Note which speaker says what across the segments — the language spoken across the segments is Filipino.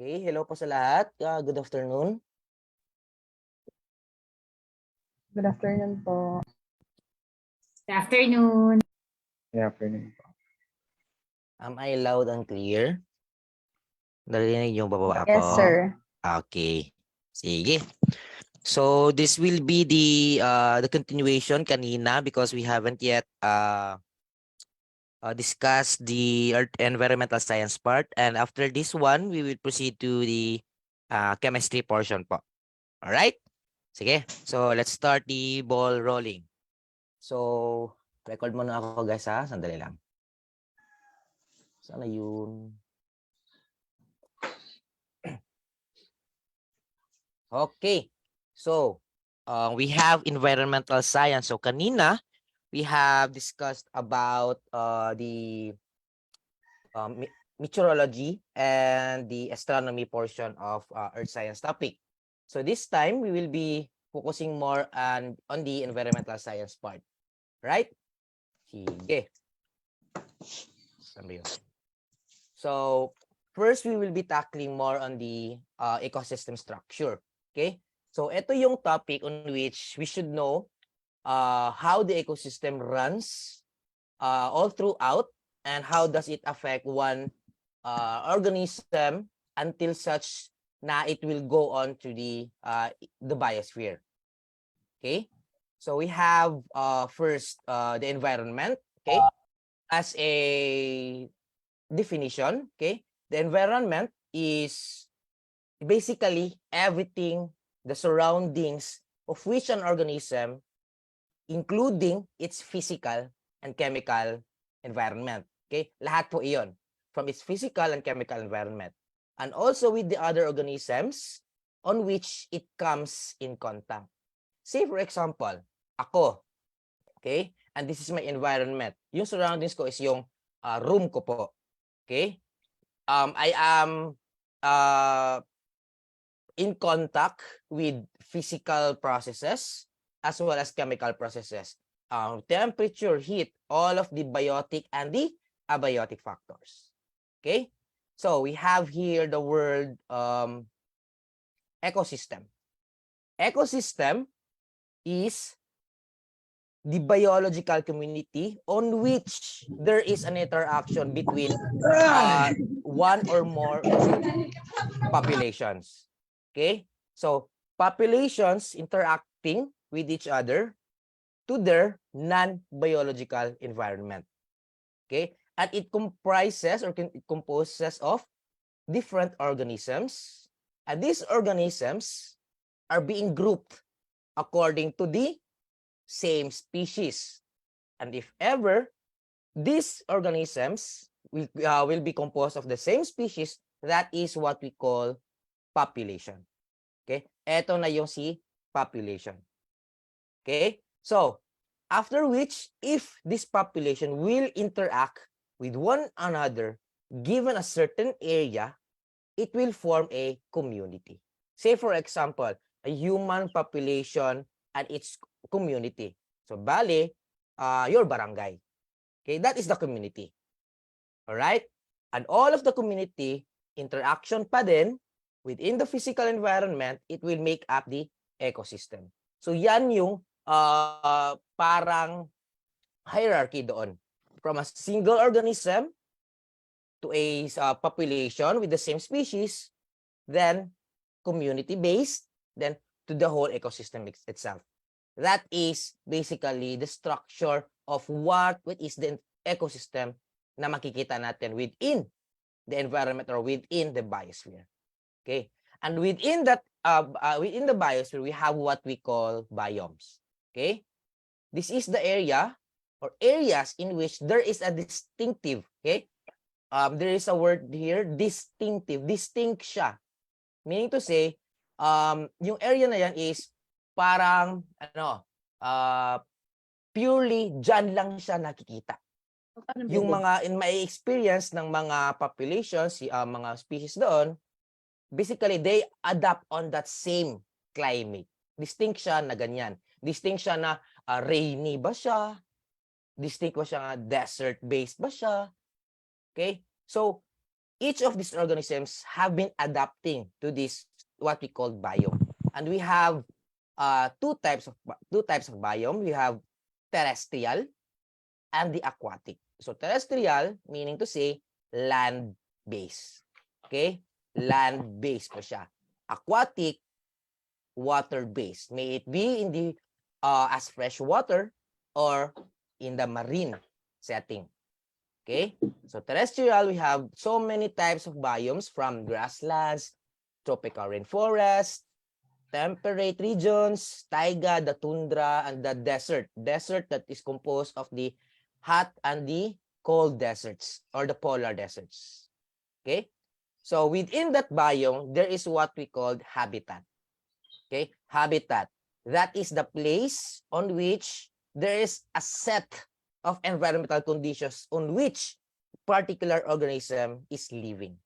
Speaker 1: Okay, hello po sa lahat. Good afternoon.
Speaker 2: Good afternoon po.
Speaker 3: Good afternoon.
Speaker 2: Good afternoon po.
Speaker 1: Am I loud and clear? Narinig yung bababa ako?
Speaker 2: Yes, sir.
Speaker 1: Okay. Sige. So this will be the continuation kanina because we haven't yet discussed the environmental science part, and after this one we will proceed to the chemistry portion po. All right? Sige. So let's start the ball rolling. So record muna ako guys ha, sandali lang. Sana yun. Okay. So we have environmental science. So kanina we have discussed about the meteorology and the astronomy portion of earth science topic. So this time we will be focusing more on the environmental science part. Right? Sige. So first we will be tackling more on the ecosystem structure. Okay? So ito yung topic on which we should know how the ecosystem runs all throughout, and how does it affect one organism until such na it will go on to the biosphere. Okay, so we have first the environment. Okay, as a definition. Okay, the environment is basically everything, the surroundings of which an organism, including its physical and chemical environment. Okay? Lahat po iyon. From its physical and chemical environment. And also with the other organisms on which it comes in contact. Say for example, ako. Okay? And this is my environment. Yung surroundings ko is yung room ko po. Okay? I am in contact with physical processes as well as chemical processes. Temperature, heat, all of the biotic and the abiotic factors. Okay? So we have here the word ecosystem. Ecosystem is the biological community on which there is an interaction between one or more group populations. Okay? So populations interacting with each other to their non-biological environment. Okay? And it comprises or it composes of different organisms. And these organisms are being grouped according to the same species. And if ever these organisms will be composed of the same species, that is what we call population. Okay? Ito na yung si population. Okay? So, after which, if this population will interact with one another, given a certain area, it will form a community. Say, for example, a human population and its community. So, bale, your barangay. Okay? That is the community. Alright? And all of the community interaction pa din within the physical environment, it will make up the ecosystem. So yan yung parang hierarchy doon. From a single organism to a population with the same species, then community-based, then to the whole ecosystem itself. That is basically the structure of what is the ecosystem na makikita natin within the environment or within the biosphere. Okay, and within that, within the biosphere, we have what we call biomes. Okay, this is the area or areas in which there is a distinctive. Okay, there is a word here, distinctive, distinct siya. Meaning to say, yung area na yan is parang purely dyan lang siya nakikita. Yung mga may experience ng mga populations, mga species doon, basically they adapt on that same climate. Distinct siya na ganyan. Distinct siya na rainy ba siya? Distinct ba siya na desert-based ba siya? Okay? So, each of these organisms have been adapting to this what we call biome. And we have two types of biome. We have terrestrial and the aquatic. So terrestrial meaning to say land-based. Okay? Land-based po siya. Aquatic, water-based. May it be in the as fresh water or in the marine setting. Okay? So terrestrial, we have so many types of biomes from grasslands, tropical rainforest, temperate regions, taiga, the tundra, and the desert. Desert that is composed of the hot and the cold deserts or the polar deserts. Okay? So within that biome, there is what we call habitat. Okay? Habitat. That is the place on which there is a set of environmental conditions on which particular organism is living.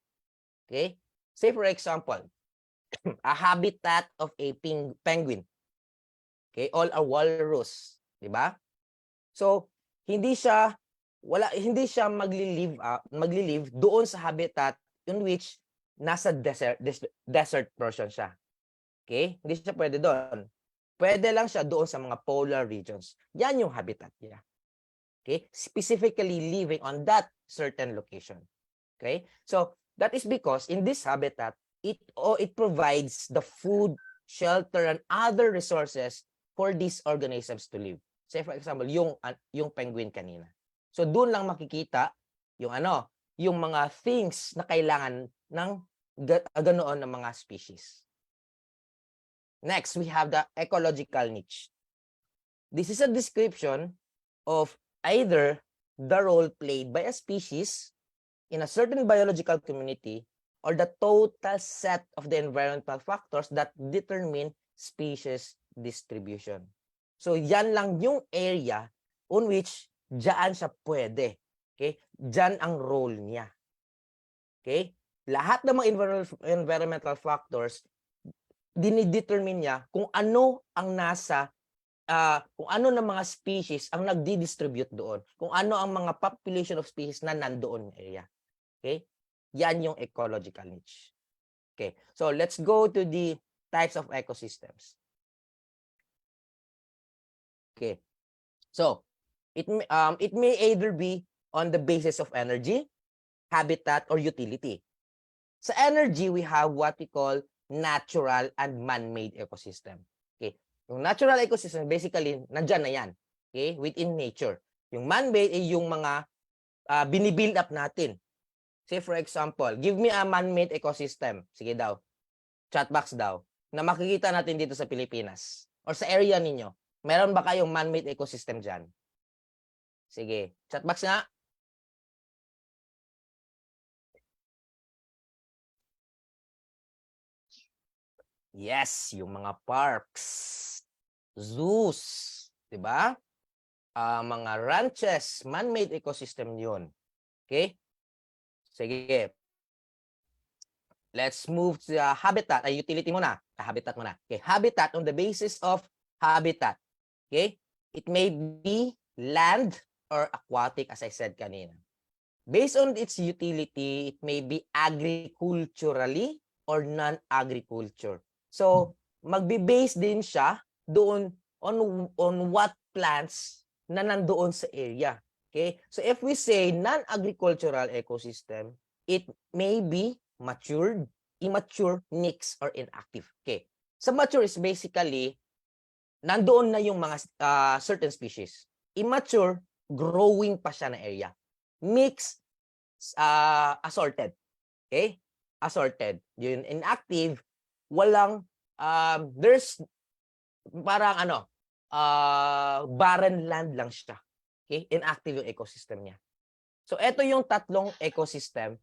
Speaker 1: Okay? Say for example, a habitat of a penguin. Okay? All are walrus, 'di ba? So, hindi siya maglilive doon sa habitat in which nasa desert portion siya. Okay? Hindi siya pwede doon. Pwede lang siya doon sa mga polar regions. Yan yung habitat niya. Okay? Specifically living on that certain location. Okay? So, that is because in this habitat, it provides the food, shelter, and other resources for these organisms to live. Say for example, yung penguin kanina. So doon lang makikita yung yung mga things na kailangan ng ganoon ng mga species. Next, we have the ecological niche. This is a description of either the role played by a species in a certain biological community or the total set of the environmental factors that determine species distribution. So, yan lang yung area on which dyan siya pwede. Okay? Dyan ang role niya. Okay? Lahat ng mga environmental factors, dinidetermine niya kung ano ang kung ano ng mga species ang nagdi-distribute doon. Kung ano ang mga population of species na nandoon ng area. Okay? Yan yung ecological niche. Okay. So, let's go to the types of ecosystems. Okay. So, it may either be on the basis of energy, habitat, or utility. Sa energy, we have what we call natural and man-made ecosystem. Okay. Yung natural ecosystem, basically, nandyan na yan. Okay. Within nature. Yung man-made ay yung mga binibuild up natin. Say for example, give me a man-made ecosystem. Sige daw. Chat box daw. Na makikita natin dito sa Pilipinas. Or sa area ninyo. Meron ba kayong man-made ecosystem dyan? Sige. Chat box nga. Yes, yung mga parks. Zoos. Diba? Mga ranches. Man-made ecosystem yun. Okay? Sige. Let's move to habitat. Ay, utility muna. Habitat muna. Okay. Habitat on the basis of habitat. Okay? It may be land or aquatic, as I said kanina. Based on its utility, it may be agriculturally or non-agriculture. So, magbe-base din siya doon on what plants na nandoon sa area. Okay? So if we say non-agricultural ecosystem, it may be matured, immature, mixed, or inactive. Okay. So mature is basically nandoon na yung mga certain species. Immature, growing pa siya na area. Mixed, assorted. Okay? Assorted. Yung inactive, walang, there's parang barren land lang siya. Okay? Inactive yung ecosystem niya. So, ito yung tatlong ecosystem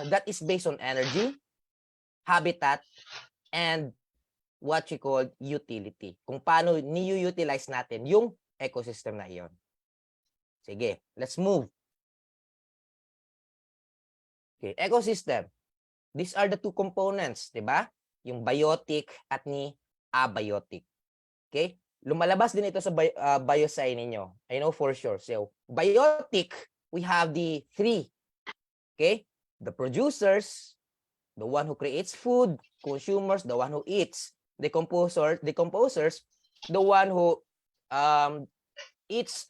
Speaker 1: that is based on energy, habitat, and what we call utility. Kung paano ni-utilize natin yung ecosystem na iyon. Sige, let's move. Okay, ecosystem. These are the two components, di ba? Yung biotic at ni abiotic. Okay? Lumalabas din ito sa biosci ninyo. I know for sure. So, biotic, we have the three. Okay? The producers, the one who creates food, consumers, the one who eats, decomposers, the one who eats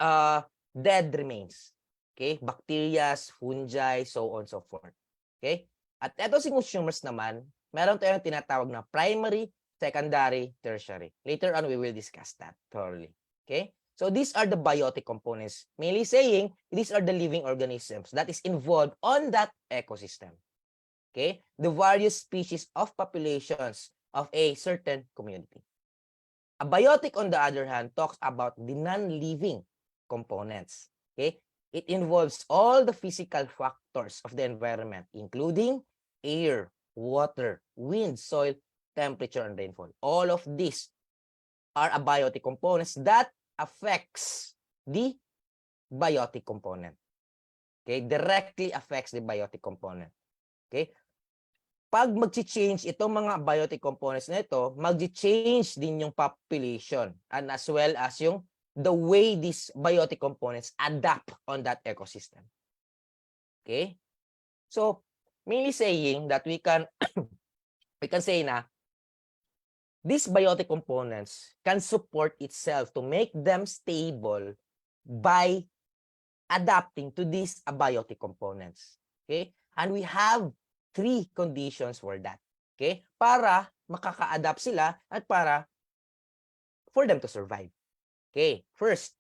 Speaker 1: dead remains. Okay? Bacteria, fungi, so on so forth. Okay? At eto si consumers naman, meron tayong tinatawag na primary, secondary, tertiary. Later on, we will discuss that thoroughly. Okay? So these are the biotic components, mainly saying these are the living organisms that is involved on that ecosystem. Okay? The various species of populations of a certain community. A biotic, on the other hand, talks about the non-living components. Okay? It involves all the physical factors of the environment, including air, water, wind, soil, temperature, and rainfall. All of these are abiotic components that affects the biotic component. Okay? Directly affects the biotic component. Okay? Pag mag-change itong mga biotic components na ito, mag-change din yung population and as well as yung the way these biotic components adapt on that ecosystem. Okay? So, mainly saying that we can say na these biotic components can support itself to make them stable by adapting to these abiotic components. Okay? And we have three conditions for that. Okay? Para makaka-adapt sila at para for them to survive. Okay? First,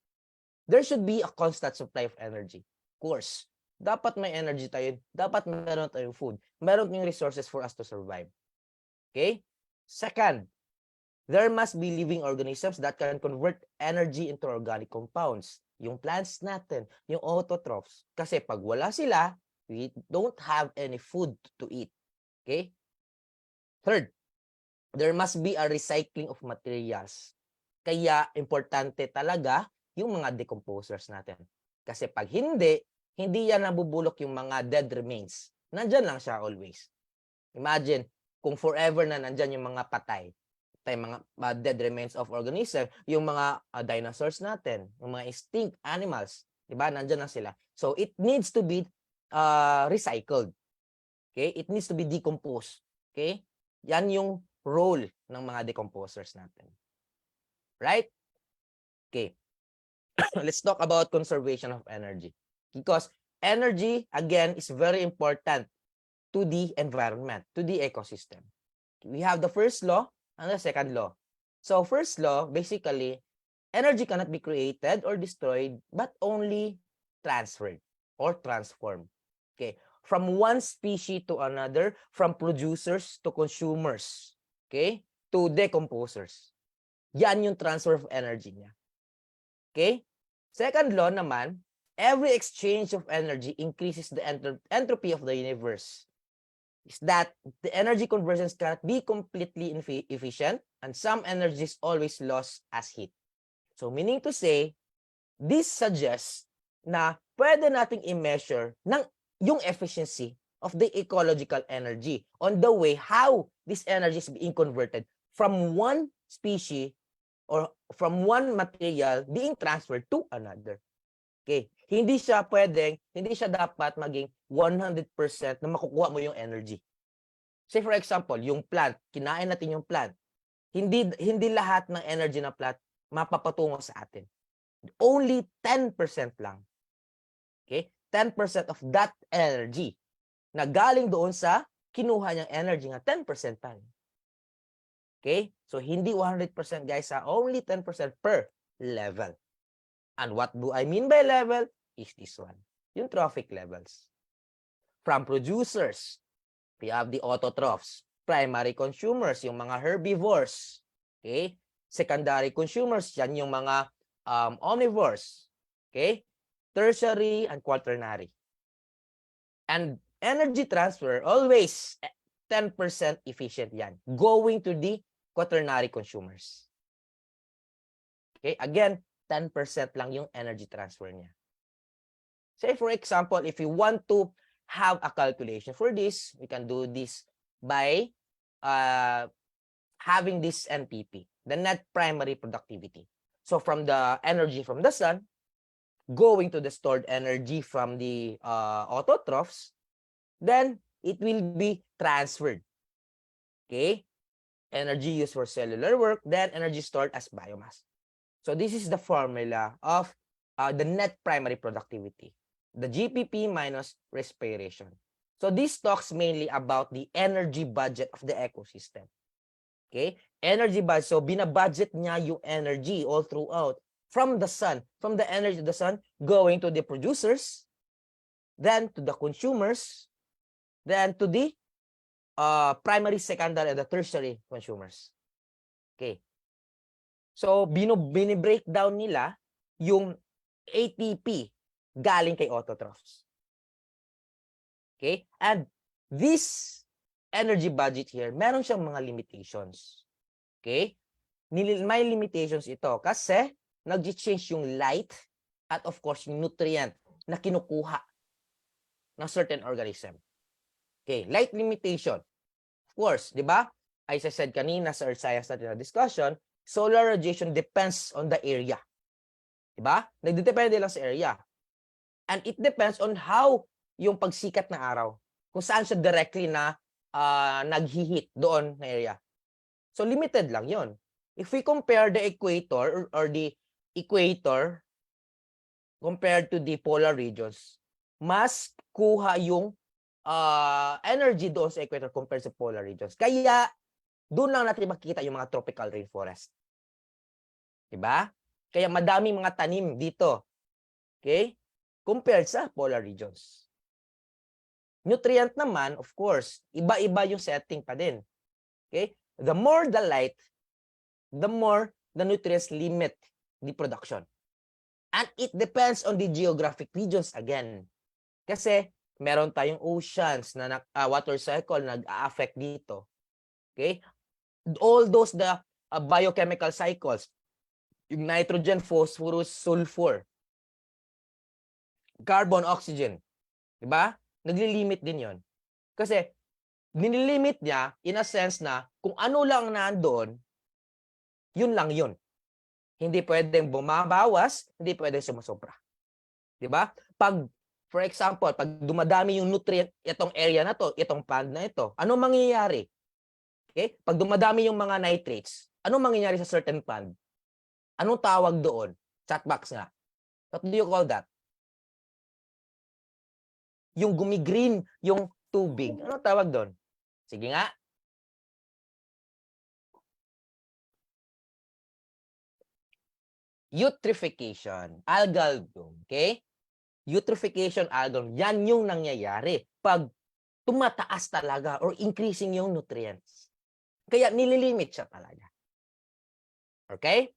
Speaker 1: there should be a constant supply of energy. Of course, dapat may energy tayo, dapat meron tayong food, meron tayong resources for us to survive. Okay? Second, there must be living organisms that can convert energy into organic compounds. Yung plants natin, yung autotrophs. Kasi pag wala sila, we don't have any food to eat. Okay? Third, there must be a recycling of materials. Kaya importante talaga yung mga decomposers natin. Kasi pag hindi yan nabubulok yung mga dead remains. Nandyan lang siya always. Imagine, kung forever na nandyan yung mga patay, mga dead remains of organism, yung mga dinosaurs natin, yung mga extinct animals, diba? Nandyan lang sila. So, it needs to be recycled. Okay? It needs to be decomposed. Okay? Yan yung role ng mga decomposers natin. Right? Okay. Let's talk about conservation of energy. Because energy, again, is very important to the environment, to the ecosystem. We have the first law and the second law. So first law, basically, energy cannot be created or destroyed, but only transferred or transformed. Okay. From one species to another, from producers to consumers, okay, to decomposers. Yan yung transfer of energy niya. Okay? Second law naman, every exchange of energy increases the entropy of the universe. Is that the energy conversions cannot be completely efficient and some energy is always lost as heat. So meaning to say, this suggests na pwede nating i-measure yung efficiency of the ecological energy on the way how this energy is being converted from one species or from one material being transferred to another. Okay. Hindi siya dapat maging 100% na makukuha mo yung energy. Say for example, yung plant, kinain natin yung plant. Hindi lahat ng energy ng plant mapapatungo sa atin. Only 10% lang. Okay? 10% of that energy na galing doon sa kinuha niyang energy nga 10% pa. Okay? So, hindi 100% guys, only 10% per level. And what do I mean by level? Is this one. Yung trophic levels. From producers, we have the autotrophs. Primary consumers, yung mga herbivores. Okay? Secondary consumers, yan yung mga omnivores. Okay? Tertiary and quaternary. And energy transfer, always 10% efficient yan. Going to the quaternary consumers. Okay? Again, 10% lang yung energy transfer niya. Say, for example, if you want to have a calculation for this, we can do this by having this NPP, the net primary productivity. So from the energy from the sun, going to the stored energy from the autotrophs, then it will be transferred. Okay? Energy used for cellular work, then energy stored as biomass. So this is the formula of the net primary productivity. The GPP minus respiration. So this talks mainly about the energy budget of the ecosystem. Okay? Energy budget. So binabudget niya yung energy all throughout from the sun, from the energy of the sun going to the producers, then to the consumers, then to the primary, secondary, and the tertiary consumers. Okay. So bini-breakdown nila yung ATP galing kay autotrophs. Okay? And this energy budget here, meron siyang mga limitations. Okay? May limitations ito kasi nag-change yung light at of course yung nutrient na kinukuha ng certain organism. Okay, light limitation. Of course, di ba? As I said kanina sa earth science natin na discussion, solar radiation depends on the area. Di ba? Nagdedepende lang sa area. And it depends on how yung pagsikat ng araw. Kung saan siya directly na naghihit doon na area. So, limited lang yon. If we compare the equator or the equator compared to the polar regions, mas kuha yung energy doon sa equator compared sa polar regions. Kaya, doon lang natin makikita yung mga tropical rainforest. Diba? Kaya madaming mga tanim dito. Okay? Compared sa polar regions. Nutrient naman, of course, iba-iba yung setting pa din. Okay? The more the light, the more the nutrients limit the production. And it depends on the geographic regions again. Kasi meron tayong oceans na water cycle nag-a-affect dito. Okay? All those the biochemical cycles, yung nitrogen, phosphorus, sulfur, carbon, oxygen. Diba? Naglilimit din yon. Kasi, nililimit niya in a sense na kung ano lang nandoon, yun lang yun. Hindi pwedeng bumabawas, hindi pwedeng sumasobra. Diba? Pag, for example, pag dumadami yung nutrient, itong area na to, itong pond na ito, ano mangyayari? Okay? Pag dumadami yung mga nitrates, ano mangyayari sa certain pond? Anong tawag doon? Chat box nga. What do you call that? Yung gumigreen, yung tubig. Ano tawag doon? Sige nga. Eutrophication. Algal bloom. Okay? Eutrophication, algal bloom. Yan yung nangyayari pag tumataas talaga or increasing yung nutrients. Kaya nililimit siya talaga. Okay?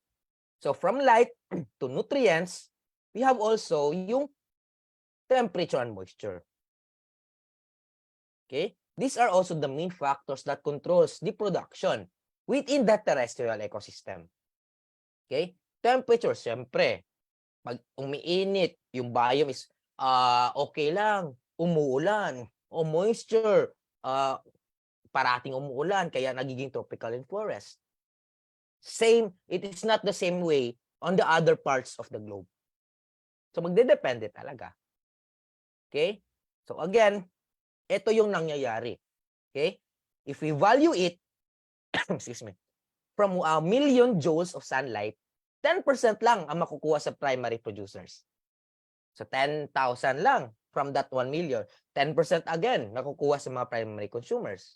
Speaker 1: So from light to nutrients, we have also yung temperature and moisture. Okay? These are also the main factors that controls the production within that terrestrial ecosystem. Okay? Temperature, siyempre, pag umiinit, yung biome is okay lang, umuulan, o moisture, parating umuulan, kaya nagiging tropical and forest. Same, it is not the same way on the other parts of the globe. So, magdedepende talaga. Okay? So, again, ito yung nangyayari. Okay? If we value it, excuse me, from 1 million joules of sunlight, 10% lang ang makukuha sa primary producers. So, 10,000 lang from that 1 million. 10% again, nakukuha sa mga primary consumers.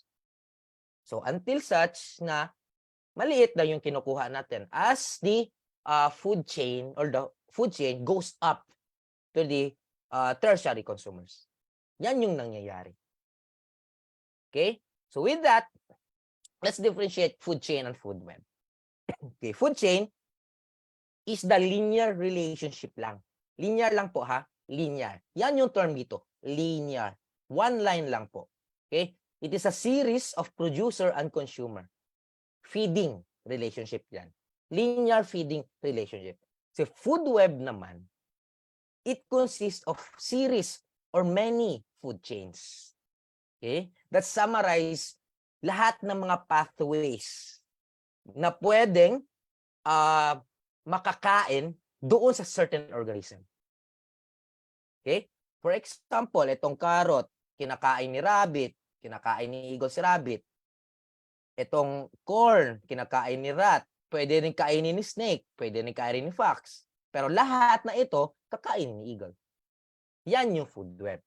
Speaker 1: So, until such na maliit na yung kinukuha natin as the food chain or the food chain goes up to the tertiary consumers. Yan yung nangyayari. Okay? So with that, let's differentiate food chain and food web. Okay, food chain is the linear relationship lang. Linear lang po ha, linear. Yan yung term dito, linear. One line lang po. Okay? It is a series of producer and consumer. Feeding relationship yan. Linear feeding relationship. So food web naman, it consists of series or many food chains. Okay? That summarize lahat ng mga pathways na pwedeng makakain doon sa certain organism. Okay? For example, itong carrot, kinakain ni rabbit, kinakain ni eagle si rabbit. Itong corn, kinakain ni rat, pwede rin kainin ni snake, pwede rin kainin ni fox. Pero lahat na ito, kakain ni eagle. Yan yung food web.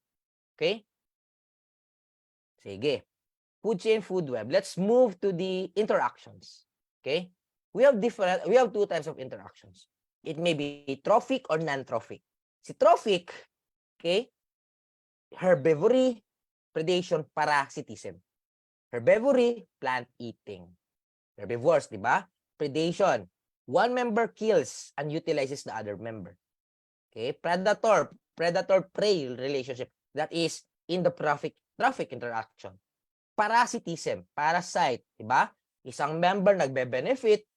Speaker 1: Okay? Sige. Food chain, food web. Let's move to the interactions. Okay? We have two types of interactions. It may be trophic or non-trophic. Si trophic, okay, herbivory, predation, parasitism. Herbivory, plant eating. Herbivores, di ba? Predation, one member kills and utilizes the other member. Okay, predator-prey relationship. That is in the trophic interaction. Parasitism, parasite, di ba? Isang member nagbe-benefit,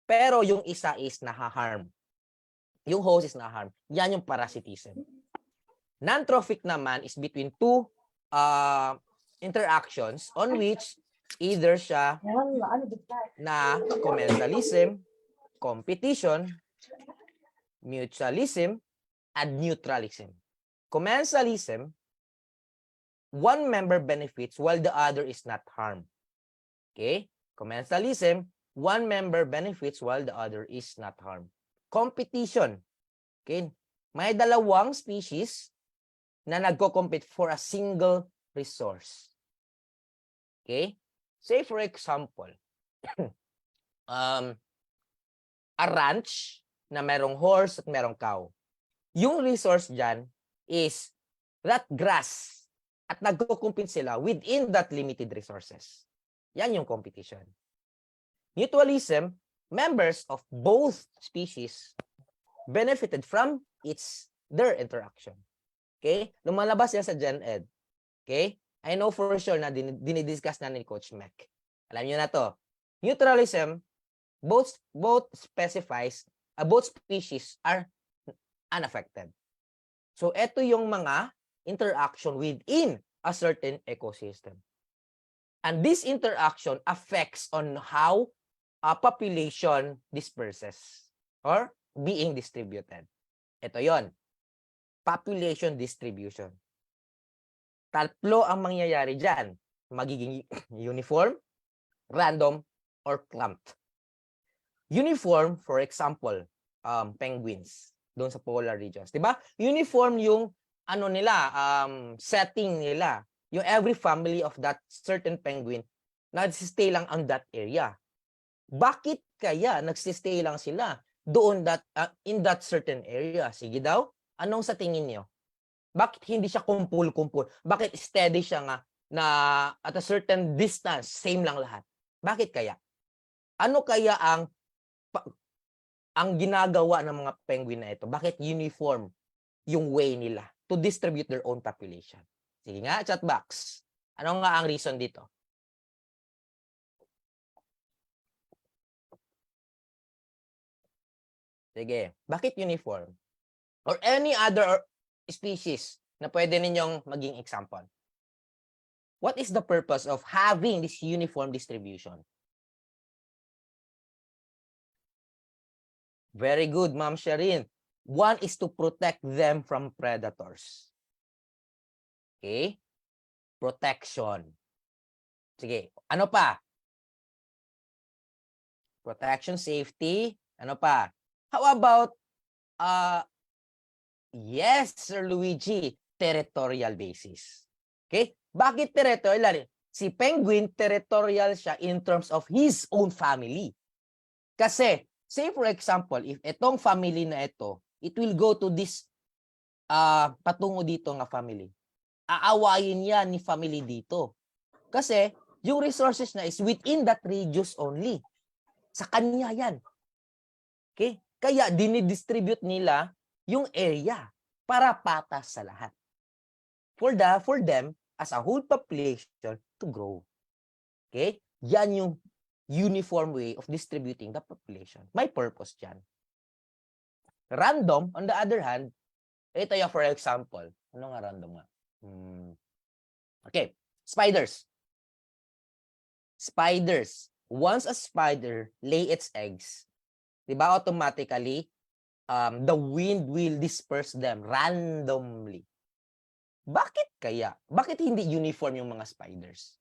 Speaker 1: pero yung isa is naha-harm. Yung host is naha-harm. Yan yung parasitism. Non-trophic naman is between two interactions on which either siya na commensalism, competition, mutualism, and neutralism. Commensalism, one member benefits while the other is not harmed. Okay? Commensalism, one member benefits while the other is not harmed. Competition. Okay? May dalawang species na nagko-compete for a single resource. Okay? Say for example, a ranch na merong horse at merong cow. Yung resource dyan is that grass at nagko-compete sila within that limited resources. Yan yung competition. Mutualism, members of both species benefited from their interaction. Okay? Lumalabas yan sa Gen Ed. Okay? I know for sure na dinidiscuss na ni Coach Mac. Alam niyo na to. Mutualism, both species are unaffected. So, ito yung mga interaction within a certain ecosystem. And this interaction affects on how a population disperses or being distributed. Ito yon, population distribution. Tatlo ang mangyayari dyan. Magiging uniform, random, or clumped. Uniform, for example, penguins doon sa polar regions. Diba? Uniform yung setting nila. Yung every family of that certain penguin nagsistay lang on that area. Bakit kaya nagsistay lang sila doon in that certain area? Sige daw, anong sa tingin niyo? Bakit hindi siya kumpul-kumpul? Bakit steady siya nga na at a certain distance, same lang lahat? Bakit kaya? Ano kaya ang ginagawa ng mga penguin na ito? Bakit uniform yung way nila to distribute their own population? Sige nga, chat box. Ano nga ang reason dito? Sige, bakit uniform? Or any other species na pwede ninyong maging example? What is the purpose of having this uniform distribution? Very good, Ma'am Sharin. One is to protect them from predators. Okay? Protection. Sige, ano pa? Protection, safety, ano pa? How about, yes, Sir Luigi, territorial basis. Okay? Bakit territorial? Si penguin, territorial siya in terms of his own family. Kasi, say for example, if itong family na ito, it will go to this patungo dito nga family. aawayin yan ni family dito. Kasi yung resources na is within that radius only. Sa kanya yan. Okay? Kaya dinidistribute nila yung area para patas sa lahat. For them as a whole population to grow. Okay? Yan yung uniform way of distributing the population. May purpose dyan. Random, on the other hand, ito yung for example. Ano nga random nga? Okay. Spiders. Spiders. Once a spider lay its eggs, diba automatically, the wind will disperse them randomly. Bakit kaya? Bakit hindi uniform yung mga spiders?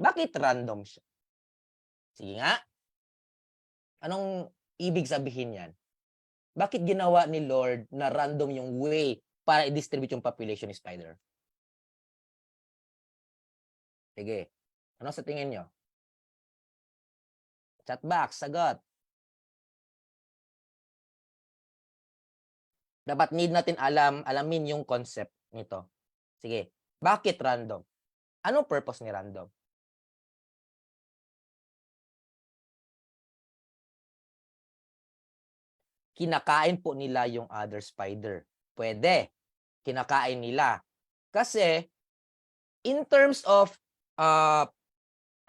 Speaker 1: Bakit random siya? Sige nga. Anong ibig sabihin yan? Bakit ginawa ni Lord na random yung way para i-distribute yung population ni spider? Sige. Ano sa tingin nyo? Chat box, sagot. Dapat need natin alamin yung concept nito. Sige. Bakit random? Anong purpose ni random? Kinakain po nila yung other spider. Pwede. Kinakain nila. Kasi, in terms of a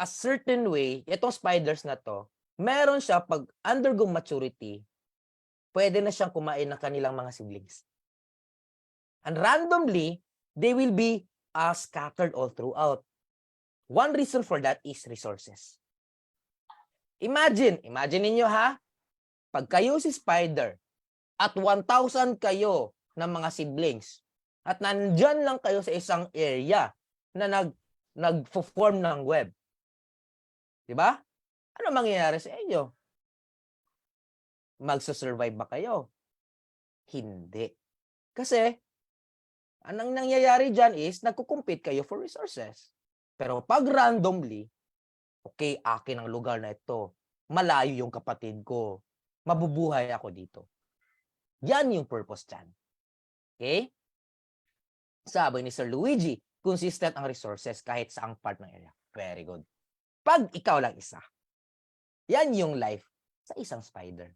Speaker 1: certain way, itong spiders na to, meron siya pag undergo maturity, pwede na siyang kumain ng kanilang mga siblings. And randomly, they will be scattered all throughout. One reason for that is resources. Imagine ninyo ha, pag kayo si spider at 1,000 kayo ng mga siblings at nandyan lang kayo sa isang area na nag-form ng web. Diba? Ano mangyayari sa inyo? Magsusurvive ba kayo? Hindi. Kasi, anong nangyayari dyan is, nagkukumpit kayo for resources. Pero pag randomly, okay, akin ang lugar na ito. Malayo yung kapatid ko. Mabubuhay ako dito. Yan yung purpose dyan. Okay? Sabi ni Sir Luigi, consistent ang resources kahit saang part ng area. Very good. Pag ikaw lang isa, yan yung life sa isang spider.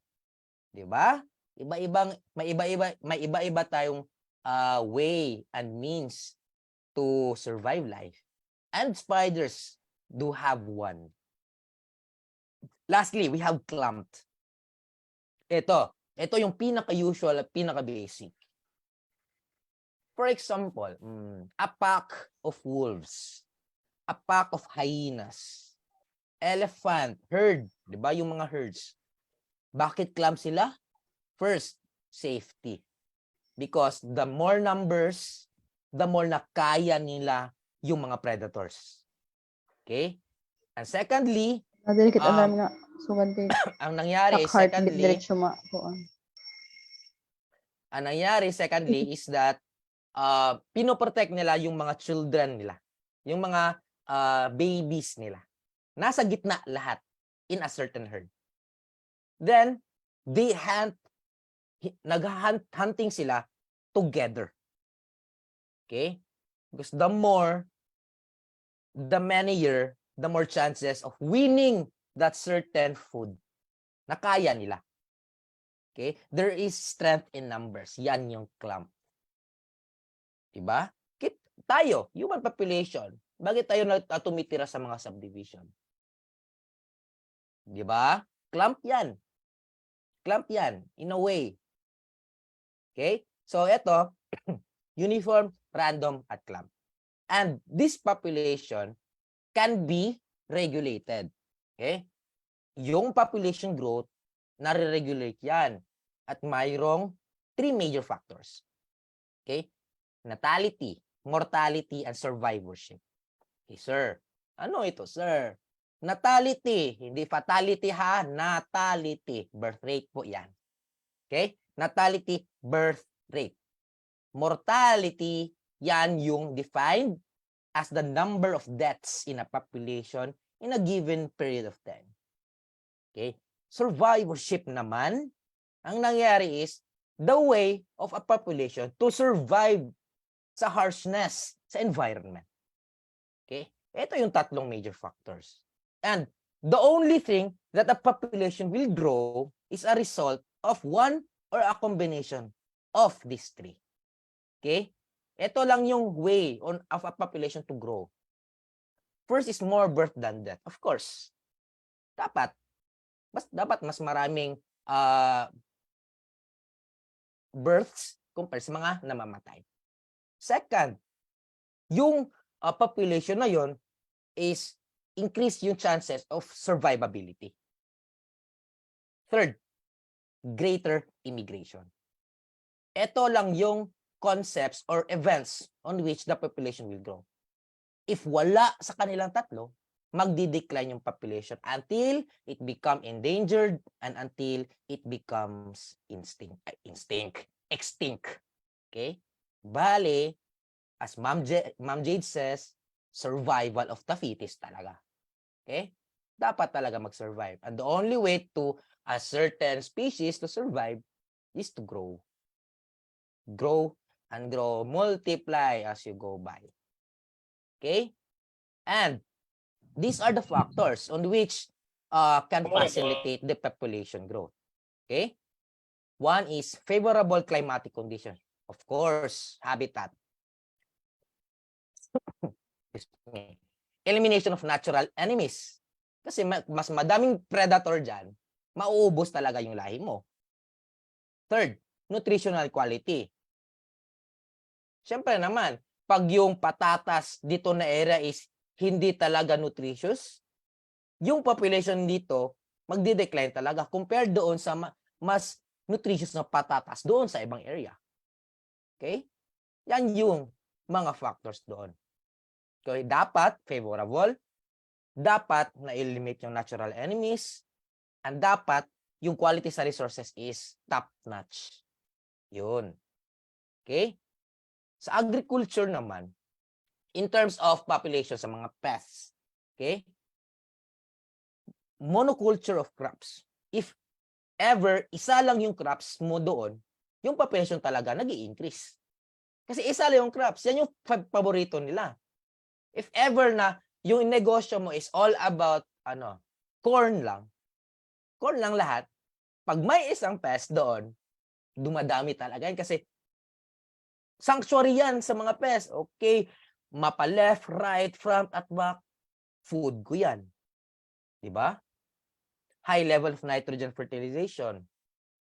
Speaker 1: Diba? May iba-iba tayong way and means to survive life. And spiders do have one. Lastly, we have clumped. Ito yung pinaka-usual at pinaka-basic. For example, a pack of wolves, a pack of hyenas, elephant, herd, 'di ba? Yung mga herds. Bakit clump sila? First, safety. Because the more numbers, the more na kaya nila yung mga predators. Okay? And secondly,
Speaker 2: Delicate alarm nga. Sugan kay
Speaker 1: ang nangyari is
Speaker 2: heart
Speaker 1: secondly,
Speaker 2: diretso ma kuan.
Speaker 1: ang nangyari secondly is that pinoprotect nila yung mga children nila. Yung mga babies nila. Nasa gitna lahat in a certain herd. Then, they nag-hunting sila together. Okay? Because the manyer, the more chances of winning that certain food na kaya nila. Okay? There is strength in numbers. Yan yung clump. Diba? Tayo, human population, bakit tayo tumitira sa mga subdivision? Diba? Clump yan. Clump yan, in a way. Okay? So, ito, uniform, random, at clump. And this population can be regulated. Okay? Yung population growth, nare-regulate yan. At mayroong 3 major factors. Okay? Natality, mortality, and survivorship. Okay, sir. Ano ito, sir? Natality, hindi fatality ha, natality. Birth rate po yan. Okay? Natality, birth rate. Mortality, yan yung defined as the number of deaths in a population in a given period of time. Okay? Survivorship naman, ang nangyari is the way of a population to survive sa harshness sa environment. Okay? Ito yung tatlong major factors. And the only thing that a population will grow is a result of one or a combination of these three. Okay? Ito lang yung way of a population to grow. First is more birth than death. Of course, dapat mas maraming births compared sa mga namamatay. Second, yung population na yon is increase yung chances of survivability. Third, greater immigration. Ito lang yung concepts or events on which the population will grow. If wala sa kanilang tatlo, magdi-decline yung population until it become endangered and until it becomes extinct. Okay? Bale, as Ma'am Jade says, survival of the fittest talaga. Okay? Dapat talaga mag-survive. And the only way to a certain species to survive is to grow. Grow and grow, multiply as you go by. Okay? And these are the factors on which can facilitate the population growth. Okay? One is favorable climatic conditions. Of course, habitat. Elimination of natural enemies. Kasi mas madaming predator dyan, mauubos talaga yung lahi mo. Third, nutritional quality. Siyempre naman, pag yung patatas dito na area is hindi talaga nutritious, yung population dito magdi-decline talaga compared doon sa mas nutritious na patatas doon sa ibang area. Okay? Yan yung mga factors doon. Okay, dapat favorable, dapat na-eliminate yung natural enemies, and dapat yung quality sa resources is top-notch. Yun. Okay? Sa agriculture naman, in terms of population sa mga pests, okay? Monoculture of crops. If ever, isa lang yung crops mo doon, yung population talaga nag-i-increase. Kasi isa lang yung crops, yan yung paborito nila. If ever na yung negosyo mo is all about corn lang lahat, pag may isang pest doon, dumadami talaga yan kasi sanctuary yan sa mga pest. Okay, mapa left, right, front, at back, food ko yan. Diba? High level of nitrogen fertilization.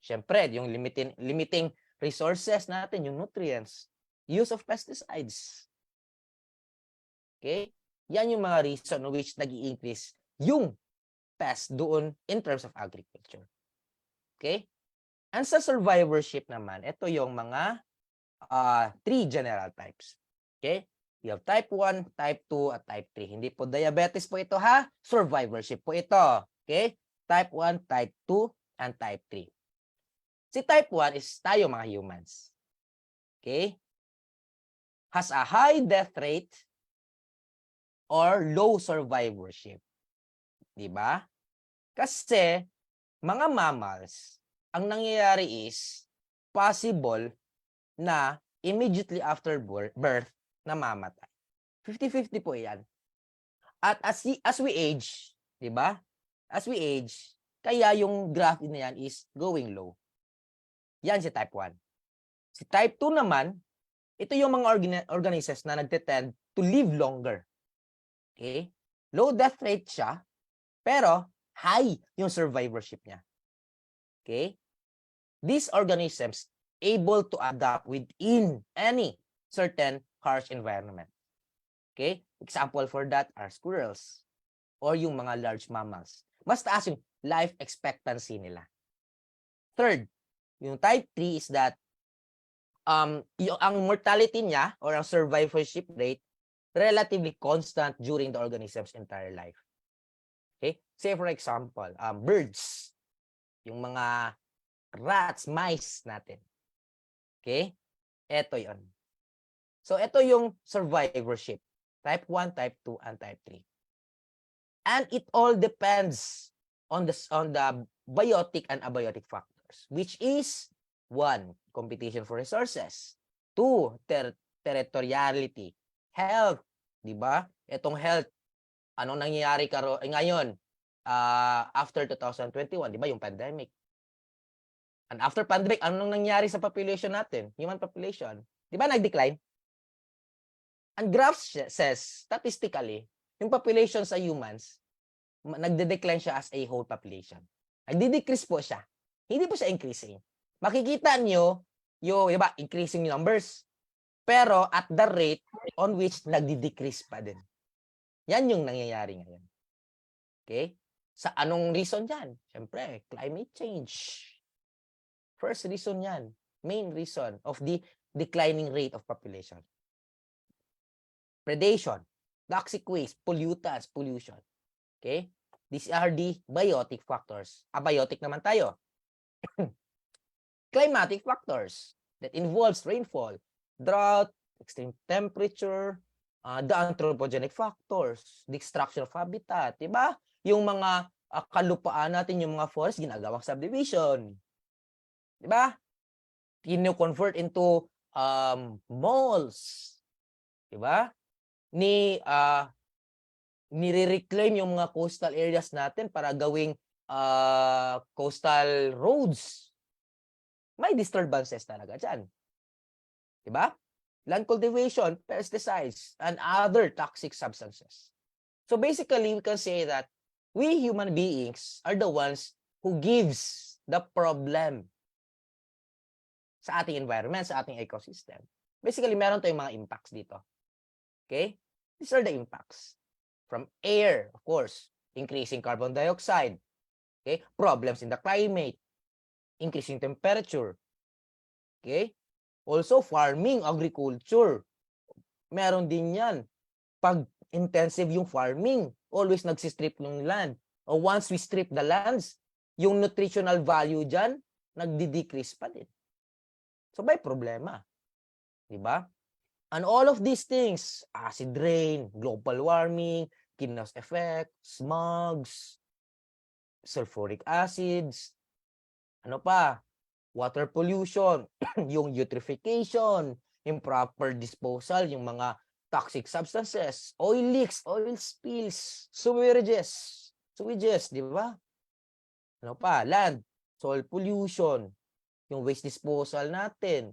Speaker 1: Siyempre, yung limiting resources natin, yung nutrients. Use of pesticides. Okay? Yan yung mga reason which nag-i-increase yung pest doon in terms of agriculture. Okay? And sa survivorship naman, ito yung mga three general types. Okay? You have type 1, type 2, at type 3. Hindi po diabetes po ito ha. Survivorship po ito. Okay? Type 1, type 2, and type 3. Si type 1 is tayo mga humans. Okay? Has a high death rate or low survivorship. Diba? Kasi mga mammals, ang nangyayari is possible na immediately after birth namamatay. 50-50 po yan. At as we age, di ba? As we age, kaya yung graph na yan is going low. Yan si type 1. Si type 2 naman, ito yung mga organisms na nagtetend to live longer. Okay? Low death rate siya, pero high yung survivorship niya. Okay? These organisms able to adapt within any certain harsh environment. Okay? Example for that are squirrels or yung mga large mammals. Mas taas yung life expectancy nila. Third, yung type 3 is that ang mortality niya or ang survivorship rate relatively constant during the organism's entire life. Okay? Say for example, birds, yung mga rats, mice natin. Okay? Ito yon. So, ito yung survivorship. Type 1, type 2, and type 3. And it all depends on the biotic and abiotic factors, which is 1, competition for resources. 2, territoriality. Health, di ba? Itong health, anong nangyayari ngayon after 2021, di ba, yung pandemic. And after pandemic, anong nangyari sa population natin? Human population. Di ba nag-decline? Ang graph says, statistically, yung population sa humans, nagde-decline siya as a whole population. Nagde-decrease po siya. Hindi po siya increasing. Makikita nyo, yung, diba, increasing numbers. Pero at the rate on which nagde-decrease pa din. Yan yung nangyayari ngayon. Okay? Sa anong reason yan? Siyempre, climate change. First reason yan. Main reason of the declining rate of population. Predation, toxic waste, pollutants, pollution. Okay? These are the biotic factors. Abiotic naman tayo. Climatic factors that involves rainfall, drought, extreme temperature, the anthropogenic factors, the extraction of habitat, diba? Yung mga kalupaan natin, yung mga forest, ginagawang subdivision. Diba? Kino-convert into malls. Diba? Nire-reclaim yung mga coastal areas natin para gawing coastal roads. May disturbances talaga dyan. Diba? Land cultivation, pesticides, and other toxic substances. So basically, we can say that we human beings are the ones who gives the problem sa ating environment, sa ating ecosystem. Basically, meron tayong mga impacts dito. Okay? These are the impacts. From air, of course, increasing carbon dioxide, okay? Problems in the climate, increasing temperature, okay? Also, farming, agriculture, meron din yan. Pag intensive yung farming, always nagsistrip ng land. O once we strip the lands, yung nutritional value dyan, nagdi-decrease pa din. So, may problema. Diba? And all of these things, acid rain, global warming, greenhouse effect, smogs, sulfuric acids, ano pa, water pollution, yung eutrophication, improper disposal, yung mga toxic substances, oil leaks, oil spills, sewages, di ba? Ano pa, land, soil pollution, yung waste disposal natin.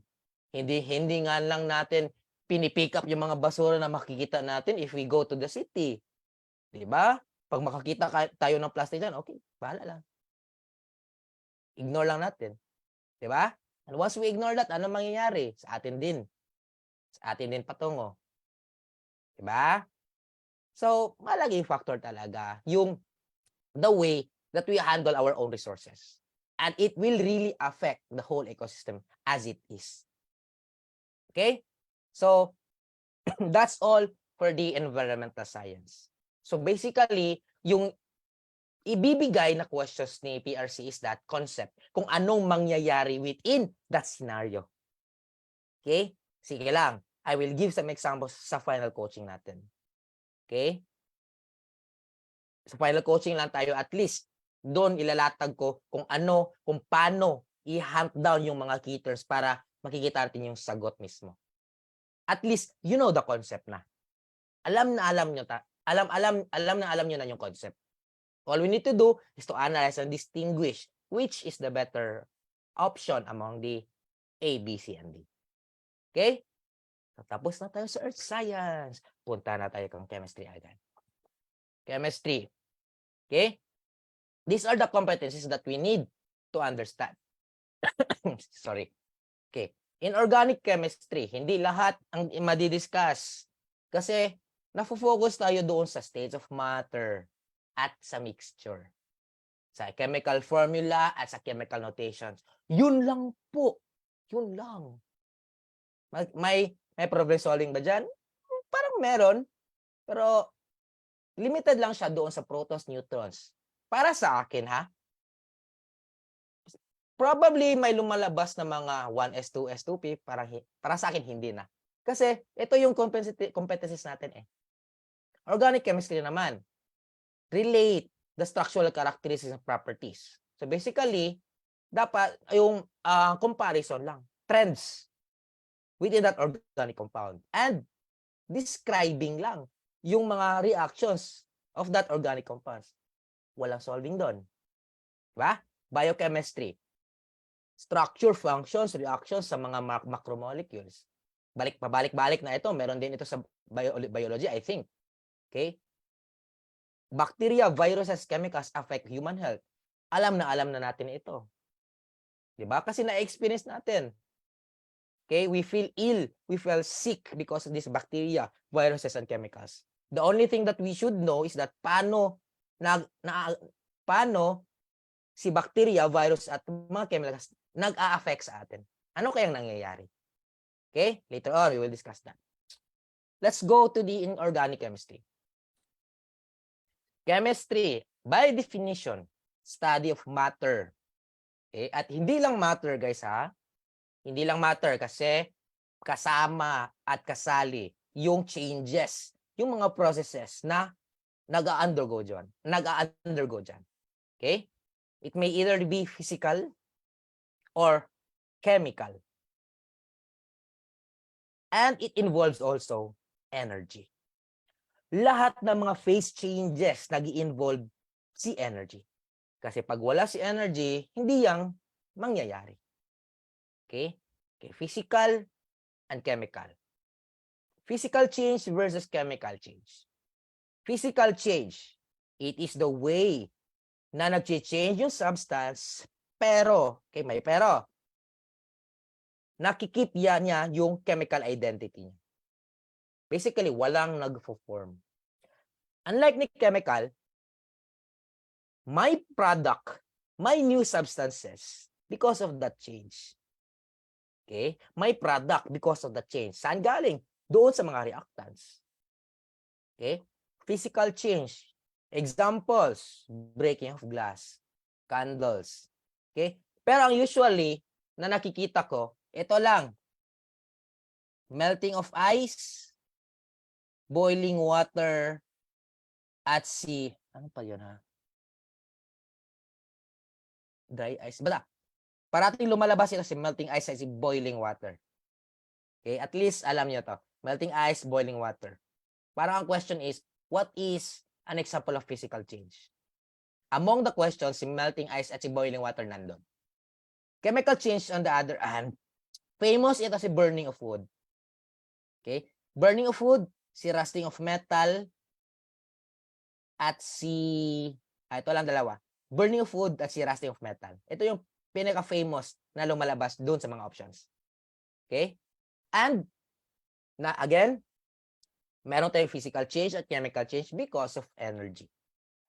Speaker 1: Hindi nga lang natin pinipick up yung mga basura na makikita natin if we go to the city. Di ba? Pag makakita tayo ng plastic dyan, okay, bahala lang. Ignore lang natin. Di ba? And once we ignore that, ano mangyayari? Sa atin din. Sa atin din patungo. Di ba? So, malaging factor talaga yung the way that we handle our own resources. And it will really affect the whole ecosystem as it is. Okay? So, that's all for the environmental science. So, basically, yung ibibigay na questions ni PRC is that concept, kung anong mangyayari within that scenario. Okay? Sige lang. I will give some examples sa final coaching natin. Okay? Sa final coaching lang tayo, at least, doon ilalatag ko kung paano i-hunt down yung mga key terms para makikita natin yung sagot mismo. At least, you know the concept na. Alam nyo na yung concept. All we need to do is to analyze and distinguish which is the better option among the A, B, C, and D. Okay? Tapos na tayo sa Earth Science. Punta na tayo kang chemistry agad. Chemistry. Okay? These are the competencies that we need to understand. Sorry. Okay. In organic chemistry, hindi lahat ang madidiscuss. Kasi, nafo-focus tayo doon sa states of matter at sa mixture. Sa chemical formula at sa chemical notations. Yun lang po. Yun lang. May problem solving ba dyan? Parang meron. Pero, limited lang siya doon sa protons, neutrons. Para sa akin, ha? Probably may lumalabas na mga 1s, 2s, 2p. Para sa akin, hindi na. Kasi, ito yung competencies natin eh. Organic chemistry naman. Relate the structural characteristics and properties. So basically, dapat yung comparison lang. Trends. within that organic compound and describing lang yung mga reactions of that organic compounds. Walang solving doon. Diba? Biochemistry. Structure, functions, reactions sa mga macromolecules. Pabalik-balik na ito. Meron din ito sa biology, I think. Okay? Bacteria, viruses, chemicals affect human health. Alam na natin ito. Diba? Kasi na-experience natin. Okay? We feel ill. We feel sick because of this bacteria, viruses, and chemicals. The only thing that we should know is that paano si bacteria, virus, at mga chemicals nag-a-affect sa atin. Ano kayang nangyayari? Okay? Later on, we will discuss that. Let's go to the inorganic chemistry. Chemistry, by definition, study of matter. Okay? At hindi lang matter, guys, ha? Hindi lang matter kasi kasama at kasali yung changes, yung mga processes na nag-a-undergo dyan. Okay? It may either be physical or chemical. And it involves also energy. Lahat ng mga phase changes nag-i-involve si energy. Kasi pag wala si energy, hindi yang mangyayari. Okay? Okay, physical and chemical. Physical change versus chemical change. Physical change, it is the way na nag-change yung substance, pero, okay, may pero, nakikip niya yung chemical identity niya. Basically, walang nag-form. Unlike ni chemical, may product, may new substances because of that change. Okay? May product because of that change. Saan galing? Doon sa mga reactants. Okay? Physical change. Examples, breaking of glass, candles. Okay? Pero ang usually na nakikita ko, ito lang. Melting of ice, boiling water, at sea. Ano pa yun, ha? Dry ice. Basta, parating lumalabas ito si melting ice at si boiling water. Okay? At least, alam niyo to. Melting ice, boiling water. Parang ang question is, what is an example of physical change? Among the questions, si melting ice at si boiling water nandun. Chemical change, on the other hand, famous ito si burning of wood. Okay? Burning of wood, si rusting of metal, at ito lang dalawa. Burning of wood at si rusting of metal. Ito yung pinaka-famous na lumalabas doon sa mga options. Okay? And, again, meron tayong physical change at chemical change because of energy.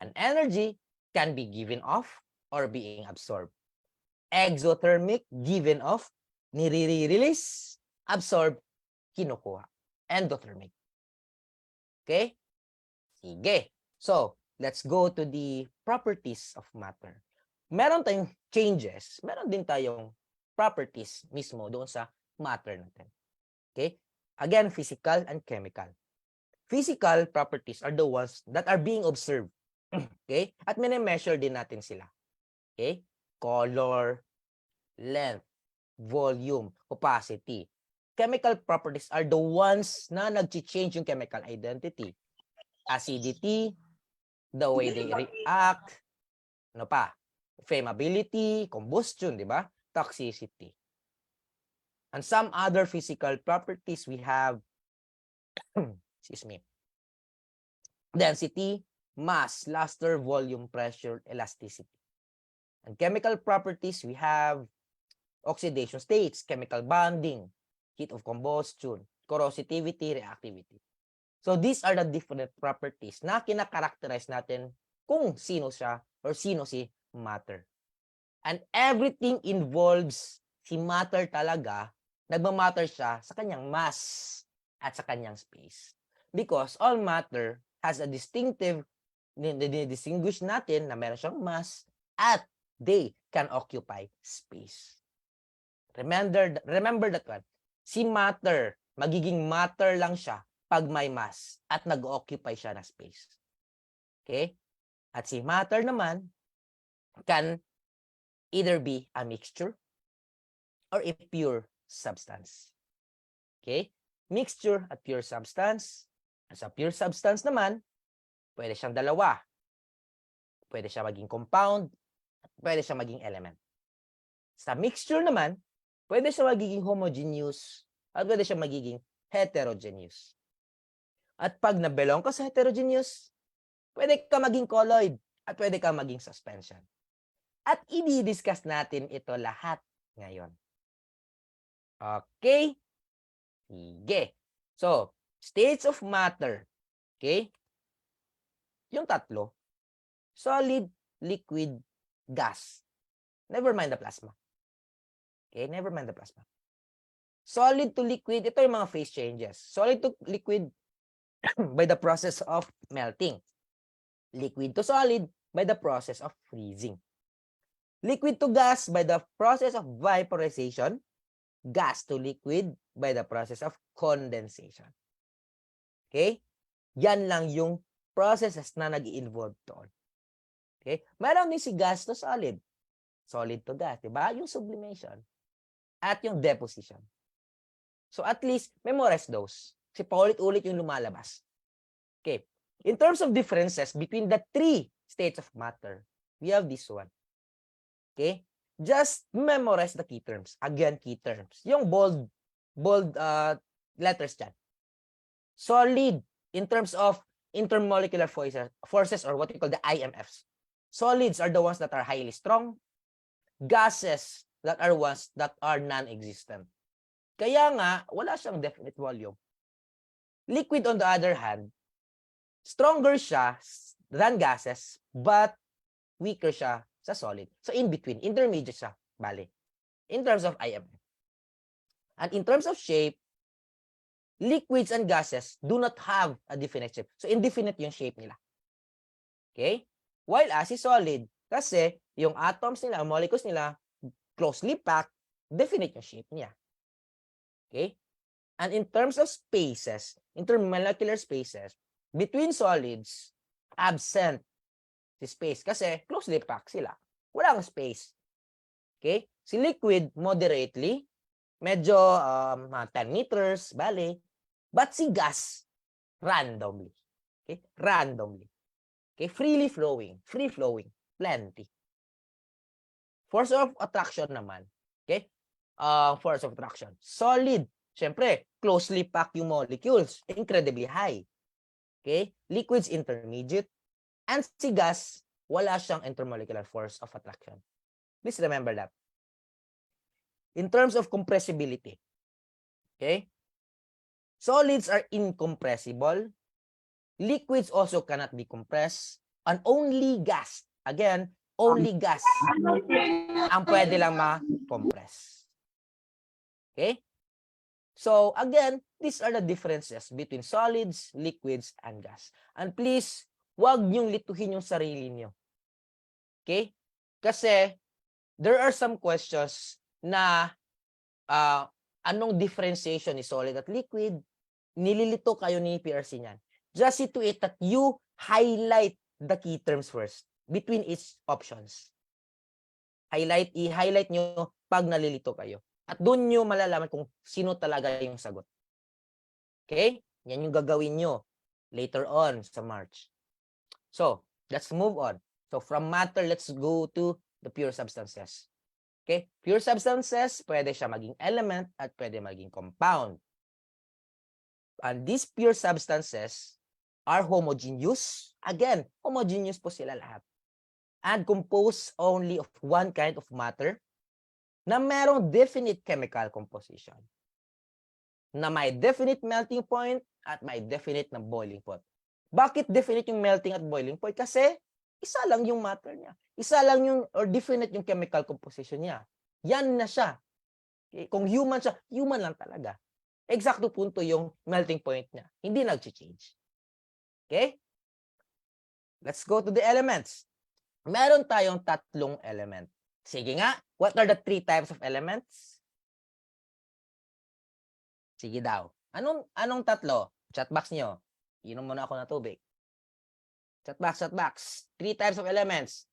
Speaker 1: And energy can be given off or being absorbed. Exothermic, given off, nire-release, absorb, kinukuha. Endothermic. Okay? Sige. So, let's go to the properties of matter. Meron tayong changes, meron din tayong properties mismo doon sa matter natin. Okay? Again, physical and chemical. Physical properties are the ones that are being observed. Okay? At mini-measure din natin sila. Okay? Color, length, volume, opacity. Chemical properties are the ones na nag-change yung chemical identity. Acidity, the way they react, ano pa? Flammability, combustion, di ba? Toxicity. And some other physical properties we have, excuse me, density, mass, luster, volume, pressure, elasticity. And chemical properties, we have oxidation states, chemical bonding, heat of combustion, corrosivity, reactivity. So these are the different properties na kinakarakterize natin kung sino siya or sino si matter. And everything involves si matter talaga, nagmamatter siya sa kanyang mass at sa kanyang space. Because all matter has a distinctive, distinguish natin na meron siyang mass at they can occupy space. Remember that one. Si matter, magiging matter lang siya pag may mass at nag-occupy siya na space. Okay? At si matter naman can either be a mixture or a pure substance. Okay? Mixture at pure substance. Sa pure substance naman, pwede siyang dalawa. Pwede siya maging compound, at pwede siya maging element. Sa mixture naman, pwede siya magiging homogeneous, at pwede siya magiging heterogeneous. At pag na-belong ka sa heterogeneous, pwede ka maging colloid, at pwede ka maging suspension. At i-discuss natin ito lahat ngayon. Okay? Sige. So, states of matter. Okay? Yung tatlo. Solid, liquid, gas. Never mind the plasma. Okay? Never mind the plasma. Solid to liquid, ito yung mga phase changes. Solid to liquid by the process of melting. Liquid to solid by the process of freezing. Liquid to gas by the process of vaporization. Gas to liquid by the process of condensation. Okay? Yan lang yung processes na nag-i-involve doon. Okay? Meron din si gas to solid. Solid to gas, di ba? Yung sublimation. At yung deposition. So at least, memorize those. Kasi paulit-ulit yung lumalabas. Okay. In terms of differences between the three states of matter, we have this one. Okay? Just memorize the key terms. Again, key terms. Yung bold letters dyan. Solid in terms of intermolecular forces or what we call the IMFs. Solids are the ones that are highly strong. Gases that are ones that are non-existent. Kaya nga, wala siyang definite volume. Liquid, on the other hand, stronger siya than gases, but weaker siya sa solid. So, in between, intermediate siya, bali. In terms of IMF. And in terms of shape, liquids and gases do not have a definite shape. So, indefinite yung shape nila. Okay? While as is solid, kasi yung atoms nila, molecules nila, closely packed, definite yung shape niya. Okay? And in terms of spaces, intermolecular spaces, between solids, absent si space kasi closely packed sila. Walang space. Okay? Si liquid, moderately, medyo 10 meters, bale. But si gas, randomly. Okay? Randomly. Okay? Freely flowing. Free flowing. Plenty. Force of attraction naman. Okay? Force of attraction. Solid. Siyempre, closely packed yung molecules. Incredibly high. Okay? Liquids, intermediate. And si gas, wala siyang intermolecular force of attraction. Please remember that. In terms of compressibility. Okay? Solids are incompressible. Liquids also cannot be compressed. And only gas, again, only gas ang pwede lang ma-compress. Okay? So, again, these are the differences between solids, liquids, and gas. And please, huwag niyong lituhin yung sarili niyo. Okay? Kasi, there are some questions na anong differentiation ni solid at liquid, nililito kayo ni PRC niyan. Just see to it that you highlight the key terms first between each options. I-highlight nyo pag nalilito kayo. At doon nyo malalaman kung sino talaga yung sagot. Okay? Yan yung gagawin nyo later on sa March. So, let's move on. So, from matter, let's go to the pure substances. Okay? Pure substances, pwede siya maging element at pwede maging compound. And these pure substances are homogeneous. Again, homogeneous po sila lahat. And composed only of one kind of matter na merong definite chemical composition. Na may definite melting point at may definite na boiling point. Bakit definite yung melting at boiling point? Kasi isa lang yung matter niya. Isa lang yung, or definite yung chemical composition niya. Yan na siya. Okay? Kung human siya, human lang talaga. Eksakto punto yung melting point niya. Hindi nag-change. Okay? Let's go to the elements. Meron tayong tatlong element. Sige nga, what are the 3 types of elements? Sige daw. Anong tatlo? Chatbox nyo. Inom muna ako ng tubig. Chatbox. 3 types of elements.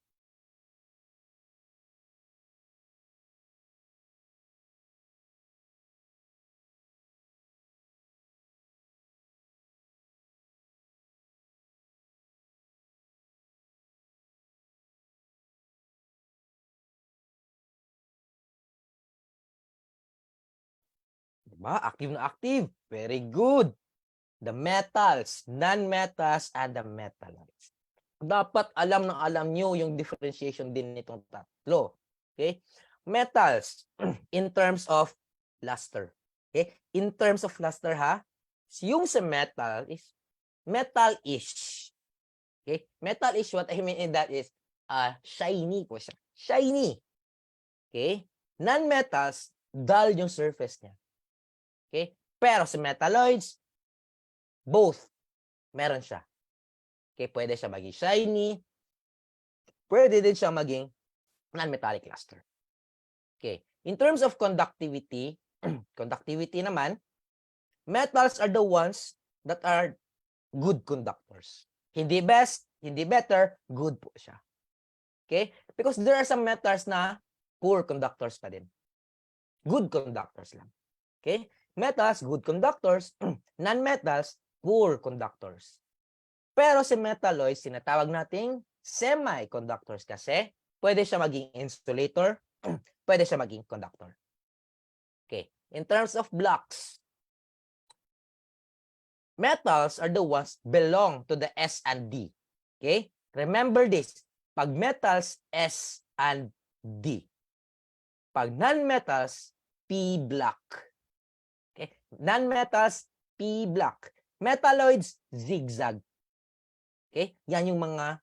Speaker 1: Diba? Active na active. Very good. The metals, non-metals, and the metalloids. Dapat alam nyo yung differentiation din nitong tatlo. Okay? Metals, in terms of luster. Okay? In terms of luster, ha? Yung sa metal is metal-ish. Okay? Metal-ish, what I mean in that is shiny po siya. Shiny. Okay? Non-metals, dull yung surface niya. Okay? Pero sa metalloids, both, meron siya. Okay? Pwede siya maging shiny, pwede din siya maging non-metallic luster. Okay. In terms of conductivity, conductivity naman, metals are the ones that are good conductors. Hindi best, hindi better, good po siya. Okay? Because there are some metals na poor conductors pa din. Good conductors lang. Okay? Metals, good conductors. Non-metals, poor conductors. Pero si metalloids, sinatawag nating semiconductors kasi pwede siya maging insulator, pwede siya maging conductor. Okay. In terms of blocks, metals are the ones belong to the S and D. Okay? Remember this. Pag metals, S and D. Pag non-metals, P block. Okay? Non-metals, P block. Metalloids, zigzag. Okay? Yan yung mga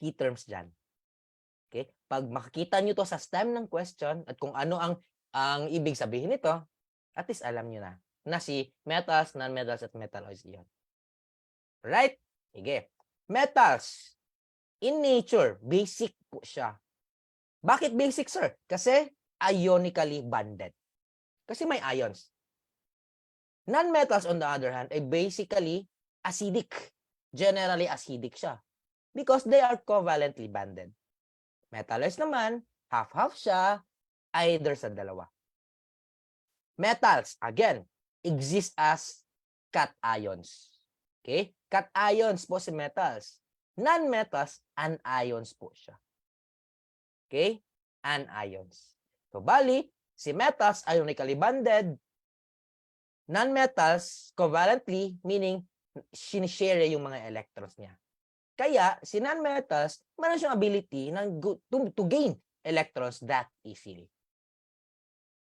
Speaker 1: key terms dyan. Okay? Pag makikita nyo to sa stem ng question at kung ano ang ibig sabihin nito, at least alam nyo na si metals, non-metals, at metalloids yun. Right? Sige. Metals, in nature, basic po siya. Bakit basic, sir? Kasi ionically bonded. Kasi may ions. Non-metals, on the other hand, ay basically acidic. Generally acidic siya. Because they are covalently bonded. Metalloids naman, half-half siya, either sa dalawa. Metals, again, exist as cations. Okay? Cations po si metals. Non-metals, anions po siya. Okay? Anions. So, bali, si metals ionically bonded, non-metals covalently, meaning sinishare yung mga electrons niya. Kaya, si non-metals, meron siyang ability to gain electrons that easily.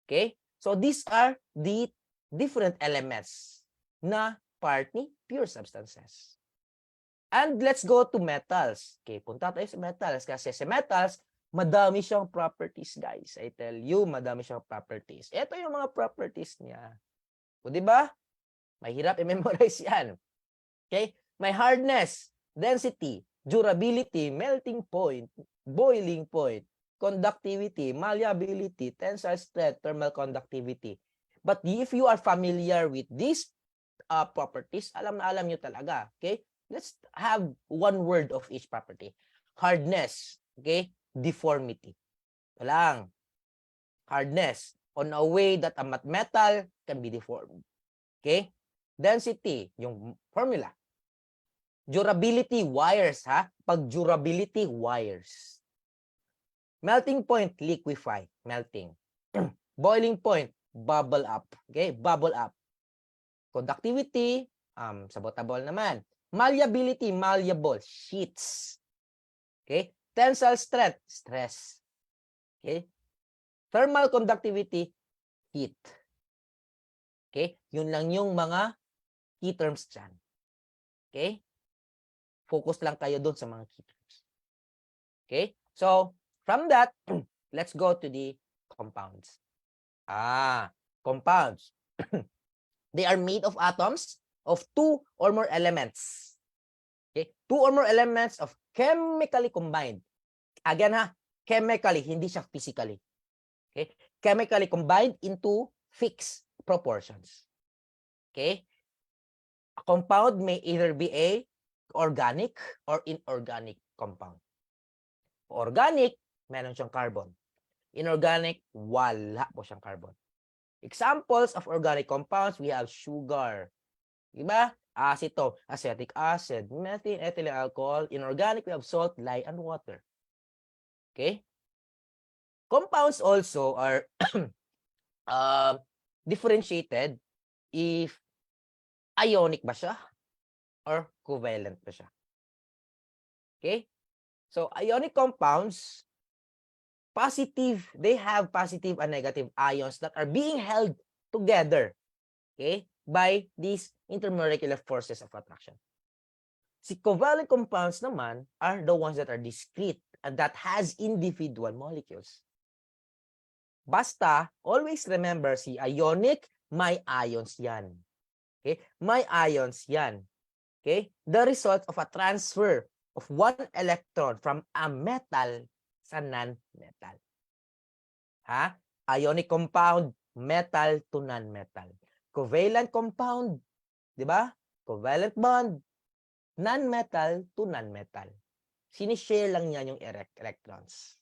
Speaker 1: Okay? So, these are the different elements na part ni pure substances. And let's go to metals. Okay, punta tayo sa metals. Kasi sa metals, madami siyang properties, guys. I tell you, madami siyang properties. Ito yung mga properties niya. O, diba? Mahirap i-memorize yan. Okay? May hardness, density, durability, melting point, boiling point, conductivity, malleability, tensile strength, thermal conductivity. But if you are familiar with these properties, alam na alam nyo talaga. Okay? Let's have one word of each property. Hardness. Okay? Deformity. Ito lang. Hardness. On a way that a metal can be deformed. Okay? Density. Yung formula. Durability, wires, ha? Pag durability, wires. Melting point, liquefy, melting. Boiling point, bubble up. Okay? Bubble up. Conductivity, sabotable naman. Malleability, malleable, sheets. Okay? Tensile strength, stress. Okay? Thermal conductivity, heat. Okay? Yun lang yung mga key terms dyan. Okay? Focus lang kayo doon sa mga key terms. Okay? So, from that, let's go to the compounds. Compounds. They are made of atoms of two or more elements. Okay? Two or more elements of chemically combined. Again, ha? Chemically, hindi siya physically. Okay? Chemically combined into fixed proportions. Okay? A compound may either be a organic or inorganic compound. Organic, meron siyang carbon. Inorganic, wala po siyang carbon. Examples of organic compounds, we have sugar. Diba? Aceto, acetic acid, methane, ethylene alcohol. Inorganic, we have salt, lye, and water. Okay? Compounds also are differentiated if ionic ba siya or covalent ba siya. Okay? So, ionic compounds, they have positive and negative ions that are being held together, okay, by these intermolecular forces of attraction. Si covalent compounds naman are the ones that are discrete and that has individual molecules. Basta, always remember si ionic, may ions yan. Okay? May ions yan. Okay? The result of a transfer of one electron from a metal sa non-metal. Ha? Ionic compound, metal to non-metal. Covalent compound, di ba? Covalent bond, non-metal to non-metal. Sinishare lang niya yung electrons.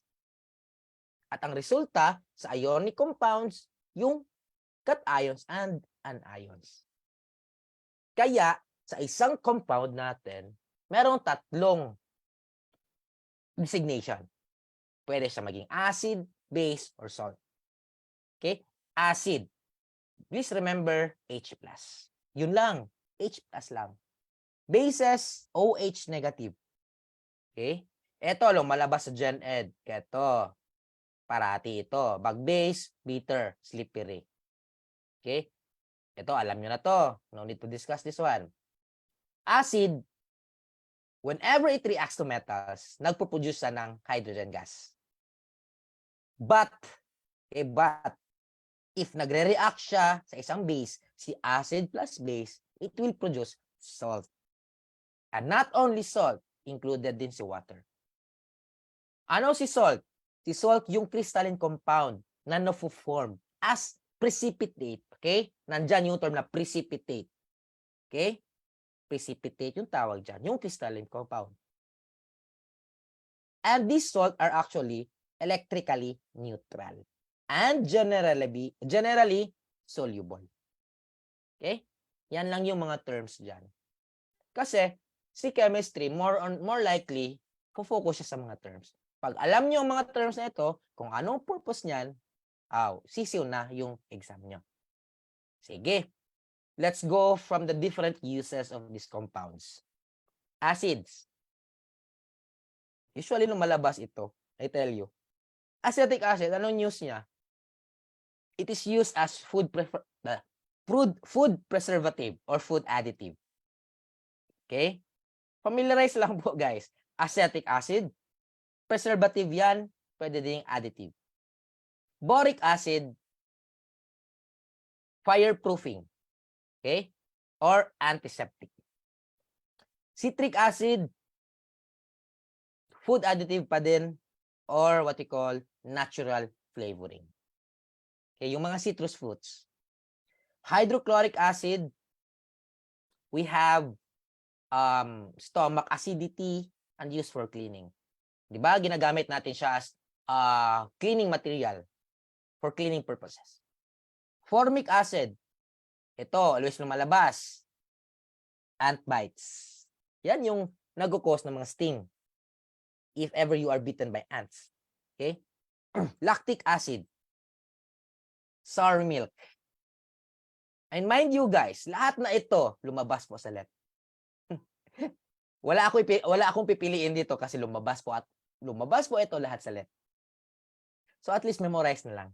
Speaker 1: At ang resulta sa ionic compounds, yung cations and anions. Kaya, sa isang compound natin, merong tatlong designation. Pwede siya maging acid, base, or salt. Okay? Acid. Please remember H+. Yun lang. H+ lang. Bases, OH negative. Okay? Ito, lumalabas sa Gen Ed. Ito. Parati ito. Bag base, bitter, slippery. Okay? Ito, alam nyo na to. No need to discuss this one. Acid, whenever it reacts to metals, nagpo-produce siya ng hydrogen gas. But, if nagre-react siya sa isang base, si acid plus base, it will produce salt. And not only salt, included din si water. Ano si salt? Si salt yung crystalline compound na na-form as precipitate. Okay? Nandyan yung term na precipitate. Okay? Precipitate yung tawag dyan. Yung crystalline compound. And these salt are actually electrically neutral. And generally soluble. Okay? Yan lang yung mga terms dyan. Kasi, si chemistry, more likely, focus siya sa mga terms. Pag alam niyo ang mga terms na ito, kung anong purpose niyan, sisiw na yung exam niyo. Sige. Let's go from the different uses of these compounds. Acids. Usually, lumalabas ito. I tell you. Acetic acid, anong use niya? It is used as food preservative or food additive. Okay? Familiarize lang po, guys. Acetic acid, preservative yan, pwede ding additive. Boric acid, fireproofing. Okay? Or antiseptic. Citric acid, food additive pa din, or what we call natural flavoring. Okay, yung mga citrus fruits. Hydrochloric acid, we have stomach acidity and used for cleaning. Di ba? Ginagamit natin siya as cleaning material for cleaning purposes. Formic acid, ito, always lumalabas. Ant bites. Yan yung nag-cause ng mga sting if ever you are bitten by ants. Okay? Lactic acid. Sour milk. And mind you guys, lahat na ito lumabas po sa LET. Wala akong pipiliin dito kasi lumabas po ito lahat sa LET. So at least memorize na lang.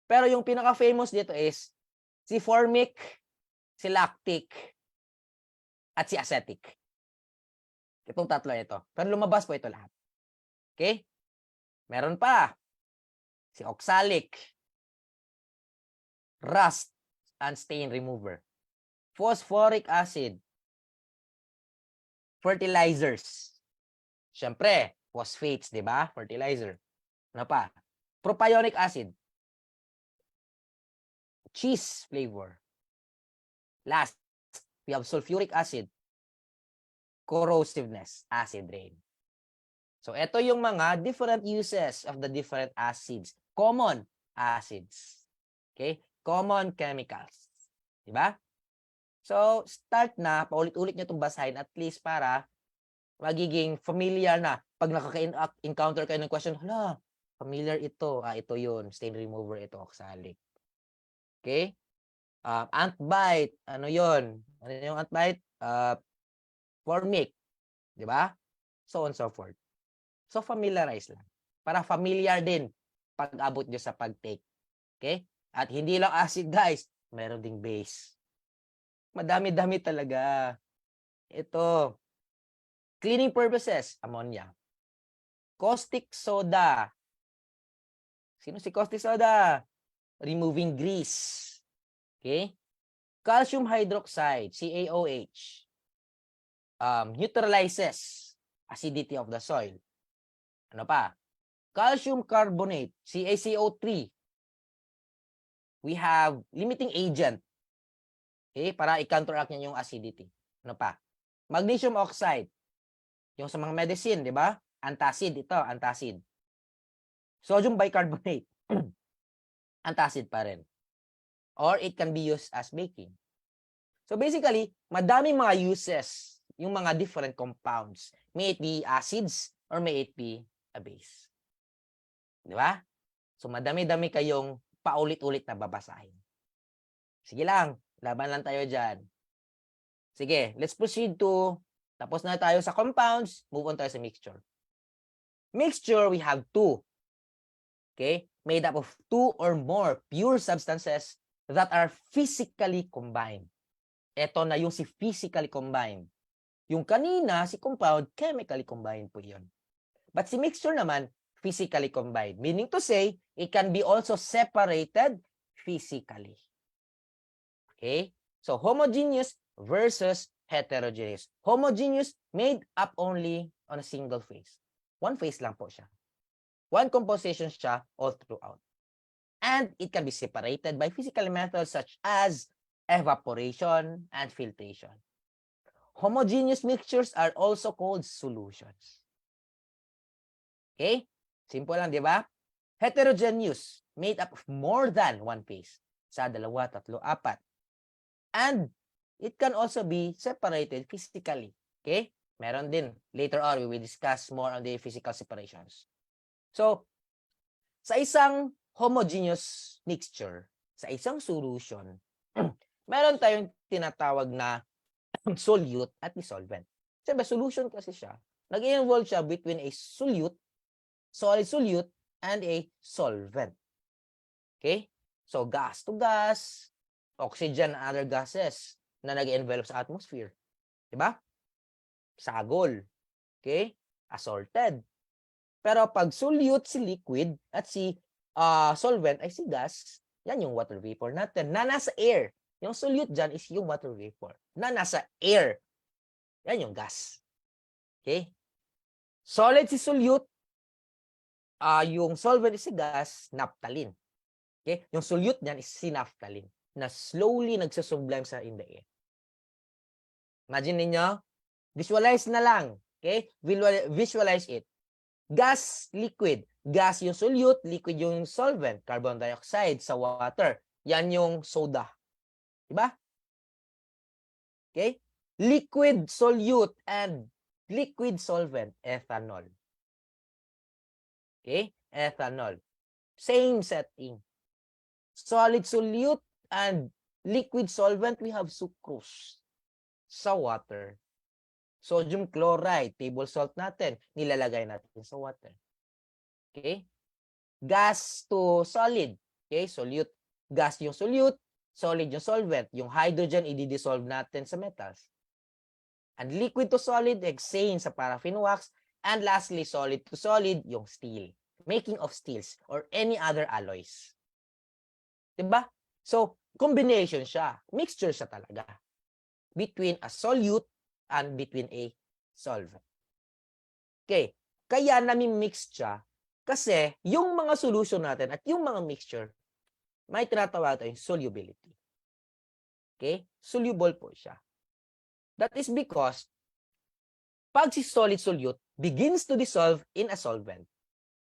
Speaker 1: Pero yung pinaka-famous dito is si formic, si lactic, at si acetic. Itong tatlo ito. Pero lumabas po ito lahat. Okay? Meron pa. Si oxalic, rust, and stain remover. Phosphoric acid, fertilizers. Siyempre, phosphates, di ba? Fertilizer. Ano pa? Propionic acid, cheese flavor. Last, we have sulfuric acid, corrosiveness, acid rain. So, ito yung mga different uses of the different acids. Common acids. Okay? Common chemicals. Diba? So, start na, paulit-ulit nyo itong basahin at least para magiging familiar na. Pag nakaka-encounter kayo ng question, hala, familiar ito. Ito yun. Stain remover, ito, oxalic. Okay? Ant bite, ano yon? Ano yung ant bite? Formic, di ba? So on so forth. So familiarize lang. Para familiar din pag abot nyo sa pag-take. Okay? At hindi lang acid guys, meron ding base. Madami-dami talaga. Ito, cleaning purposes, ammonia. Caustic soda. Sino si caustic soda? Removing grease. Okay? Calcium hydroxide, CaOH. Neutralizes acidity of the soil. Ano pa? Calcium carbonate, CaCO3. We have limiting agent. Okay? Para i-counteract niya yung acidity. Ano pa? Magnesium oxide. Yung sa mga medicine, di ba? Antacid ito, antacid. Sodium bicarbonate. Antacid pa rin. Or it can be used as baking. So basically, madaming mga uses yung mga different compounds. May it be acids or may it be a base. Di ba? So madami-dami kayong paulit-ulit na babasahin. Sige lang, laban lang tayo dyan. Sige, let's proceed to, tapos na tayo sa compounds, move on tayo sa mixture. Mixture, we have two. Okay? Made up of two or more pure substances that are physically combined. Ito na yung si physically combined. Yung kanina, si compound, chemically combined po yun. But si mixture naman, physically combined. Meaning to say, it can be also separated physically. Okay? So, homogeneous versus heterogeneous. Homogeneous made up only on a single phase. One phase lang po siya. One composition siya all throughout. And it can be separated by physical methods such as evaporation and filtration. Homogeneous mixtures are also called solutions. Okay? Simple lang, di ba? Heterogeneous, made up of more than one phase. Sa dalawa, tatlo, apat. And it can also be separated physically. Okay? Meron din. Later on, we will discuss more on the physical separations. So, sa isang homogeneous mixture, sa isang solution, meron tayong tinatawag na solute at solvent. Siyempre, solution kasi siya. Nag-involve siya between a solute, solid solute, and a solvent. Okay? So, gas to gas, oxygen and other gases na nag-envelop sa atmosphere. Diba? Sagol. Okay? Assorted. Pero pag solute si liquid at si solvent ay si gas, yan yung water vapor natin na nasa air. Yung solute dyan is yung water vapor na nasa air. Yan yung gas. Okay? Solid si solute, yung solvent is si gas, naphthalene. Okay? Yung solute niyan is si naphthalene na slowly nagsusublime sa in the air. Imagine niyo, visualize na lang. Okay? Visualize it. Gas, liquid. Gas yung solute, liquid yung solvent, carbon dioxide sa water. Yan yung soda. Diba? Okay? Liquid solute and liquid solvent, ethanol. Okay? Ethanol. Same setting. Solid solute and liquid solvent, we have sucrose sa water. Sodium chloride, table salt natin, nilalagay natin sa water. Okay? Gas to solid. Okay? Solute. Gas yung solute, solid yung solvent. Yung hydrogen, i-dissolve natin sa metals. And liquid to solid, hexane sa paraffin wax. And lastly, solid to solid, yung steel. Making of steels or any other alloys. Diba? So, combination siya. Mixture siya talaga. Between a solute and between a solvent. Okay. Kaya nami-mix siya kasi yung mga solution natin at yung mga mixture, may tinatawag tayong solubility. Okay? Soluble po siya. That is because pag si solid solute begins to dissolve in a solvent,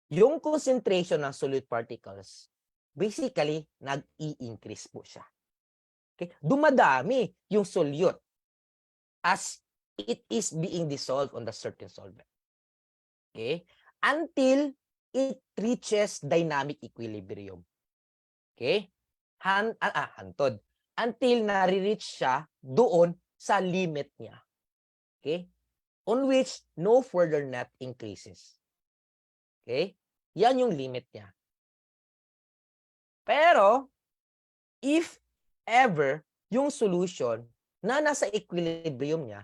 Speaker 1: yung concentration ng solute particles, basically, nag-i-increase po siya. Okay? Dumadami yung solute as it is being dissolved on the certain solvent. Okay? Until it reaches dynamic equilibrium. Okay? Hantod. until nare-reach siya doon sa limit niya. Okay? On which no further net increases. Okay? Yan yung limit niya. Pero, if ever yung solution na nasa equilibrium niya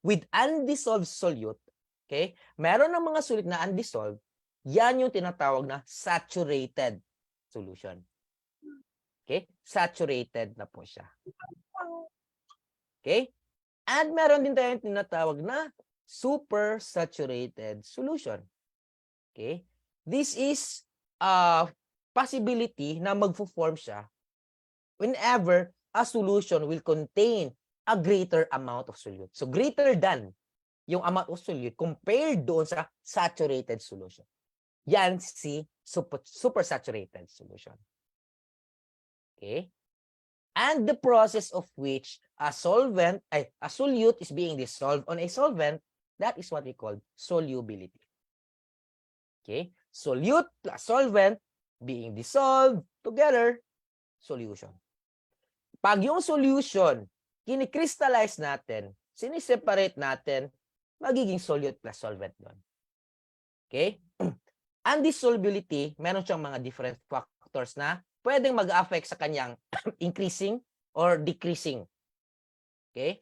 Speaker 1: with undissolved solute, okay? Meron ng mga solute na undissolved, yan yung tinatawag na saturated solution. Okay? Saturated na po siya. Okay? And meron din tayong tinatawag na supersaturated solution. Okay? This is a possibility na magfo-form siya whenever a solution will contain a greater amount of solute. So, greater than yung amount of solute compared doon sa saturated solution. Yan si supersaturated solution. Okay? And the process of which a solute is being dissolved on a solvent, that is what we call solubility. Okay? Solute plus solvent being dissolved together, solution. Pag yung solution, kini-crystallize natin, siniseparate natin, magiging solute plus solvent doon. Okay? And this solubility, meron siyang mga different factors na pwedeng mag-affect sa kanyang increasing or decreasing. Okay?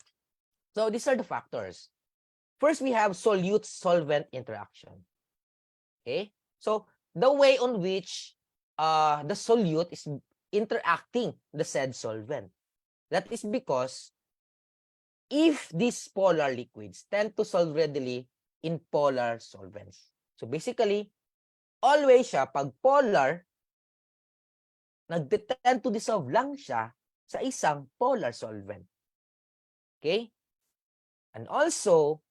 Speaker 1: So, these are the factors. First, we have solute-solvent interaction. Okay? So, the way on which the solute is interacting the said solvent. That is because if these polar liquids tend to solve readily in polar solvents. So, basically, always siya, pag polar, nag-tend to dissolve lang siya sa isang polar solvent. Okay? And also,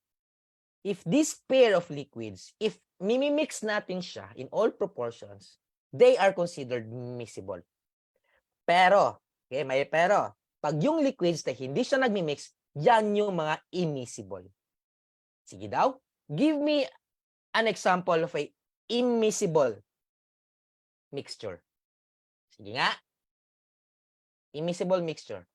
Speaker 1: if this pair of liquids, if mimimix natin siya in all proportions, they are considered miscible. Pero, okay, may pero, pag yung liquids na hindi siya nagmimix, yan yung mga immiscible. Sige daw, give me an example of a immiscible mixture. Sige nga. Immiscible mixture.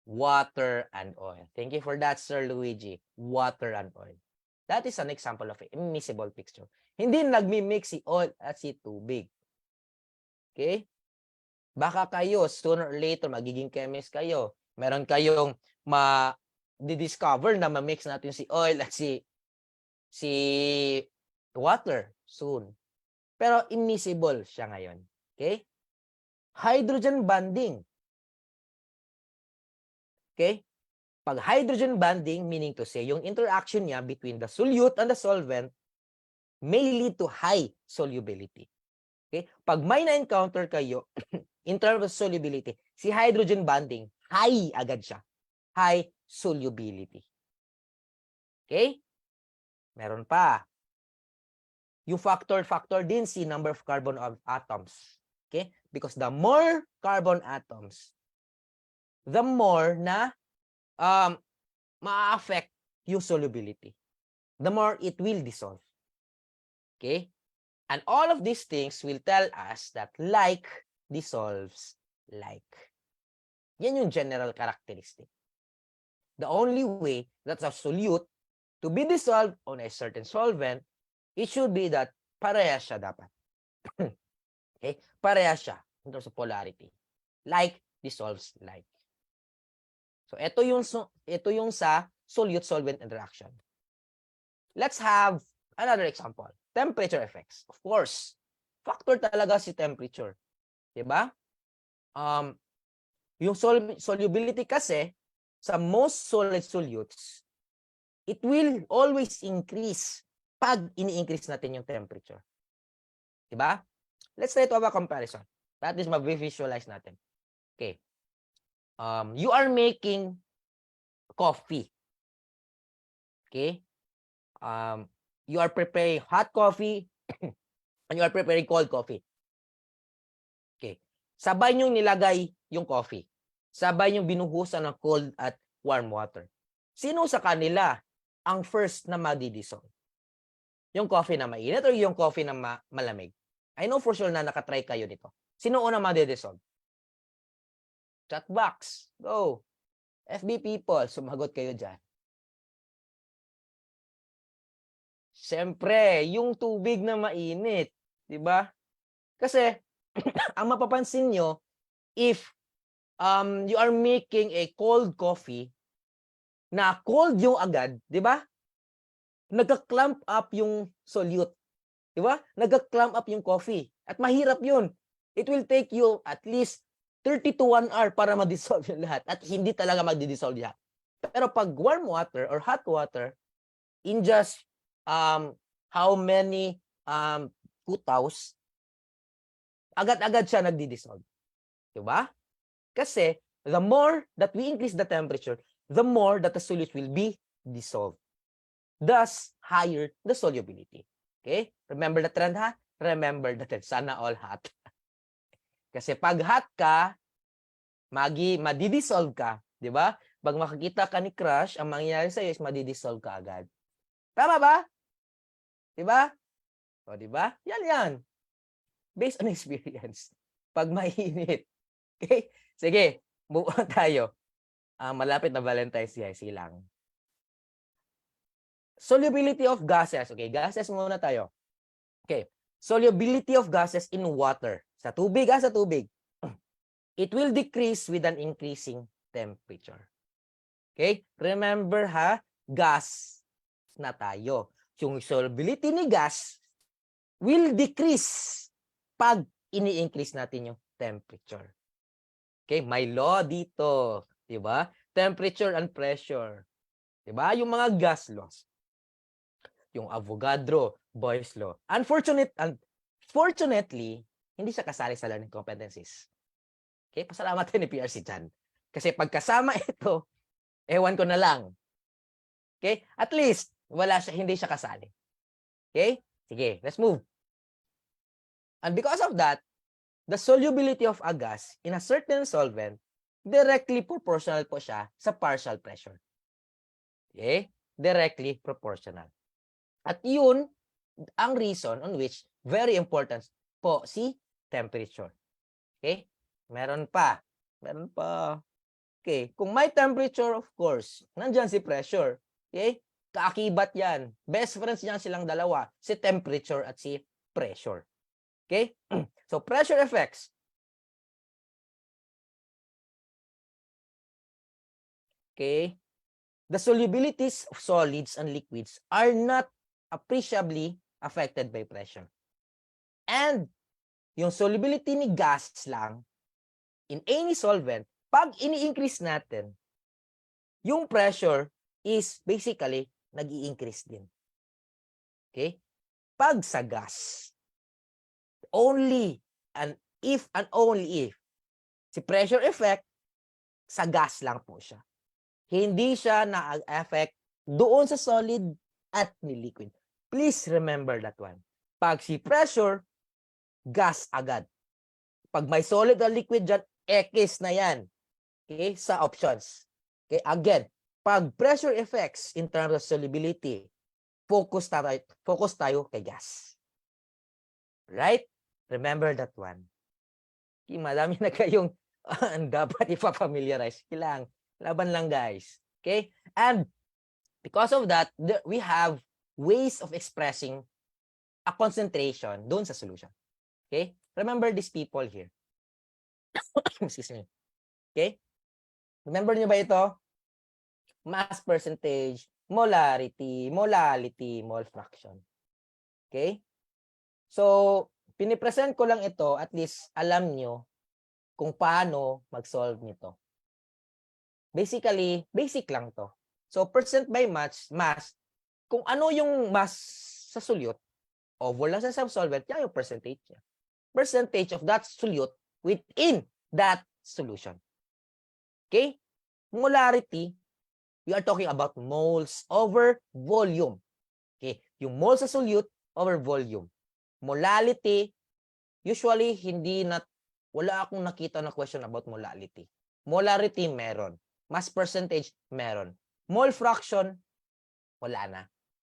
Speaker 1: Water and oil. Thank you for that, Sir Luigi. Water and oil. That is an example of an immiscible mixture. Hindi nagmi-mix si oil at si tubig. Okay? Baka kayo, sooner or later, magiging chemist kayo. Meron kayong ma-discover na ma-mix natin si oil at si water soon. Pero immiscible siya ngayon. Okay? Hydrogen bonding. Okay? Pag hydrogen bonding, meaning to say, yung interaction niya between the solute and the solvent may lead to high solubility. Okay? Pag may na-encounter kayo in terms of solubility, si hydrogen bonding, high agad siya. High solubility. Okay? Meron pa. Yung factor din si number of carbon atoms. Okay? Because the more carbon atoms, the more na ma-affect yung solubility. The more it will dissolve. Okay? And all of these things will tell us that like dissolves like. Yan yung general characteristic. The only way that a solute to be dissolved on a certain solvent, it should be that parehas siya dapat. Okay? Parehas siya in terms of polarity. Like dissolves like. So, ito yung sa solute-solvent interaction. Let's have another example. Temperature effects. Of course, factor talaga si temperature. Diba? Yung solubility kasi, sa most solid solutes, it will always increase pag ini-increase natin yung temperature. Diba? Let's try to have a comparison. That is, mag-visualize natin. Okay. You are making coffee. Okay? You are preparing hot coffee and you are preparing cold coffee. Okay. Sabay niyong nilagay yung coffee. Sabay niyong binuhusan ng cold at warm water. Sino sa kanila ang first na madi-dissolve? Yung coffee na mainit or yung coffee na malamig? I know for sure na nakatry kayo nito. Sino una madi-dissolve? Chat box. Go. FB people, sumagot kayo dyan. Siyempre, yung tubig na mainit. Diba? Kasi, ang mapapansin nyo, if you are making a cold coffee, na cold yung agad, diba? Nagka-clump up yung solute. Diba? Nagka-clump up yung coffee. At mahirap yun. It will take you at least 30 to 1 hour para ma-dissolve yung lahat. At hindi talaga magdi-dissolve yan. Pero pag warm water or hot water, in just how many kutaws, agad-agad siya nagdi-dissolve. Diba? Kasi the more that we increase the temperature, the more that the solute will be dissolved. Thus, higher the solubility. Okay? Remember the trend, ha? Remember the trend. Sana all hot. Kasi pag hot ka, madi-dissolve ka. Di ba? Pag makikita ka ni crush, ang mangyayari sa'yo is madi-dissolve ka agad. Tama ba? Di ba? O, di ba? Yan. Based on experience. Pag mainit. Okay? Sige, move on tayo. Malapit na Valentine's Day. Silang. Solubility of gases. Okay, gases muna tayo. Okay. Solubility of gases in water. Sa tubig, sa tubig. It will decrease with an increasing temperature. Okay? Remember ha, gas na tayo. Yung solubility ni gas will decrease pag ini-increase natin yung temperature. Okay? May law dito. Diba? Temperature and pressure. Diba? Yung mga gas laws. Yung Avogadro, Boyle's law. Unfortunately, hindi siya kasali sa learning competencies. Okay? Pasalamatan ni PRC dyan. Kasi pagkasama ito, ewan ko na lang. Okay? At least, hindi siya kasali. Okay? Sige, let's move. And because of that, the solubility of a gas in a certain solvent directly proportional po siya sa partial pressure. Okay? Directly proportional. At yun, ang reason on which very important po si temperature. Okay? Meron pa. Okay. Kung may temperature, of course, nandyan si pressure. Okay? Kaakibat yan. Best friends niyan silang dalawa. Si temperature at si pressure. Okay? So, pressure effects. Okay? The solubilities of solids and liquids are not appreciably affected by pressure. And yung solubility ni gas lang in any solvent, pag ini-increase natin, yung pressure is basically nag-i-increase din. Okay? Pag sa gas, only and only if si pressure effect sa gas lang po siya. Hindi siya na-affect doon sa solid at ni liquid. Please remember that one. Pag si pressure, gas agad. Pag may solid at liquid dyan, X na yan. Okay? Sa options. Okay? Again, pag pressure effects in terms of solubility, focus tayo kay gas. Right? Remember that one. Okay, madami na kayong dapat ipapamiliarize. Kailangan. Laban lang, guys. Okay? And because of that, we have ways of expressing a concentration doon sa solution. Okay? Remember these people here. Excuse me. Okay? Remember niyo ba ito? Mass percentage, molarity, molality, mole fraction. Okay? So, pinipresent ko lang ito, at least alam nyo kung paano mag-solve nito. Basically, basic lang to. So, percent by mass, kung ano yung mass sa solute, over lang sa subsolvent, yan yung percentage niya. Percentage of that solute within that solution. Okay? Molarity, we are talking about moles over volume. Okay? Yung moles sa solute over volume. Molality, usually wala akong nakita na question about molality. Molarity, meron. Mass percentage, meron. Mole fraction, wala na.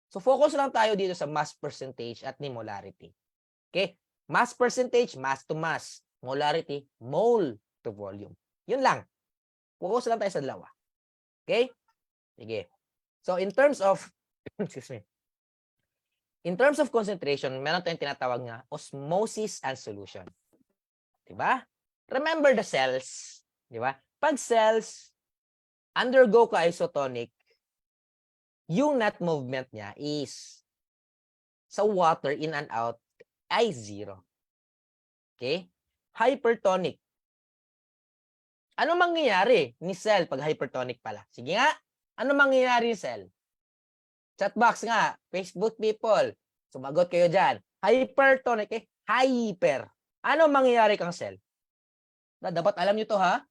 Speaker 1: So, focus lang tayo dito sa mass percentage at ni molarity. Okay? Mass percentage, mass to mass. Molarity, mole to volume. Yun lang. Focus lang tayo sa dalawa. Okay? Sige. So, in terms of, excuse me, in terms of concentration, meron tayong tinatawag na osmosis and solution. Diba? Remember the cells. Diba? Pag cells undergo ka-isotonic, yung net movement niya is sa water in and out ay 0. Okay? Hypertonic. Ano mangyayari ni cell pag hypertonic pala? Sige nga. Ano mangyayari ni cell? Chatbox nga. Facebook people. Sumagot kayo dyan. Hypertonic. Hyper. Ano mangyayari kang cell? Dapat alam nyo to, ha?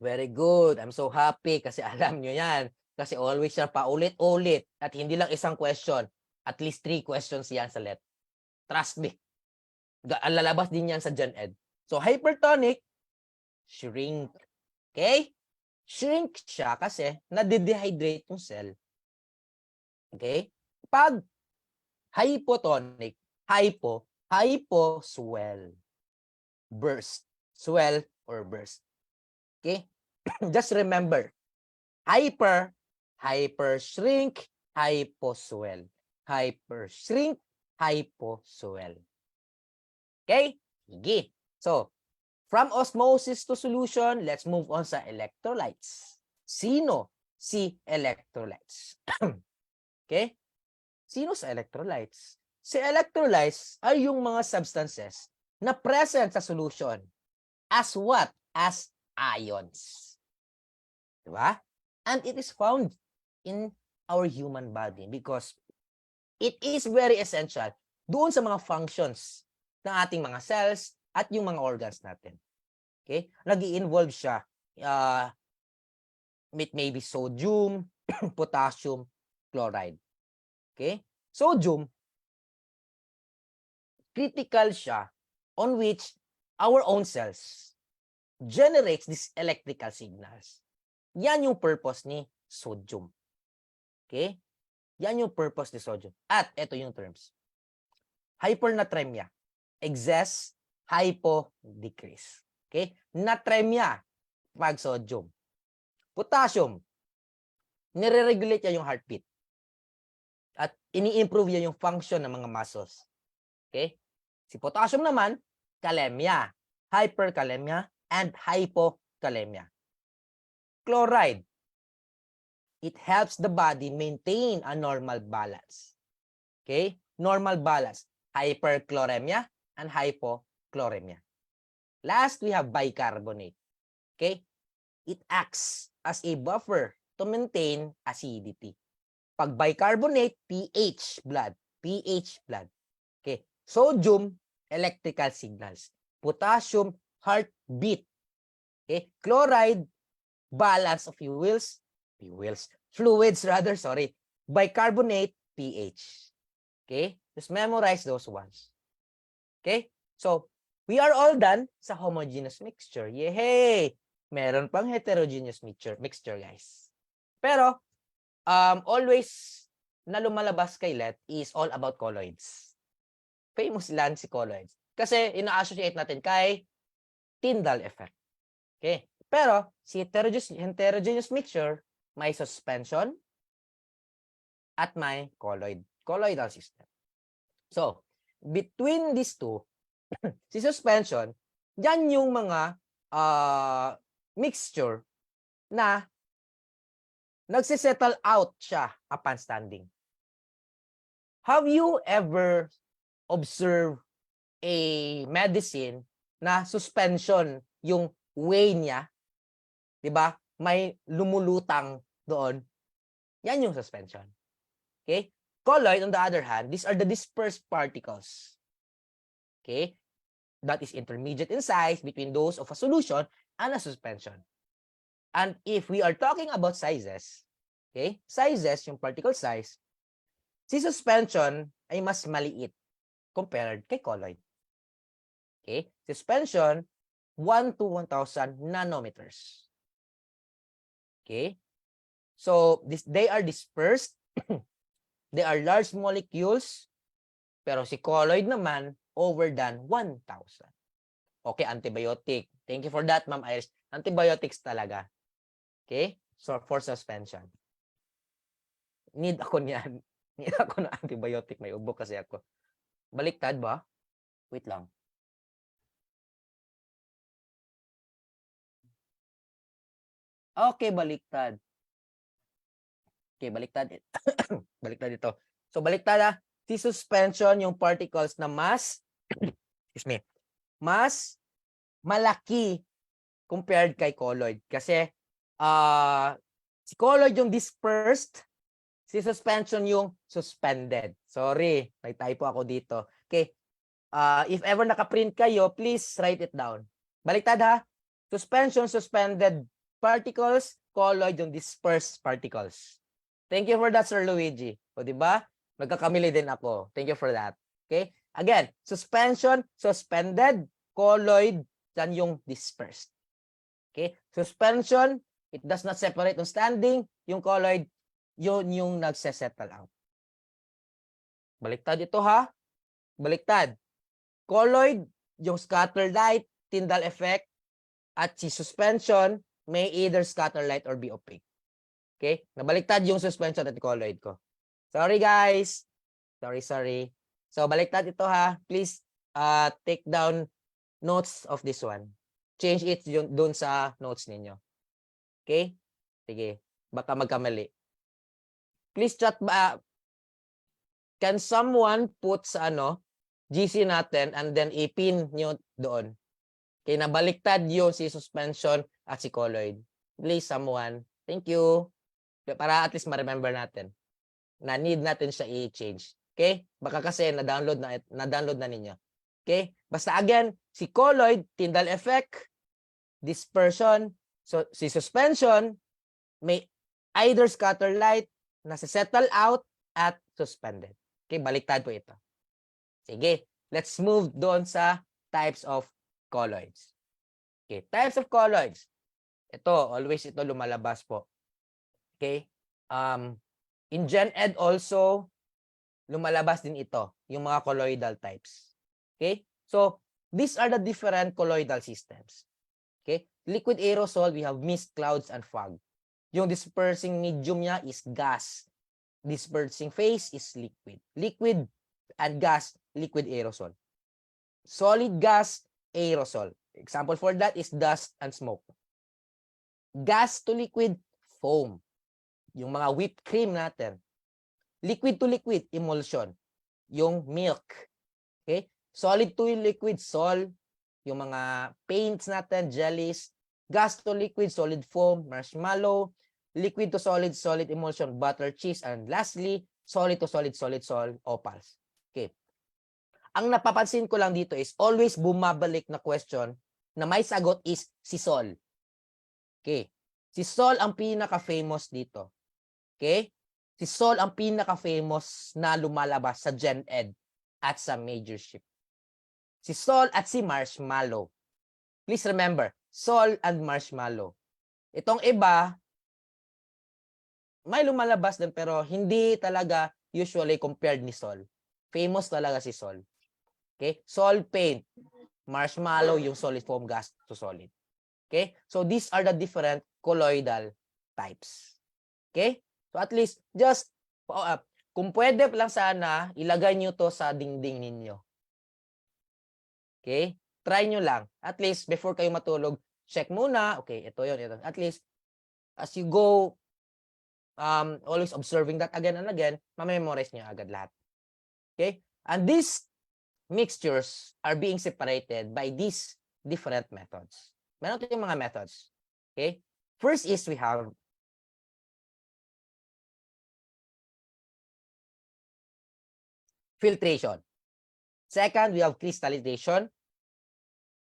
Speaker 1: Very good. I'm so happy kasi alam nyo yan. Kasi always siya paulit-ulit at hindi lang isang question. At least 3 questions yan sa let. Trust me. Lalabas din yan sa Gen Ed. So, hypertonic, shrink. Okay? Shrink siya kasi nade-dehydrate yung cell. Okay? Pag hypotonic, swell. Burst. Swell or burst. Okay? Just remember, hyper shrink, hyposwell. Hyper shrink, hyposwell. Okay? Sige. So, from osmosis to solution, let's move on sa electrolytes. Sino si electrolytes? Okay? Sino sa electrolytes? Si electrolytes ay yung mga substances na present sa solution as what? As ions. Diba? And it is found in our human body because it is very essential doon sa mga functions ng ating mga cells at yung mga organs natin. Okay? Nag-i-involve siya. Maybe sodium, potassium, chloride. Okay? Sodium, critical siya on which our own cells generates these electrical signals. Yan yung purpose ni sodium. Okay? Yan yung purpose ni sodium. At ito yung terms. Hypernatremia. Excess, hypo, decrease. Okay? Natremia, pag sodium. Potassium, nire-regulate niya yung heartbeat. At ini-improve niya yung function ng mga muscles. Okay? Si potassium naman, kalemia, hyperkalemia, and hypokalemia. Chloride, it helps the body maintain a normal balance. Okay? Normal balance. Hyperchloremia and hypochloremia. Last, we have bicarbonate. Okay? It acts as a buffer to maintain acidity. Pag bicarbonate, pH blood. pH blood. Okay? Sodium, electrical signals. Potassium, heartbeat. Okay? Chloride, balance of fluids rather, sorry. Bicarbonate, pH. Okay? Just memorize those ones. Okay? So, we are all done sa homogeneous mixture. Yay! Meron pang heterogeneous mixture, guys. Pero, always na lumalabas kay Let is all about colloids. Famous lang si colloids. Kasi, ina-associate natin kay Tyndall effect. Okay? Pero, si heterogeneous mixture, may suspension at may colloidal system. So, between these two, si suspension, dyan yung mga mixture na nagsisettle out siya upon standing. Have you ever observed a medicine na suspension yung way niya? Diba? May lumulutang doon. Yan yung suspension. Okay? Colloid, on the other hand, these are the dispersed particles. Okay? That is intermediate in size between those of a solution and a suspension. And if we are talking about sizes, okay? Sizes, yung particle size, si suspension ay mas maliit compared kay colloid. Okay? Suspension, 1 to 1,000 nanometers. Okay? So, they are dispersed. They are large molecules. Pero si colloid naman, over than 1,000. Okay, antibiotic. Thank you for that, Ma'am Iris. Antibiotics talaga. Okay? So, for suspension. Need ako niyan. Need ako ng antibiotic. May ubo kasi ako. Baliktad ba? Wait lang. Okay, baliktad. Okay, baliktad. Baliktad ito. So, baliktad ha. Si suspension, yung particles na mas, excuse me, mas malaki compared kay colloid. Kasi, si colloid yung dispersed, si suspension yung suspended. Sorry, may typo ako dito. Okay, if ever nakaprint kayo, please write it down. Baliktad ha. Suspension, suspended particles, colloid yung dispersed particles. Thank you for that, Sir Luigi. O, di ba? Magkakamili din ako. Thank you for that. Okay? Again, suspension, suspended, colloid, yan yung dispersed. Okay? Suspension, it does not separate on standing. Yung colloid, yun yung nagsesettle out. Baliktad ito ha. Baliktad. Colloid, yung scatter light, Tyndall effect, at si suspension, may either scatter light or be opaque. Okay? Nabaliktad yung suspension at colloid ko. Sorry guys. Sorry. So baliktad ito ha. Please take down notes of this one. Change it doon sa notes ninyo. Okay? Sige. Baka magkamali. Please chat ba? Can someone put sa GC natin and then ipin nyo doon? Okay, nabaliktad yung si suspension at si colloid. Please someone. Thank you. Para at least ma-remember natin na need natin siya i-change. Okay? Baka kasi na-download na ninyo. Okay? Basta again, si colloid, Tyndall effect, dispersion, so si suspension, may either scatter light, nasa-settle out, at suspended. Okay? Baliktad po ito. Sige. Let's move doon sa types of colloids. Okay, types of colloids. Ito, always ito lumalabas po. Okay? In Gen Ed also, lumalabas din ito, yung mga colloidal types. Okay? So, these are the different colloidal systems. Okay? Liquid aerosol, we have mist, clouds, and fog. Yung dispersing medium niya is gas. Dispersing phase is liquid. Liquid and gas, liquid aerosol. Solid gas, aerosol. Example for that is dust and smoke. Gas to liquid, foam. Yung mga whipped cream natin. Liquid to liquid, emulsion. Yung milk. Okay? Solid to liquid, sol. Yung mga paints natin, jellies. Gas to liquid, solid foam, marshmallow. Liquid to solid, solid emulsion, butter, cheese. And lastly, solid to solid, solid sol, opals. Okay. Ang napapansin ko lang dito is always bumabalik na question na may sagot is si Sol. Okay. Si Sol ang pinaka-famous dito. Okay? Si Sol ang pinaka-famous na lumalabas sa Gen Ed at sa Majorship. Si Sol at si Marshmallow. Please remember, Sol and Marshmallow. Itong iba, may lumalabas din pero hindi talaga usually compared ni Sol. Famous talaga si Sol. Okay? Sol paint. Marshmallow, yung solid foam, gas to solid. Okay? So, these are the different colloidal types. Okay? So, at least, just, kung pwede lang sana, ilagay nyo to sa dingding ninyo. Okay? Try nyo lang. At least, before kayo matulog, check muna. Okay, ito yun. Ito. At least, as you go, always observing that again and again, mamemorize nyo agad lahat. Okay? And these mixtures are being separated by these different methods. Meron tayong mga methods. Okay? First is we have filtration. Second, we have crystallization.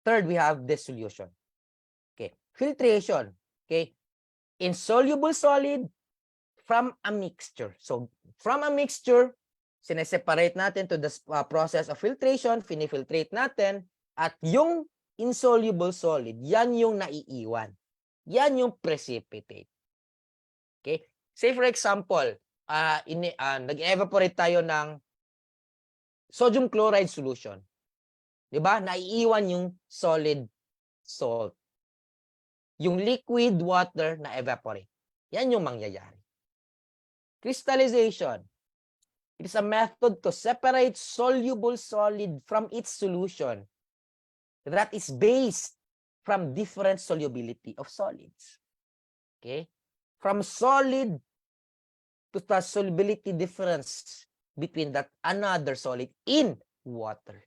Speaker 1: Third, we have dissolution. Okay? Filtration. Okay? Insoluble solid from a mixture. So, from a mixture, sineseparate natin to the process of filtration, finifiltrate natin, at yung insoluble solid, yan yung naiiwan. Yan yung precipitate. Okay? Say for example, nag-evaporate tayo ng sodium chloride solution. 'Di ba? Naiiwan yung solid salt. Yung liquid water na evaporate. Yan yung mangyayari. Crystallization. It is a method to separate soluble solid from its solution that is based from different solubility of solids. Okay? From solid to the solubility difference between that another solid in water.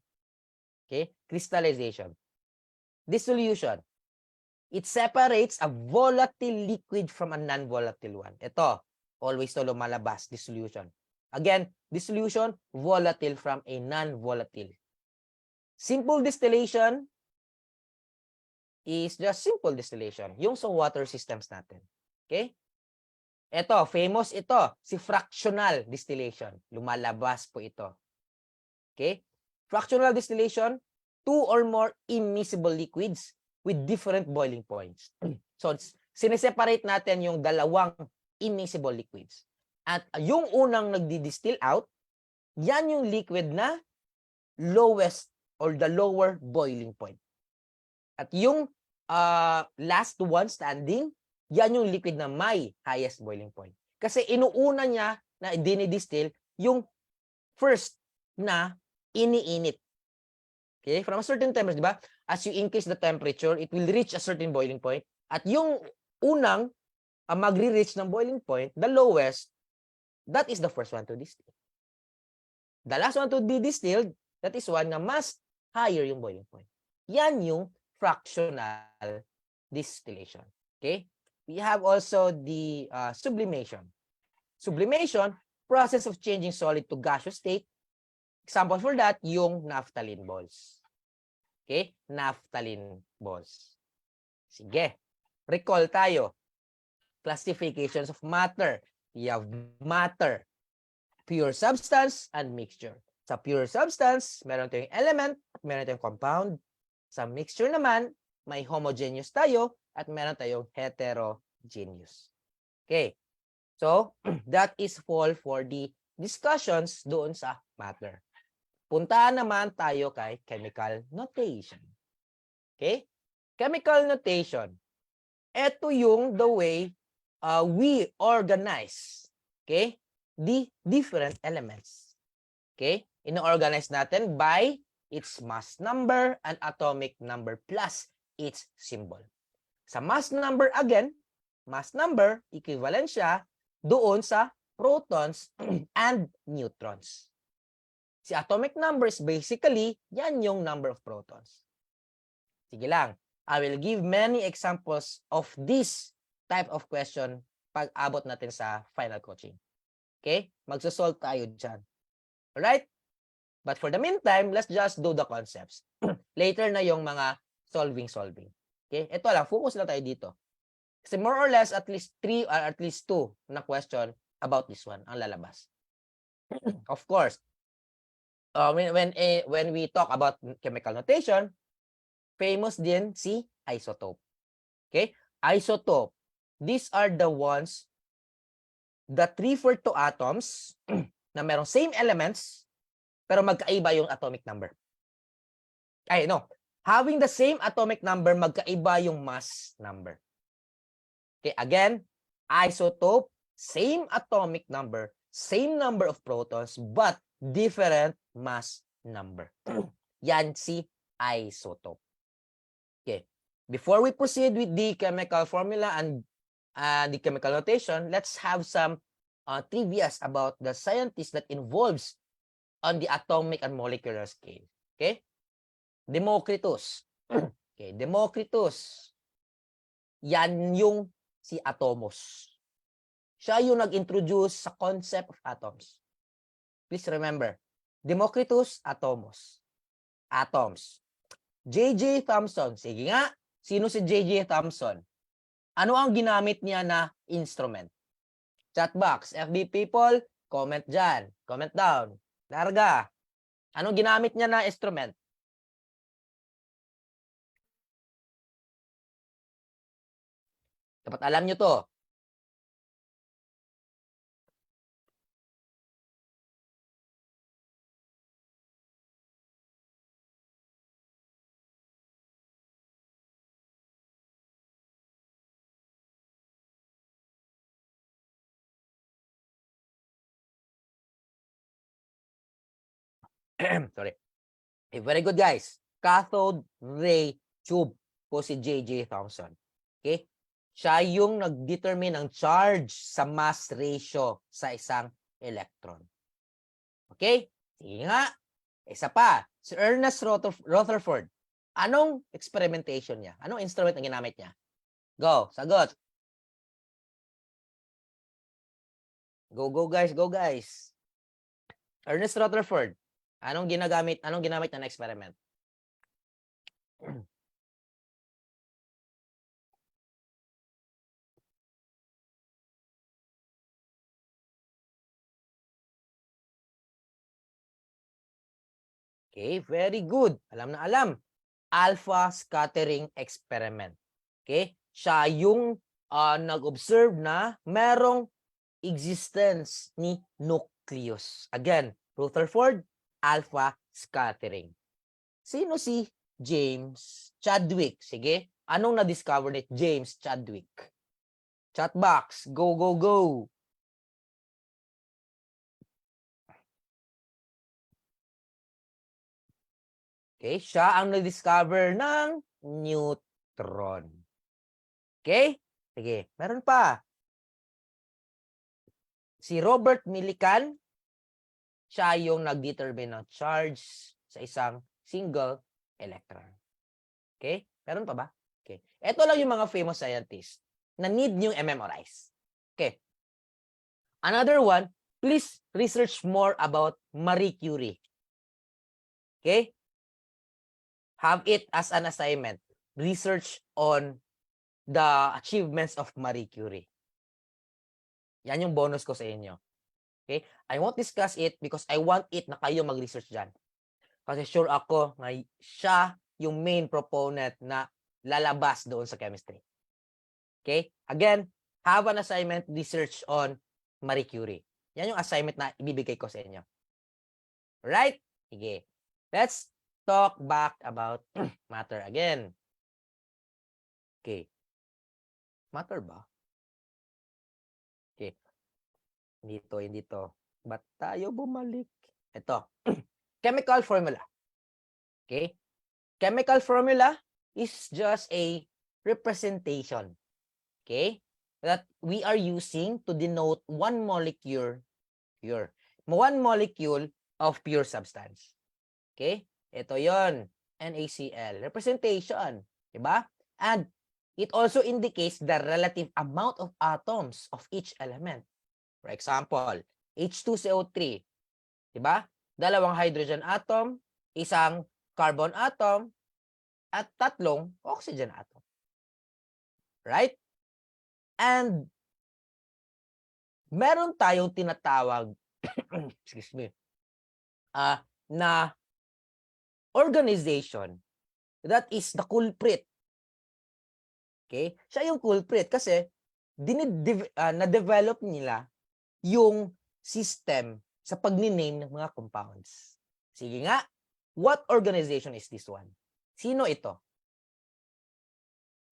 Speaker 1: Okay? Crystallization. Dissolution. It separates a volatile liquid from a non-volatile one. Ito, always to lumalabas, dissolution. Again, dissolution, volatile from a non-volatile. Simple distillation is just simple distillation. Yung sa water systems natin. Okay? Ito, famous ito, si fractional distillation. Lumalabas po ito. Okay? Fractional distillation, 2 or more immiscible liquids with different boiling points. So, sineseparate natin yung dalawang immiscible liquids. At yung unang nagdi-distill out, yan yung liquid na lowest or the lower boiling point. At yung last one standing, yan yung liquid na may highest boiling point. Kasi inuuna niya na dinidistill yung first na iniinit. Okay? From a certain temperature, di ba? As you increase the temperature, it will reach a certain boiling point. At yung unang magre-reach ng boiling point, the lowest, that is the first one to distill. The last one to be distilled, that is one na mas higher yung boiling point. Yan yung fractional distillation. Okay? We have also the sublimation. Sublimation, process of changing solid to gaseous state. Example for that, yung naphthalene balls. Okay? Naphthalene balls. Sige. Recall tayo. Classifications of matter. We have matter, pure substance, and mixture. Sa pure substance, meron tayong element at meron tayong compound. Sa mixture naman, may homogeneous tayo at meron tayong heterogeneous. Okay. So, that is all for the discussions doon sa matter. Puntaan naman tayo kay chemical notation. Okay? Chemical notation. Ito yung the way we organize, okay, the different elements. Okay? Ino-organize natin by its mass number and atomic number plus its symbol. Sa mass number again, mass number, equivalent siya doon sa protons and neutrons. Si atomic numbers, basically, yan yung number of protons. Sige lang. I will give many examples of this type of question pag abot natin sa final coaching. Okay? Magsosolve tayo dyan. Alright? But for the meantime, let's just do the concepts. Later na yung mga solving. Okay? Ito lang, focus lang tayo dito. Kasi more or less, at least 3 or at least 2 na question about this one ang lalabas. Of course, when we talk about chemical notation, famous din si isotope. Okay? Isotope. These are the ones that refer to atoms na merong same elements pero magkaiba yung atomic number. Ay, no. Having the same atomic number, magkaiba yung mass number. Okay, again, isotope, same atomic number, same number of protons, but different mass number. Yan si isotope. Okay. Before we proceed with the chemical formula and the chemical notation, let's have some trivias about the scientist that involves on the atomic and molecular scale. Okay? Democritus. Okay, Democritus. Yan yung si Atomos. Siya yung nag-introduce sa concept of atoms. Please remember, Democritus, Atomos. Atoms. J.J. Thomson. Sige nga, sino si J.J. Thomson? Ano ang ginamit niya na instrument? Chatbox, FB people, comment dyan. Comment down. Larga. Anong ginamit niya na instrument? Dapat alam nyo to. Sorry. Okay, very good, guys. Cathode ray tube po si J.J. Thomson. Okay? Siya yung nag-determine ng charge sa mass ratio sa isang electron. Okay? Sige nga. Isa pa. Si Ernest Rutherford. Anong experimentation niya? Anong instrument na ginamit niya? Go. Sagot. Go, go, guys. Go, guys. Ernest Rutherford. Anong ginamit niya na experiment? Okay, very good. Alam na alam. Alpha scattering experiment. Okay? Siya yung nag-observe na merong existence ni nucleus. Again, Rutherford, alpha scattering. Sino si James Chadwick? Sige, anong na-discover ni James Chadwick? Chat box, go, go, go. Okay, siya ang na-discover ng neutron. Okay? Sige, meron pa. Si Robert Millikan, siya yung nag-determine ng charge sa isang single electron. Okay? Meron pa ba? Okay. Ito lang yung mga famous scientists na need nyo memorize. Okay. Another one, please research more about Marie Curie. Okay? Have it as an assignment. Research on the achievements of Marie Curie. Yan yung bonus ko sa inyo. Okay? I won't discuss it because I want it na kayo mag-research dyan. Kasi sure ako na siya yung main proponent na lalabas doon sa chemistry. Okay? Again, have an assignment, research on Marie Curie. Yan yung assignment na ibibigay ko sa inyo. Right? Sige. Let's talk back about matter again. Okay. Matter ba? Okay. Hindi to. Ba't tayo bumalik? Ito. Chemical formula. Okay? Chemical formula is just a representation. Okay? That we are using to denote one molecule of pure substance. Okay? Ito yon, NaCl. Representation. Diba? And it also indicates the relative amount of atoms of each element. For example, H2CO3. Diba? Dalawang hydrogen atom, isang carbon atom, at tatlong oxygen atom. Right? And meron tayong tinatawag excuse me, na organization that is the culprit. Okay? Siya yung culprit kasi na-develop nila yung system sa pag-name ng mga compounds. Sige nga, what organization is this one? Sino ito?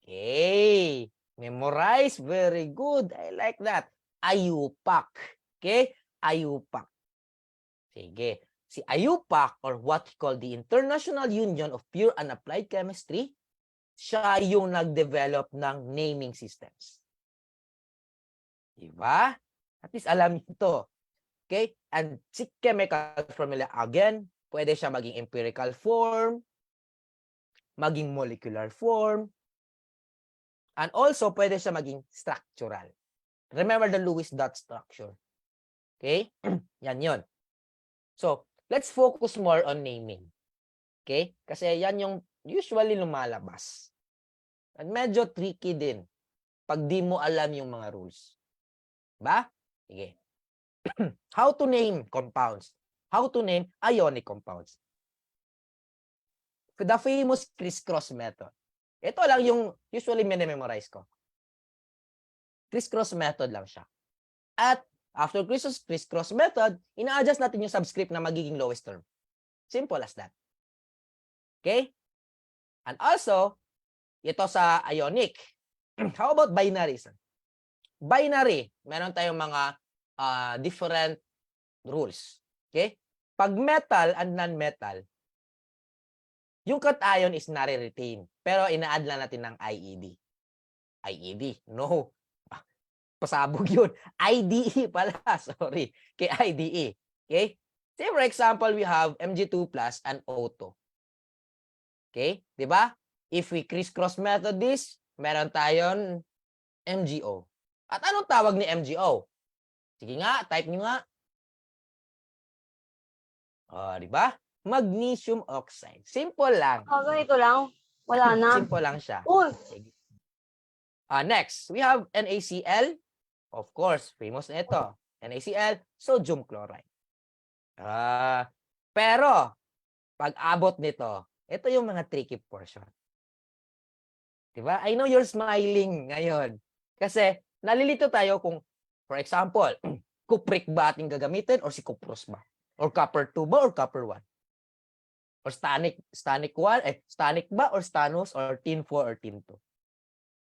Speaker 1: Okay. Memorize. Very good. I like that. IUPAC. Okay? IUPAC. Sige. Si IUPAC, or what we call the International Union of Pure and Applied Chemistry, siya yung nag-develop ng naming systems. Diba? At least alam niyo ito. Okay? And si chemical formula, again, pwede siya maging empirical form, maging molecular form, and also pwede siya maging structural. Remember the Lewis dot structure. Okay? Yan yun. So, let's focus more on naming. Okay? Kasi yan yung usually lumalabas. At medyo tricky din pag di mo alam yung mga rules. Ba? Sige. How to name compounds. How to name ionic compounds. The famous crisscross method. Ito lang yung usually minimemorize ko. Criss-cross method lang siya. At after criss-cross method, ina-adjust natin yung subscript na magiging lowest term. Simple as that. Okay? And also, ito sa ionic. How about binary, sir? Binary, meron tayong mga different rules. Okay? Pag metal and non-metal, yung cation is nare-retain. Pero ina-add lang natin ng IED. IED? No. Pasabog yun. IDE pala. Sorry. Kay IDE. Okay? Say for example, we have Mg2 plus and O2. Okay? Diba? If we criss-cross method this, meron tayong MgO. At anong tawag ni MgO? Sige nga, type nyo nga. Diba? Magnesium oxide. Simple lang.
Speaker 4: Ganito lang. Wala na.
Speaker 1: Simple lang siya.
Speaker 4: Uy!
Speaker 1: Next, we have NaCl. Of course, famous na ito. NaCl, sodium chloride. Pero, pag abot nito, ito yung mga tricky portion. Diba? I know you're smiling ngayon. Kasi, nalilito tayo kung, for example, cupric ba ating gagamitin or si cuprous ba? Or copper 2 ba or copper 1? Or stanic 1, stanic ba or stannous or tin 4 or tin 2?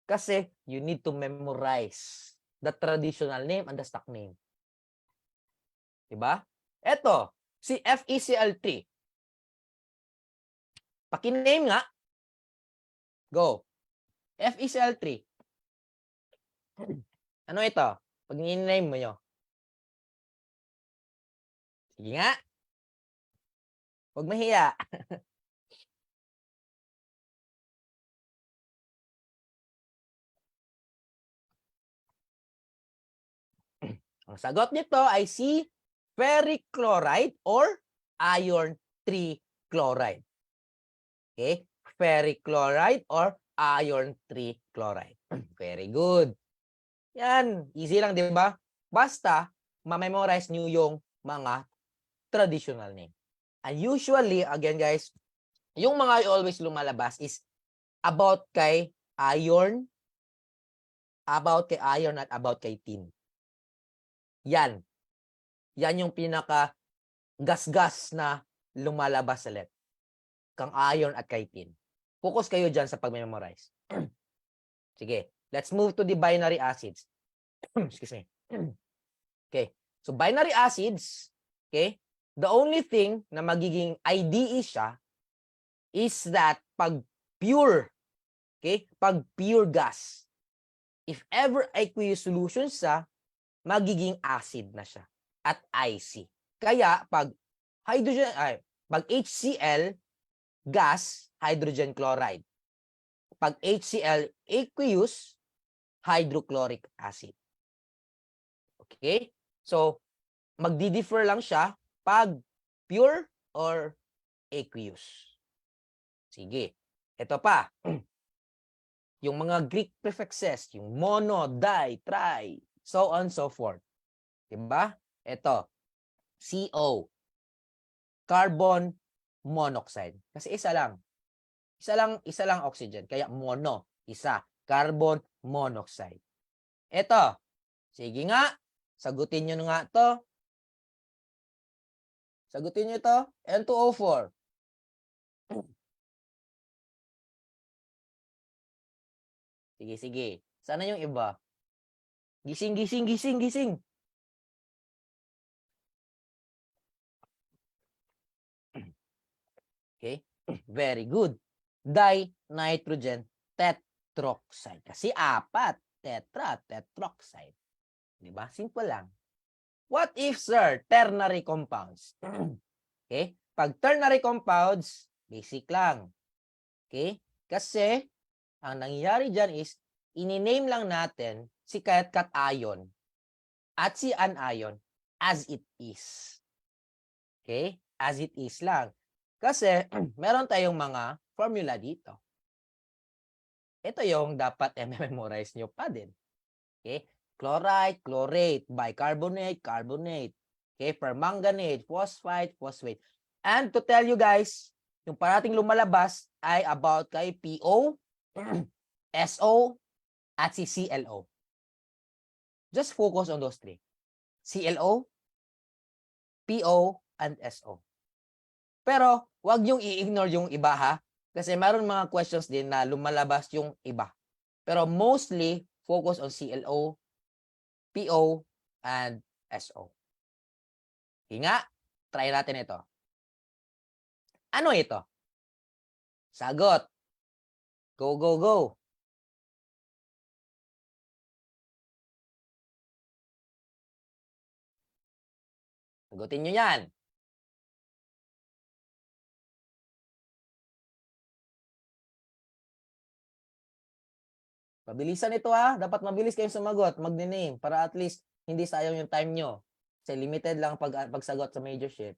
Speaker 1: Kasi, you need to memorize the traditional name and the stock name. Diba? Eto, si FeCl3. Paki-name nga. Go. FeCl3. Ano ito? Pag ni-name mo nyo. Sige nga. Huwag mahiya. Ang sagot nito ay si ferric chloride or iron 3 chloride. Okay? Ferric chloride or iron 3 chloride. Very good. Yan. Easy lang, di ba? Basta, ma-memorize nyo yung mga traditional name. And usually, again guys, yung mga always lumalabas is about kay iron, at about kay tin. Yan. Yan yung pinaka gas-gas na lumalabas ulit. Kang iron at kay tin. Focus kayo dyan sa pag-memorize. Sige. Let's move to the binary acids. Excuse me. Okay. So, binary acids, okay, the only thing na magiging IDE siya is that pag pure, okay, pag pure gas, if ever aqueous solution siya, magiging acid na siya at IC. Kaya pag pag HCl gas, hydrogen chloride. Pag HCl aqueous, hydrochloric acid. Okay? So magdi-differ lang siya pag pure or aqueous. Sige. Ito pa. Yung mga Greek prefixes, yung mono, di, tri, so on, so forth. Diba? Ito, CO, carbon monoxide. Kasi isa lang. Isa lang oxygen. Kaya mono, isa. Carbon monoxide. Ito, sige nga, sagutin nyo nga to. Sagutin nyo to. N2O4. Sige, sige. Sana yung iba. Gising, gising, gising, gising. Okay? Very good. Dinitrogen tetroxide. Kasi apat. Tetroxide. Diba? Simple lang. What if, sir, ternary compounds? Okay? Pag ternary compounds, basic lang. Okay? Kasi, ang nangyayari dyan is, ini-name lang natin si cation at si anion as it is. Okay? As it is lang. Kasi, meron tayong mga formula dito. Ito yung dapat memorize nyo pa din. Okay? Chloride, chlorate, bicarbonate, carbonate. Okay? Permanganate, phosphate, phosphate. And to tell you guys, yung parating lumalabas ay about kay PO, SO, at si CLO. Just focus on those three. ClO, PO, and SO. Pero, wag yung i-ignore yung iba ha. Kasi mayroon mga questions din na lumalabas yung iba. Pero mostly, focus on ClO, PO, and SO. Hinga, try natin ito. Ano ito? Sagot. Go, go, go. Sagutin nyo yan. Pabilisan ito ha. Dapat mabilis kayong sumagot. Mag-name para at least hindi sayang yung time nyo. Kasi limited lang pagsagot sa majorship.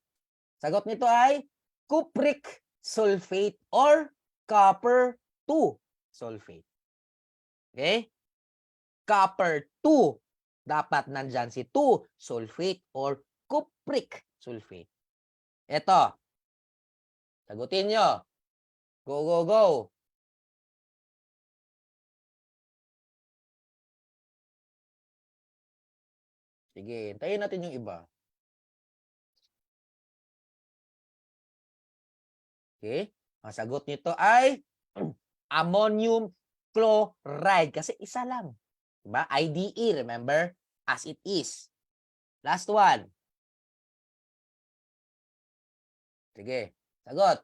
Speaker 1: Sagot nito ay cupric sulfate or copper 2 sulfate. Okay? Copper 2. Dapat nandyan si 2 sulfate or cupric sulfate. Ito. Sagutin nyo. Go, go, go. Sige, hintayin natin yung iba. Okay? Ang sagot nito ay ammonium chloride. Kasi isa lang. Diba? IDE, remember? As it is. Last one. Sige, sagot.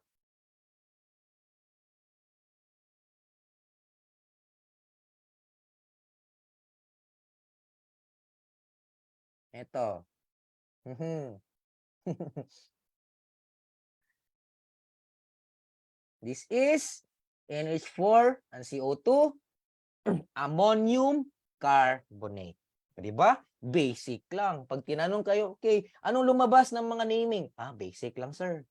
Speaker 1: Ito. This is NH4 and CO2, ammonium carbonate. Di ba? Basic lang. Pag tinanong kayo, okay, anong lumabas ng mga naming? Basic lang, sir.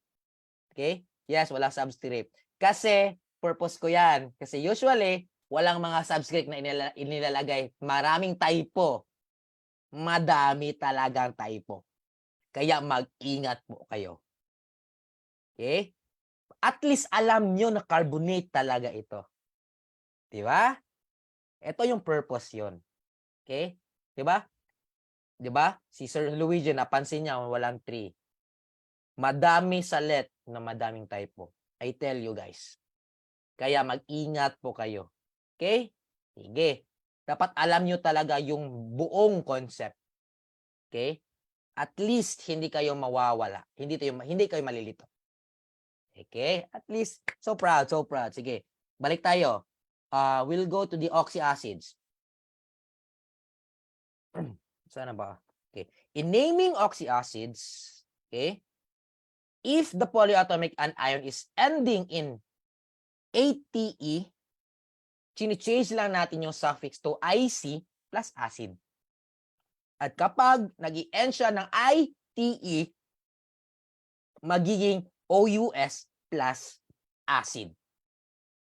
Speaker 1: Okay? Yes, wala subscript. Kasi, purpose ko yan. Kasi usually, walang mga subscript na inilalagay. Maraming typo. Madami talagang typo. Kaya mag-ingat po kayo. Okay? At least alam nyo na carbonate talaga ito. Di ba? Ito yung purpose yon. Okay? Di ba? Di ba? Si Sir Luigi, napansin niya, walang 3. Madami sa let na madaming typo. I tell you guys. Kaya mag-ingat po kayo. Okay? Sige. Dapat alam nyo talaga yung buong concept. Okay? At least hindi kayo mawawala. Hindi kayo malilito. Okay? At least, so proud, so proud. Sige, balik tayo. We'll go to the oxyacids. Sana ba? Okay. In naming oxyacids, okay, if the polyatomic anion is ending in ATE, chine-change lang natin yung suffix to IC plus acid. At kapag nag-i-end siya ng ITE, magiging OUS plus acid.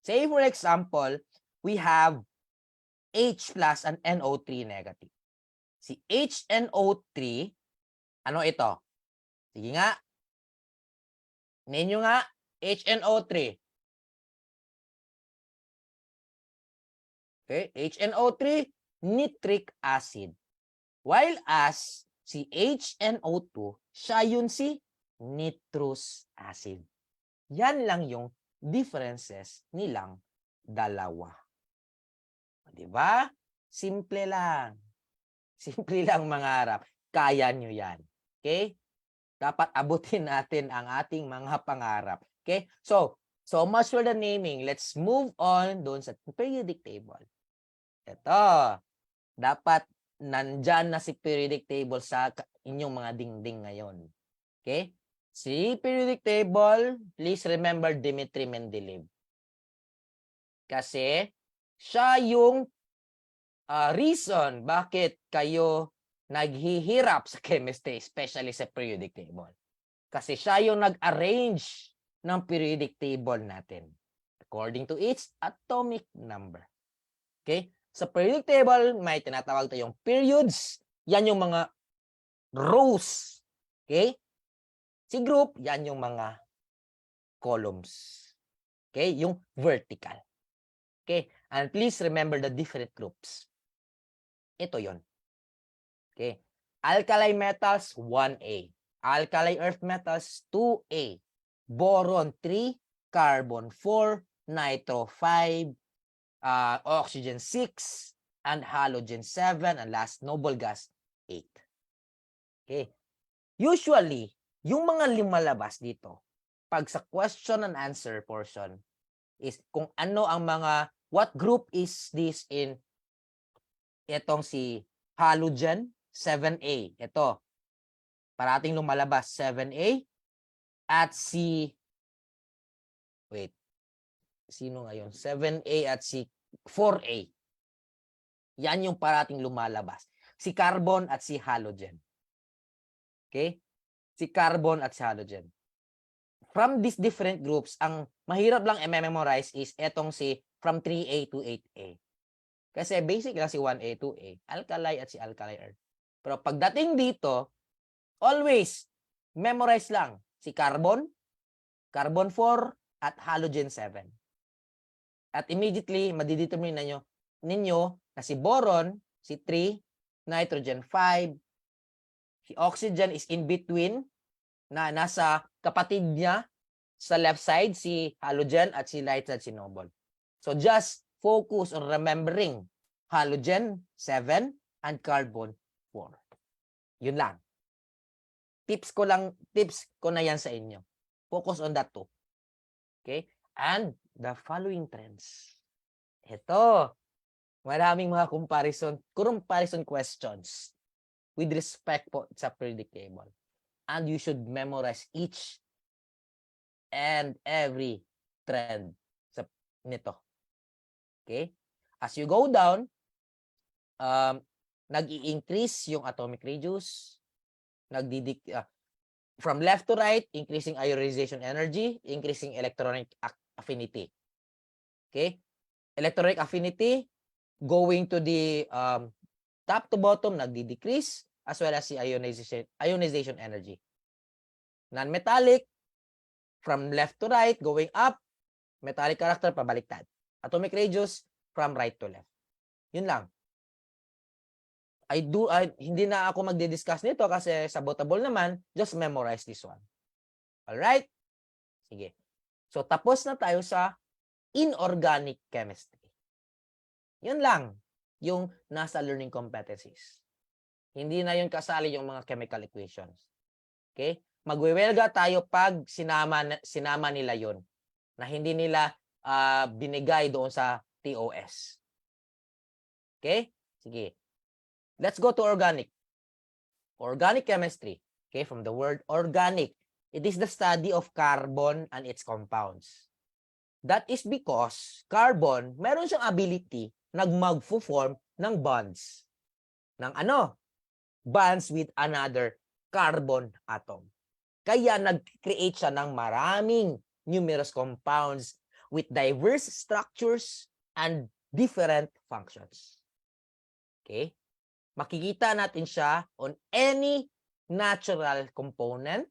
Speaker 1: Say for example, we have H plus and NO3 negative. Si HNO3, ano ito? Sige nga. Ninyo nga, HNO3. Okay, HNO3, nitric acid. While as si HNO2, siya yun si nitrous acid. Yan lang yung differences nilang dalawa. Diba? Simple lang. Simple lang mangarap. Kaya nyo yan. Okay? Dapat abutin natin ang ating mga pangarap. Okay? So much for the naming. Let's move on doon sa periodic table. Ito. Dapat nandyan na si periodic table sa inyong mga dingding ngayon. Okay? Si periodic table, please remember Dmitry Mendeleev. Kasi siya yung reason bakit kayo naghihirap sa chemistry, especially sa periodic table. Kasi siya yung nag-arrange ng periodic table natin according to its atomic number. Okay? Sa periodic table, may tinatawag tayong periods. Yan yung mga rows. Okay? Si group, yan yung mga columns. Okay? Yung vertical. Okay? And please remember the different groups. Ito yon. Okay. Alkali metals, 1A. Alkali earth metals, 2A. Boron, 3. Carbon, 4. Nitro, 5. Oxygen, 6. And halogen, 7. And last, noble gas, 8. Okay. Usually, yung mga lumalabas dito, pag sa question and answer portion, is kung ano ang mga, what group is this in itong si halogen, 7A. Ito, parating lumalabas, 7A. At si, wait, sino ngayon? 7A at si 4A. Yan yung parating lumalabas. Si carbon at si halogen. Okay? Si carbon at si halogen. From these different groups, ang mahirap lang i-memorize is etong si from 3A to 8A. Kasi basic lang si 1A, 2A, alkali at si alkali earth. Pero pagdating dito, always memorize lang si carbon, carbon 4 at halogen 7. At immediately madidetermine ninyo na si boron, si 3, nitrogen 5, si oxygen is in between na nasa kapatid niya sa left side, si halogen at si right side, si noble. So just focus on remembering halogen 7 and carbon 4. Yun lang. Tips ko na yan sa inyo. Focus on that too. Okay? And the following trends. Ito, maraming mga comparison questions with respect po sa periodic table. And you should memorize each and every trend nito. Okay? As you go down, nag-i-increase yung atomic radius, from left to right, increasing ionization energy, increasing electronic affinity. Okay? Electronic affinity, going to the top to bottom, nagdi-decrease, as well as the ionization energy. Non-metallic, from left to right, going up, metallic character, pabaliktad. Atomic radius, from right to left. Yun lang. Hindi na ako magdi-discuss nito kasi sabotable naman. Just memorize this one. Alright? Sige. So, tapos na tayo sa inorganic chemistry. Yun lang yung nasa learning competencies. Hindi na yun kasali yung mga chemical equations. Okay? Magwewelga tayo pag sinama nila yun na hindi nila binigay doon sa TOS. Okay? Sige. Let's go to organic. Organic chemistry. Okay, from the word organic. It is the study of carbon and its compounds. That is because carbon, meron siyang ability mag-form ng bonds. Ng ano? Bonds with another carbon atom. Kaya nag-create siya ng maraming numerous compounds with diverse structures and different functions. Okay? Makikita natin siya on any natural component,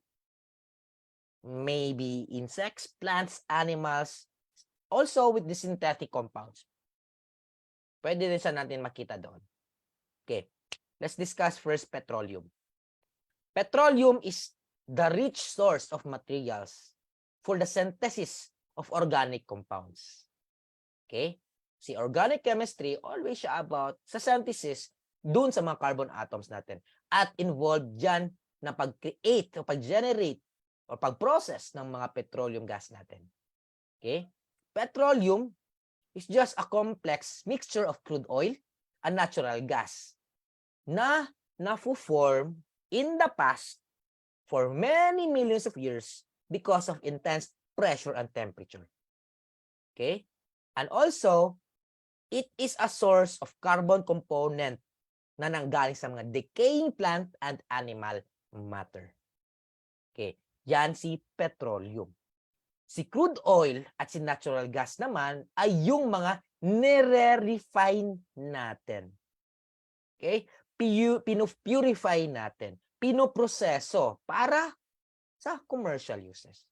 Speaker 1: maybe insects, plants, animals, also with the synthetic compounds. Pwede din siya natin makita doon. Okay, let's discuss first petroleum. Petroleum is the rich source of materials for the synthesis of organic compounds. Okay? Si organic chemistry, always siya about sa synthesis dun sa mga carbon atoms natin. At involved dyan na pag-create o pag-generate o pag-process ng mga petroleum gas natin. Okay? Petroleum is just a complex mixture of crude oil and natural gas na na-form in the past for many millions of years because of intense pressure and temperature. Okay? And also, it is a source of carbon component na nanggaling sa mga decaying plant and animal matter. Okay, yan si petroleum. Si crude oil at si natural gas naman ay yung mga nire-refine natin. Okay? Pino-purify natin. Pinoproseso para sa commercial uses.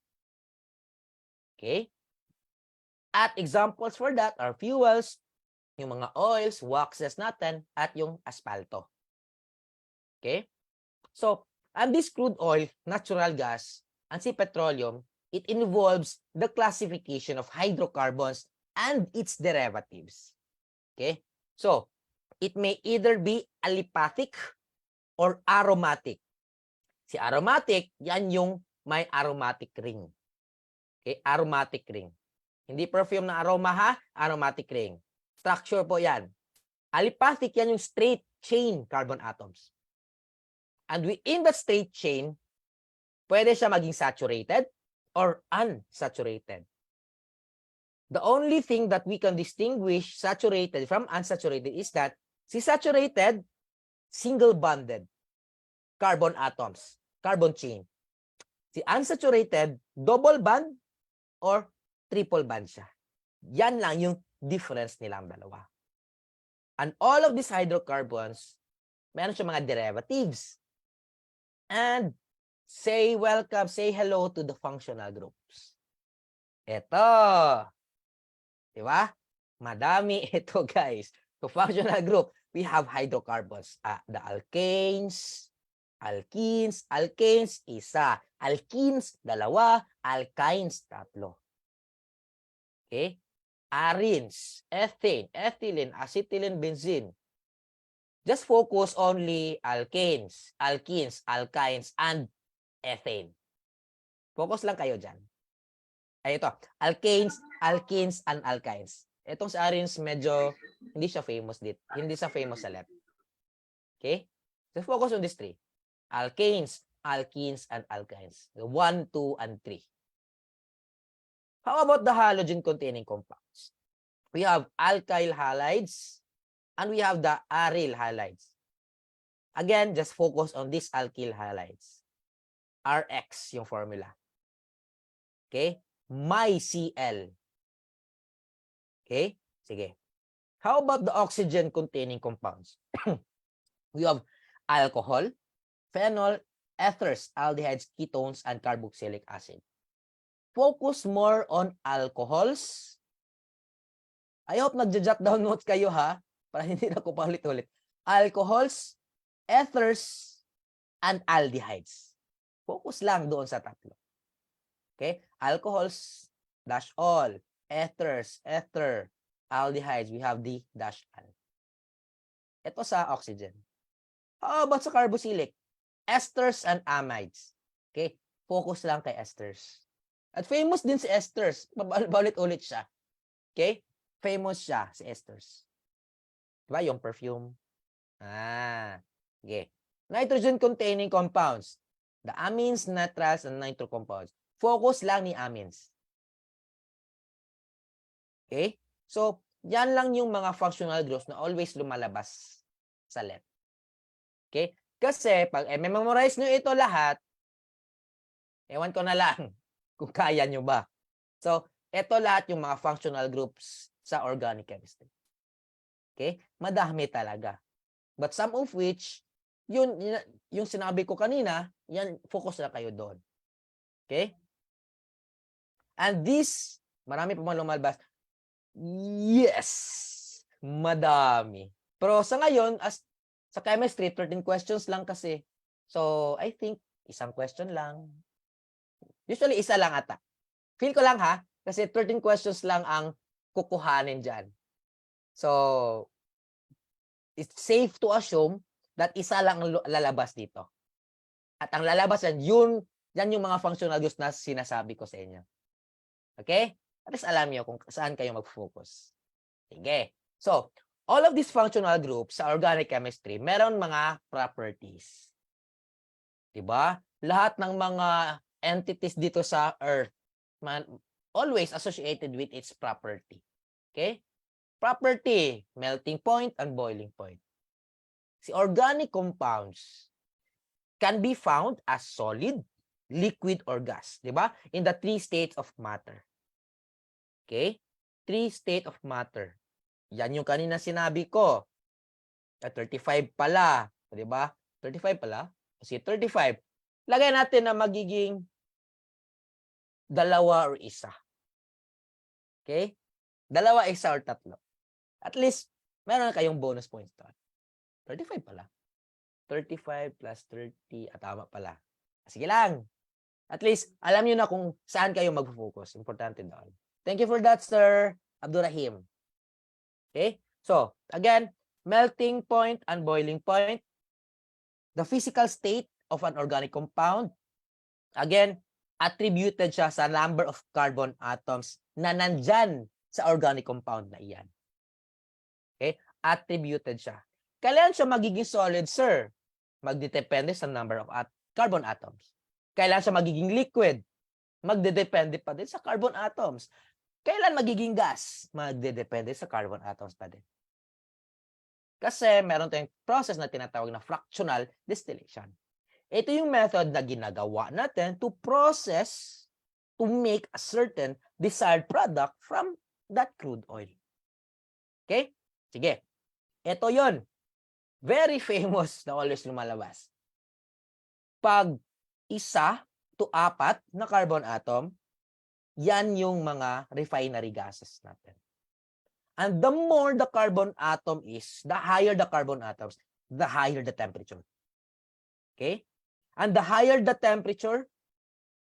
Speaker 1: Okay? At examples for that are fuels, yung mga oils, waxes natin, at yung asfalto. Okay? So, and this crude oil, natural gas, and si petroleum, it involves the classification of hydrocarbons and its derivatives. Okay? So, it may either be aliphatic or aromatic. Si aromatic, yan yung may aromatic ring. Okay? Aromatic ring. Hindi perfume na aroma ha, aromatic ring. Structure po yan. Aliphatic, yan yung straight chain carbon atoms. And within that straight chain, pwede siya maging saturated or unsaturated. The only thing that we can distinguish saturated from unsaturated is that si saturated, single-bonded carbon atoms, carbon chain. Si unsaturated, double bond or triple bond siya. Yan lang yung difference nilang dalawa. And all of these hydrocarbons, meron siya mga derivatives. And say welcome, say hello to the functional groups. Ito. Diba? Madami ito, guys. So, functional group, we have hydrocarbons. The alkanes, alkenes, isa. Alkenes, dalawa. Alkynes, tatlo. Okay? Arenes, ethane, ethylene, acetylene, benzene. Just focus only alkanes, alkenes, alkynes, and ethane. Focus lang kayo dyan. Ay, ito. Alkanes, alkenes, and alkynes. Itong sa arenes, medyo hindi siya famous dito. Hindi siya famous sa left. Okay? So, focus on these three. Alkanes, alkenes, and alkynes. 1, 2, and 3. How about the halogen-containing compounds? We have alkyl halides, and we have the aryl halides. Again, just focus on these alkyl halides. RX yung formula. Okay? MyCl. Okay? Sige. How about the oxygen-containing compounds? We have alcohol, phenol, ethers, aldehydes, ketones, and carboxylic acid. Focus more on alcohols. I hope nagja-jot down notes kayo ha, para hindi na ko paulit-ulit. Alcohols, ethers, and aldehydes. Focus lang doon sa tatlo. Okay? Alcohols, dash all. Ethers, ether. Aldehydes, we have the dash al. Ito sa oxygen. How about sa carboxylic? Esters and amides. Okay? Focus lang kay esters. At famous din si esters. Baulit-ulit siya. Okay? Famous siya si esters. Diba? Yung perfume. Okay. Nitrogen-containing compounds. The amines, nitriles, and nitro compounds. Focus lang ni amines. Okay? So, yan lang yung mga functional groups na always lumalabas sa left. Okay? Kasi, pag memorize nyo ito lahat, ewan ko na lang kung kaya nyo ba. So, ito lahat yung mga functional groups sa organic chemistry. Okay? Madami talaga. But some of which, yung sinabi ko kanina, yan, focus na kayo doon. Okay? And this, marami pa mga lumalabas. Yes! Madami. Pero sa ngayon, sa chemistry, 13 questions lang kasi. So, I think, isang question lang. Usually, isa lang ata. Feel ko lang ha, kasi 13 questions lang ang kukuhanin dyan. So, it's safe to assume that isa lang ang lalabas dito. At ang lalabas yan yung mga functional groups na sinasabi ko sa inyo. Okay? At least alam nyo kung saan kayo mag-focus. Sige. So, all of these functional groups sa organic chemistry, meron mga properties. Diba? Lahat ng mga entities dito sa Earth, always associated with its property. Okay? Property, melting point and boiling point. Si organic compounds can be found as solid, liquid, or gas. Diba? In the 3 states of matter. Okay? 3 state of matter. Yan yung kanina sinabi ko. 35 pala. Diba? 35 pala. Kasi 35. Lagay natin na magiging dalawa or isa. Okay? Dalawa, isa, or tatlo. At least, meron kayong bonus points doon. 35 pala. 35 plus 30. Tama pala. Sige lang. At least, alam nyo na kung saan kayo mag-focus. Importante doon. Thank you for that, Sir Abdurrahim. Okay? So, again, melting point and boiling point. The physical state of an organic compound. Again, attributed siya sa number of carbon atoms na nandyan sa organic compound na iyan. Okay? Attributed siya. Kailan siya magiging solid, sir? Magdedepende sa number of carbon atoms. Kailan siya magiging liquid? Magdedepende pa din sa carbon atoms. Kailan magiging gas? Magdedepende sa carbon atoms pa din. Kasi meron tayong process na tinatawag na fractional distillation. Ito yung method na ginagawa natin to process to make a certain desired product from that crude oil. Okay? Sige. Ito yon. Very famous na always lumalabas. Pag 1 to 4 na carbon atom, yan yung mga refinery gases natin. And the more the carbon atom is, the higher the carbon atoms, the higher the temperature. Okay? And the higher the temperature,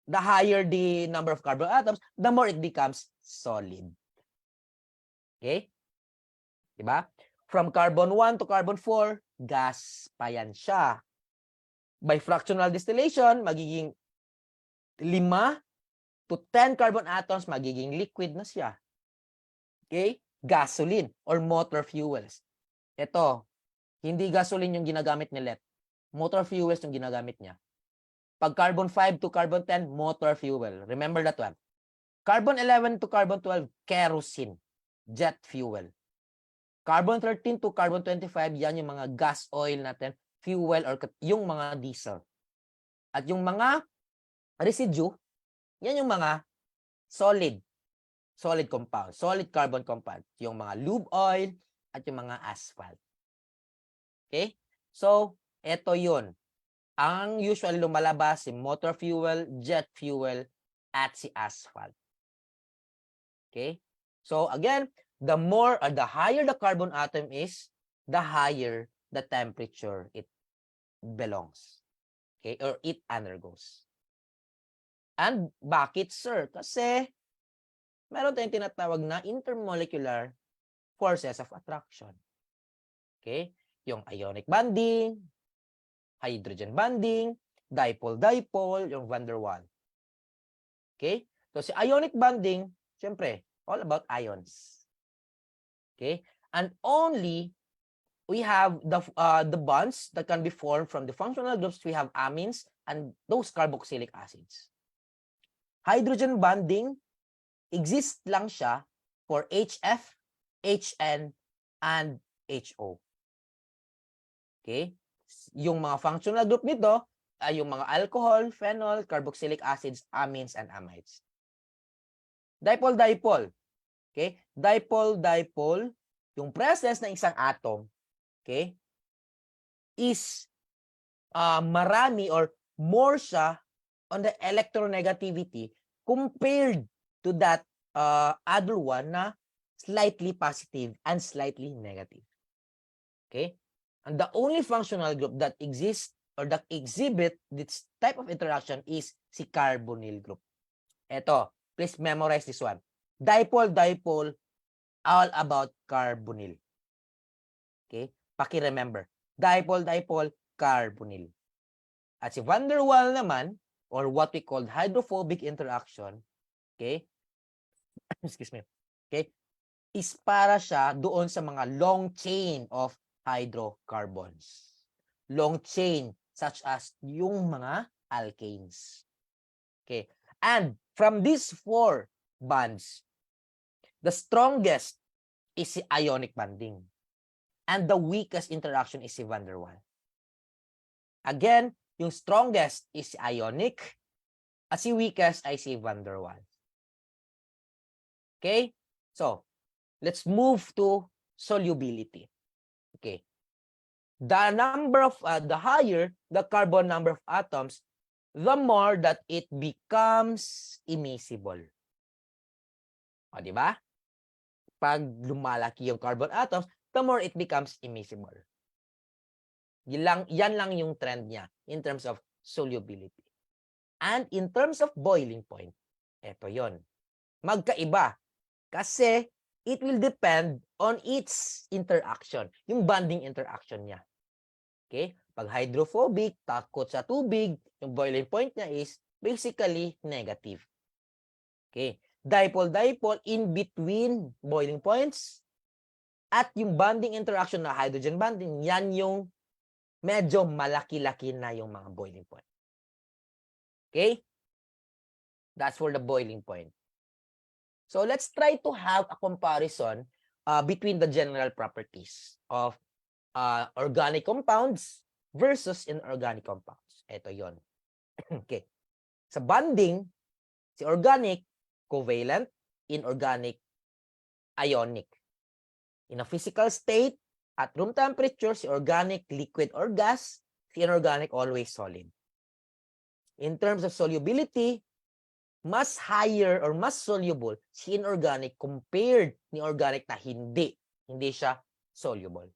Speaker 1: the higher the number of carbon atoms, the more it becomes solid. Okay? Diba? From carbon 1 to carbon 4, gas pa yan siya. By fractional distillation, magiging 5 to 10 carbon atoms, magiging liquid na siya. Okay? Gasoline or motor fuels. Ito, hindi gasoline yung ginagamit ni Let. Motor fuels yung ginagamit niya. Pag carbon 5 to carbon 10, motor fuel. Remember that one. Carbon 11 to carbon 12, kerosene, jet fuel. Carbon 13 to carbon 25, yan yung mga gas oil natin, fuel or yung mga diesel. At yung mga residue, yan yung mga solid compound, solid carbon compound, yung mga lube oil at yung mga asphalt. Okay? So, eto yun. Ang usually lumalabas si motor fuel, jet fuel, at si asphalt. Okay? So, again, the more or the higher the carbon atom is, the higher the temperature it belongs. Okay? Or it undergoes. And bakit, sir? Kasi meron tayong tinatawag na intermolecular forces of attraction. Okay? Yung ionic bonding, hydrogen bonding, dipole-dipole, yung van der Waals. Okay? So, si ionic bonding, syempre, all about ions. Okay? And only we have the bonds that can be formed from the functional groups. We have amines and those carboxylic acids. Hydrogen bonding, exist lang siya for HF, HN, and HO. Okay? Yung mga functional group nito ay yung mga alcohol, phenol, carboxylic acids, amines, and amides. Dipole-dipole. Okay? Dipole-dipole, yung presence ng isang atom, okay, is marami or more siya on the electronegativity compared to that other one na slightly positive and slightly negative. Okay? And the only functional group that exists or that exhibit this type of interaction is si carbonyl group. Ito, please memorize this one. Dipole-dipole, all about carbonyl. Okay? Paki-remember. Dipole-dipole, carbonyl. At si van der Waals naman, or what we call hydrophobic interaction, okay? Excuse me. Okay? Is para siya doon sa mga long chain of hydrocarbons. Long chain such as yung mga alkanes. Okay? And from these 4 bonds, the strongest is si ionic bonding. And the weakest interaction is si van der Waals. Again, yung strongest is si ionic at si weakest ay si van der Waals. Okay? So, let's move to solubility. Okay. The number of, the higher the carbon number of atoms, the more that it becomes immiscible. O, di ba? Pag lumalaki yung carbon atoms, the more it becomes immiscible. Yan lang yung trend niya in terms of solubility. And in terms of boiling point, eto yon. Magkaiba. Kasi it will depend on its interaction. Yung bonding interaction niya. Okay? Pag hydrophobic, takot sa tubig, yung boiling point niya is basically negative. Okay? Dipole-dipole in between boiling points at yung bonding interaction na hydrogen bonding, yan yung medyo malaki-laki na yung mga boiling point. Okay? That's for the boiling point. So let's try to have a comparison between the general properties of organic compounds versus inorganic compounds. Ito yon. Okay. Sa bonding, si organic, covalent, inorganic, ionic. In a physical state, at room temperature, si organic, liquid or gas, si inorganic, always solid. In terms of solubility, mas higher or mas soluble si inorganic compared ni organic na hindi siya soluble.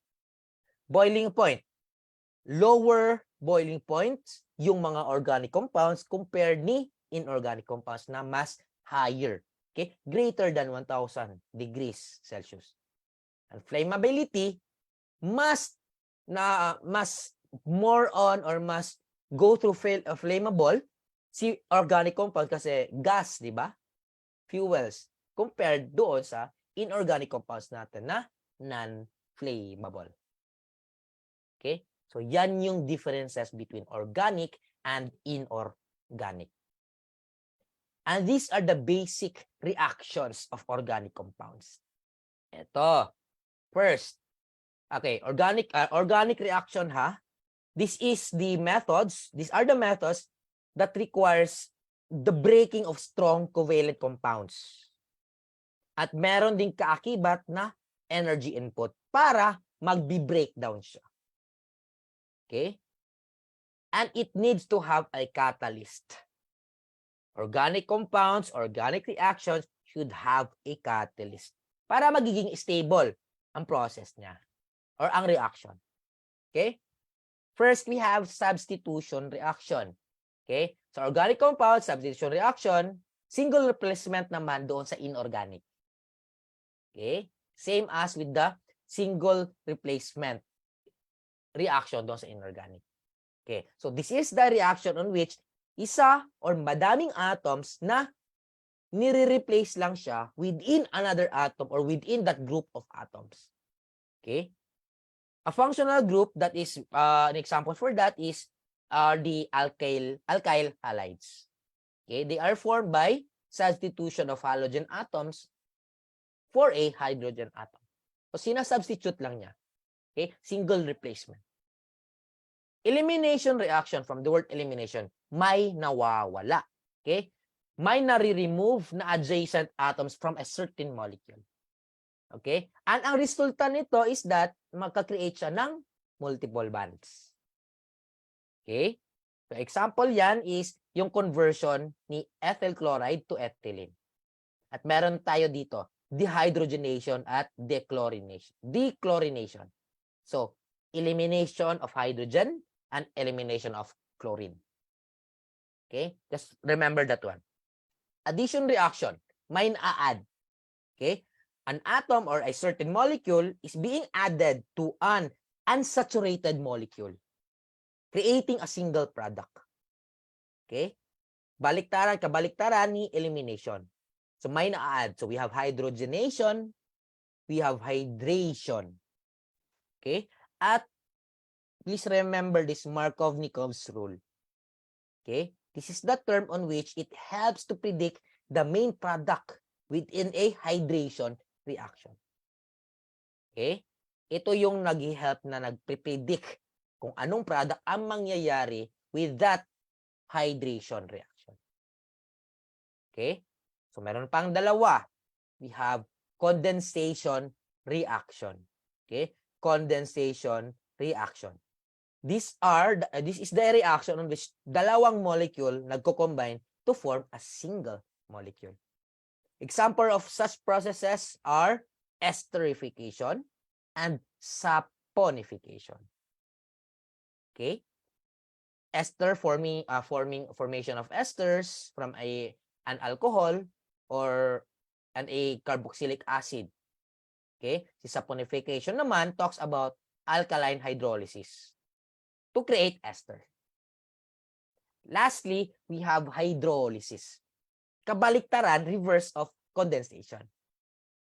Speaker 1: Boiling point. Lower boiling points yung mga organic compounds compared ni inorganic compounds na mas higher. Okay? Greater than 1,000 degrees Celsius. And flammability, mas more on or mas go through flammable si organic compound kasi gas, di ba? Fuels compared doon sa inorganic compounds natin na non-flammable. Okay? So yan yung differences between organic and inorganic. And these are the basic reactions of organic compounds. Ito. First, okay, organic reaction ha. These are the methods that requires the breaking of strong covalent compounds. At meron ding kaakibat na energy input para magbi-breakdown siya. Okay? And it needs to have a catalyst. Organic compounds, organic reactions should have a catalyst para magiging stable ang process niya or ang reaction. Okay? First, we have substitution reaction. Okay? So, organic compound, substitution reaction, single replacement naman doon sa inorganic. Okay? Same as with the single replacement reaction doon sa inorganic. Okay? So, this is the reaction on which isa or madaming atoms na nire-replace lang siya within another atom or within that group of atoms. Okay? A functional group that is, an example for that is the alkyl halides. Okay, they are formed by substitution of halogen atoms for a hydrogen atom. So, sinasubstitute lang niya. Okay, single replacement. Elimination reaction, from the word elimination, may nawawala. Okay, may nare-remove na adjacent atoms from a certain molecule. Okay, and ang resulta nito is that magka-create siya ng multiple bonds. Okay? So, example yan is yung conversion ni ethyl chloride to ethylene. At meron tayo dito, dehydrogenation at dechlorination. So, elimination of hydrogen and elimination of chlorine. Okay? Just remember that one. Addition reaction, may na-add. Okay? An atom or a certain molecule is being added to an unsaturated molecule, creating a single product. Okay? Kabaliktaran ni elimination. So, may na-add. So, we have hydrogenation, we have hydration. Okay? At please remember this Markovnikov's rule. Okay? This is the term on which it helps to predict the main product within a hydration reaction. Okay? Ito yung nag-help na nagpe-predict kung anong product ang mangyayari with that hydration reaction. Okay? So, meron pang dalawa. We have condensation reaction. Okay? Condensation reaction. This is the reaction on which dalawang molecule nagko-combine to form a single molecule. Example of such processes are esterification and saponification. Okay? Ester formation of esters from an alcohol or a carboxylic acid. Okay? Si saponification naman talks about alkaline hydrolysis to create ester. Lastly, we have hydrolysis. Kabaliktaran, reverse of condensation.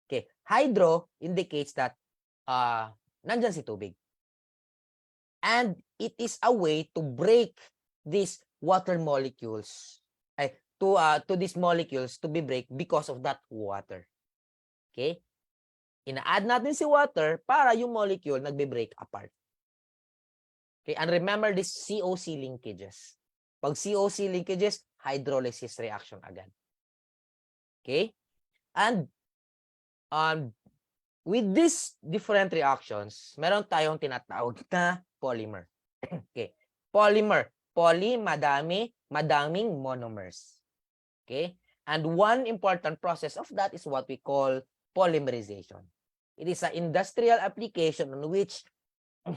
Speaker 1: Okay, hydro indicates that nandyan si tubig. And it is a way to break these water molecules to these molecules to be break because of that water. Okay? Ina-add natin si water para yung molecule nagbe-break apart. Okay, and remember this COC linkages. Pag COC linkages, hydrolysis reaction agad. Okay? And with these different reactions, meron tayong tinatawag na polymer. Okay. Polymer. Poly, madami, madaming monomers. Okay. And one important process of that is what we call polymerization. It is an industrial application on which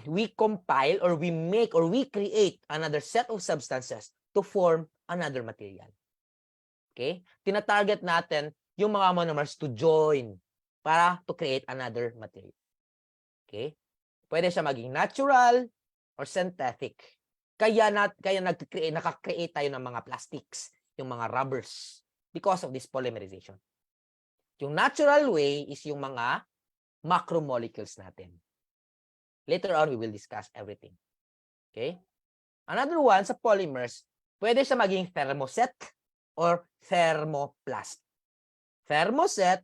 Speaker 1: we compile or we make or we create another set of substances to form another material. Okay? Tina-target natin yung mga monomers to join para to create another material. Okay? Pwede siya maging natural or synthetic. Kaya nakakreate tayo ng mga plastics, yung mga rubbers because of this polymerization. Yung natural way is yung mga macromolecules natin. Later on, we will discuss everything. Okay? Another one sa polymers, pwede siya maging thermoset or thermoplast. Thermoset,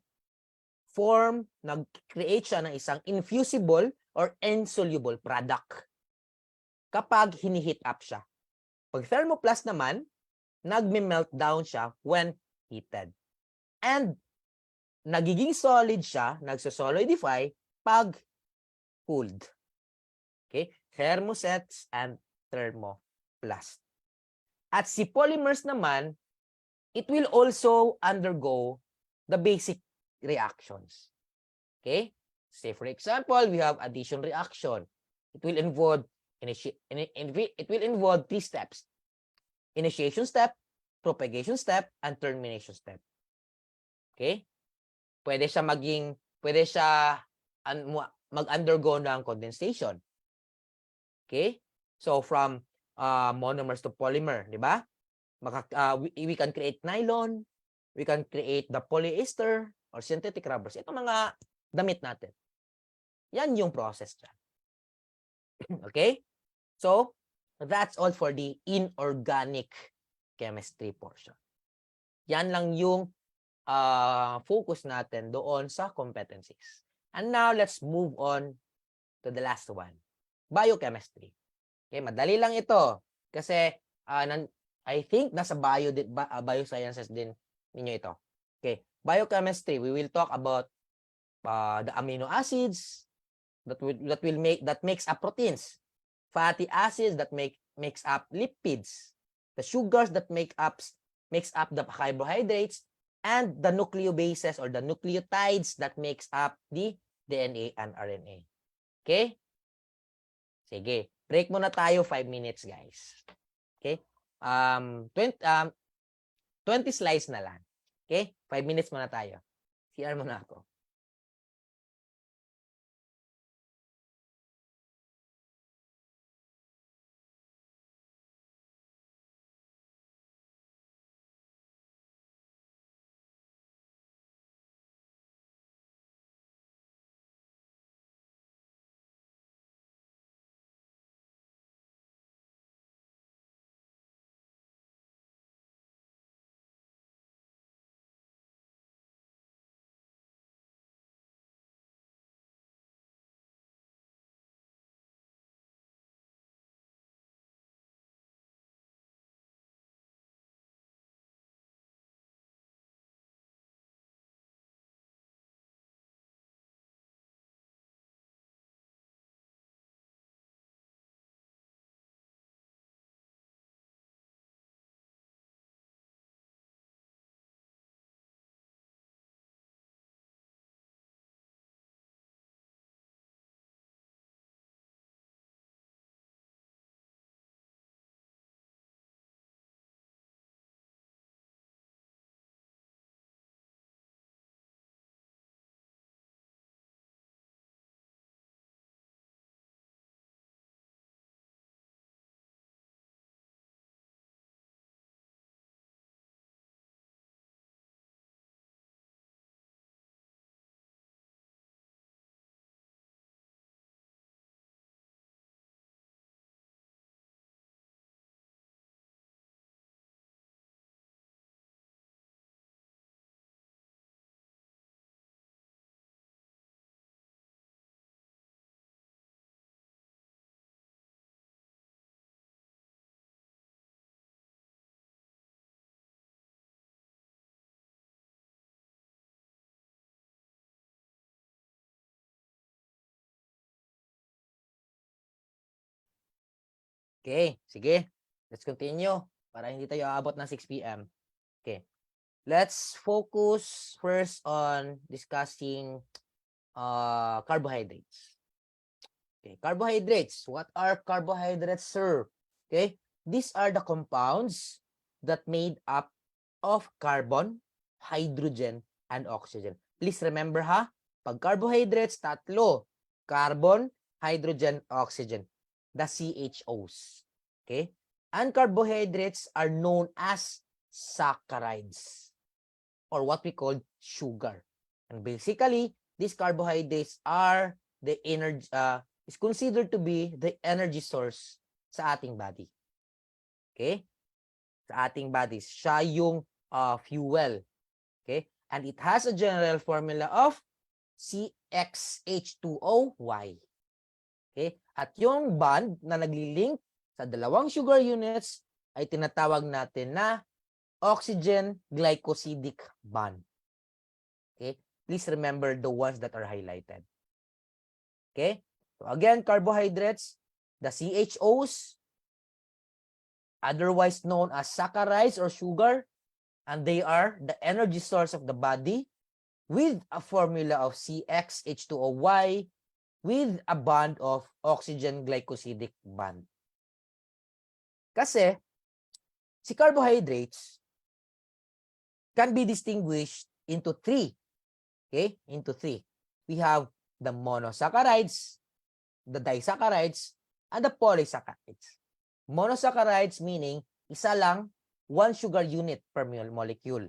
Speaker 1: nag-create siya ng isang infusible or insoluble product kapag hini-heat up siya. Pag thermoplast naman, nagme-melt down siya when heated. And nagiging solid siya, nagso-solidify pag cooled. Okay? Thermosets and thermoplast. At si polymers naman, it will also undergo the basic reactions. Okay? Say for example, we have addition reaction. It will involve three steps. Initiation step, propagation step, and termination step. Okay? Pwede siya mag-undergo ng condensation. Okay? So from monomers to polymer, di ba? We can create nylon, we can create the polyester or synthetic rubbers. Ito mga damit natin. Yan yung process dyan. Okay? So, that's all for the inorganic chemistry portion. Yan lang yung focus natin doon sa competencies. And now, let's move on to the last one. Biochemistry. Okay, madali lang ito. Kasi, I think nasa biosciences din ninyo ito. Okay, biochemistry, we will talk about the amino acids that makes up proteins, fatty acids that makes up lipids, the sugars that makes up the carbohydrates, and the nucleobases or the nucleotides that makes up the DNA and RNA. Okay? Sige. Break muna tayo 5 minutes, guys. Okay? 20 slides na lang. Okay? 5 minutes muna tayo. CR muna ako. Okay, sige. Let's continue para hindi tayo aabot ng 6 p.m. Okay. Let's focus first on discussing carbohydrates. Okay, carbohydrates. What are carbohydrates, sir? Okay, these are the compounds that made up of carbon, hydrogen, and oxygen. Please remember ha, pag carbohydrates, tatlo. Carbon, hydrogen, oxygen. The CHOs. Okay? And carbohydrates are known as saccharides or what we call sugar. And basically, these carbohydrates are the energy, is considered to be the energy source sa ating body. Okay? Sa ating bodies. Siya yung fuel. Okay? And it has a general formula of CXH2OY. Okay? At yung bond na naglilink sa dalawang sugar units ay tinatawag natin na oxygen glycosidic bond. Okay? Please remember the ones that are highlighted. Okay? So again, carbohydrates, the CHOs, otherwise known as saccharides or sugar, and they are the energy source of the body with a formula of CXH2OY with a bond of oxygen glycosidic bond. Kasi si carbohydrates can be distinguished into three. Okay? Into three. We have the monosaccharides, the disaccharides, and the polysaccharides. Monosaccharides meaning isa lang, one sugar unit per molecule.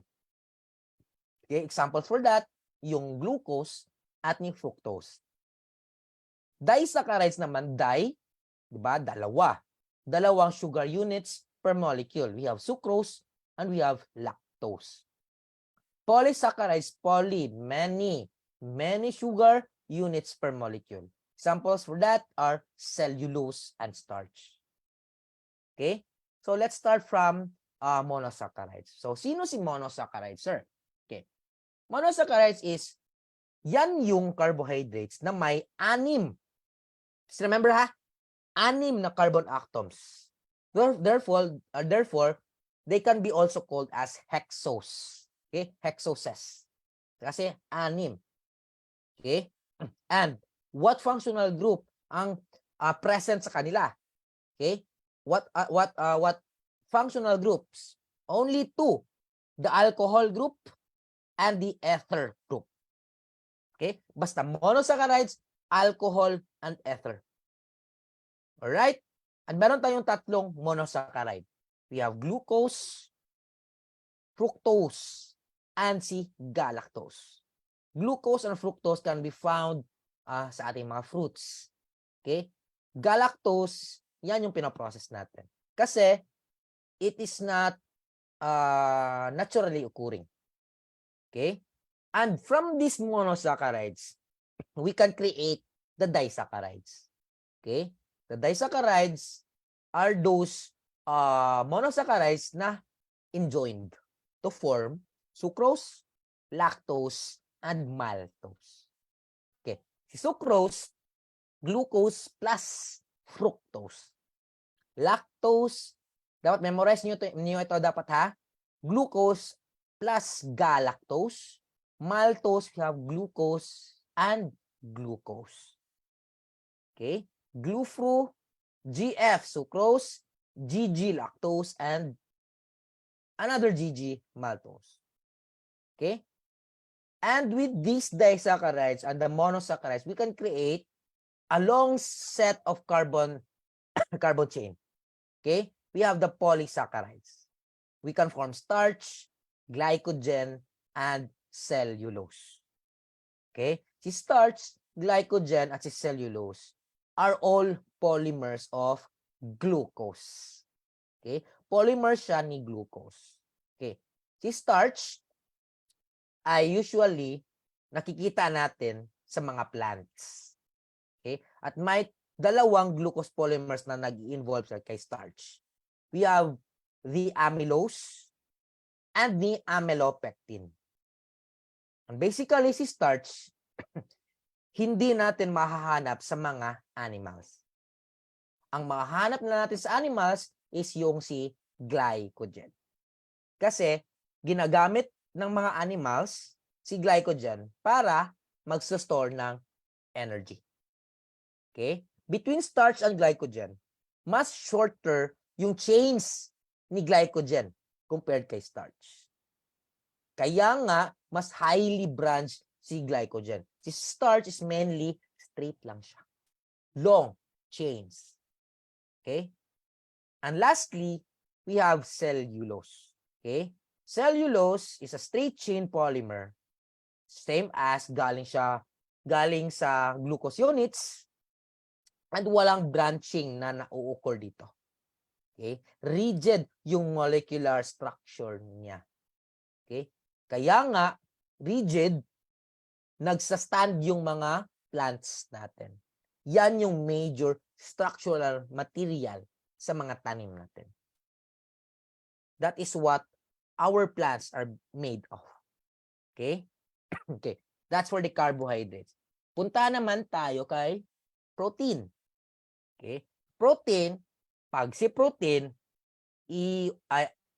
Speaker 1: Okay, examples for that, yung glucose at yung fructose. Disaccharides naman, di ba? Dalawang sugar units per molecule. We have sucrose and we have lactose. Polysaccharides, many sugar units per molecule. Examples for that are cellulose and starch. Okay? So let's start from monosaccharides. So sino si monosaccharides, sir? Okay. Monosaccharides is yan yung carbohydrates na may 6. Just remember ha? 6 na carbon atoms. Therefore, they can be also called as hexose. Okay? Hexoses. Kasi 6. Okay? And what functional group ang present sa kanila? Okay? What functional groups? Only 2. The alcohol group and the ether group. Okay? Basta monosaccharides, alcohol, and ether. Alright? At meron tayong 3 monosaccharide. We have glucose, fructose, and si galactose. Glucose and fructose can be found sa ating mga fruits. Okay? Galactose, yan yung pinaprocess natin. Kasi, it is not naturally occurring. Okay? And from these monosaccharides, we can create the disaccharides. Okay? The disaccharides are those monosaccharides na enjoined to form sucrose, lactose, and maltose. Okay. Si sucrose, glucose plus fructose. Lactose, dapat memorize niyo ito dapat ha. Glucose plus galactose. Maltose, we have glucose and glucose. Okay? Glufru, GF, sucrose, GG, lactose, and another GG, maltose. Okay? And with these disaccharides and the monosaccharides, we can create a long set of carbon chain. Okay? We have the polysaccharides. We can form starch, glycogen, and cellulose. Okay? Si starch, glycogen, at si cellulose are all polymers of glucose. Okay? Polymer siya ni glucose. Okay? Si starch ay usually nakikita natin sa mga plants. Okay? At may 2 glucose polymers na nag-involve sa kay starch. We have the amylose and the amylopectin. And basically, si starch, hindi natin mahahanap sa mga animals. ang mahanap na natin sa animals is yung si glycogen. Kasi ginagamit ng mga animals si glycogen para mag-store ng energy. Okay? Between starch and glycogen, mas shorter yung chains ni glycogen compared kay starch. Kaya nga, mas highly branched si glycogen. Si starch is mainly straight lang siya. Long chains. Okay? And lastly, we have cellulose. Okay? Cellulose is a straight chain polymer. Same as galing sa glucose units and walang branching na na-occur dito. Okay? Rigid yung molecular structure niya. Okay? Kaya nga, rigid, nagsastand yung mga plants natin. Yan yung major structural material sa mga tanim natin. That is what our plants are made of. Okay? Okay. That's for the carbohydrates. Punta naman tayo kay protein. Okay? Protein, pag si protein, we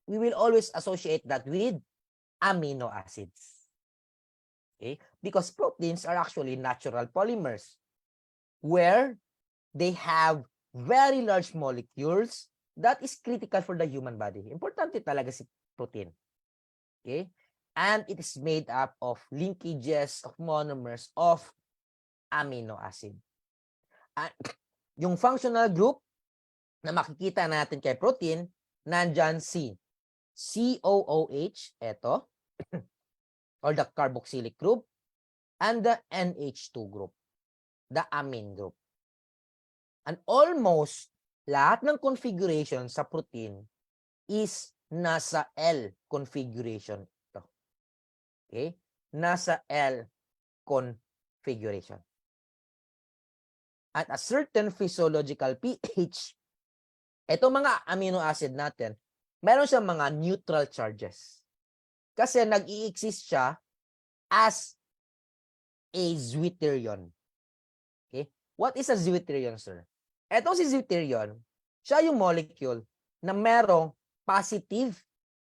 Speaker 1: will always associate that with amino acids. Okay? Because proteins are actually natural polymers where they have very large molecules that is critical for the human body. Importante talaga si protein. Okay? And it is made up of linkages of monomers of amino acid. At yung functional group na makikita natin kay protein, nandyan si COOH, eto, or the carboxylic group, and the NH2 group, the amine group. And almost lahat ng configuration sa protein is nasa L configuration ito. Okay? Nasa L configuration. At a certain physiological pH, itong mga amino acid natin, meron siyang mga neutral charges. Kasi nag-i-exist siya as a zwitterion. Okay? What is a zwitterion, sir? Etong si zwitterion, siya yung molecule na merong positive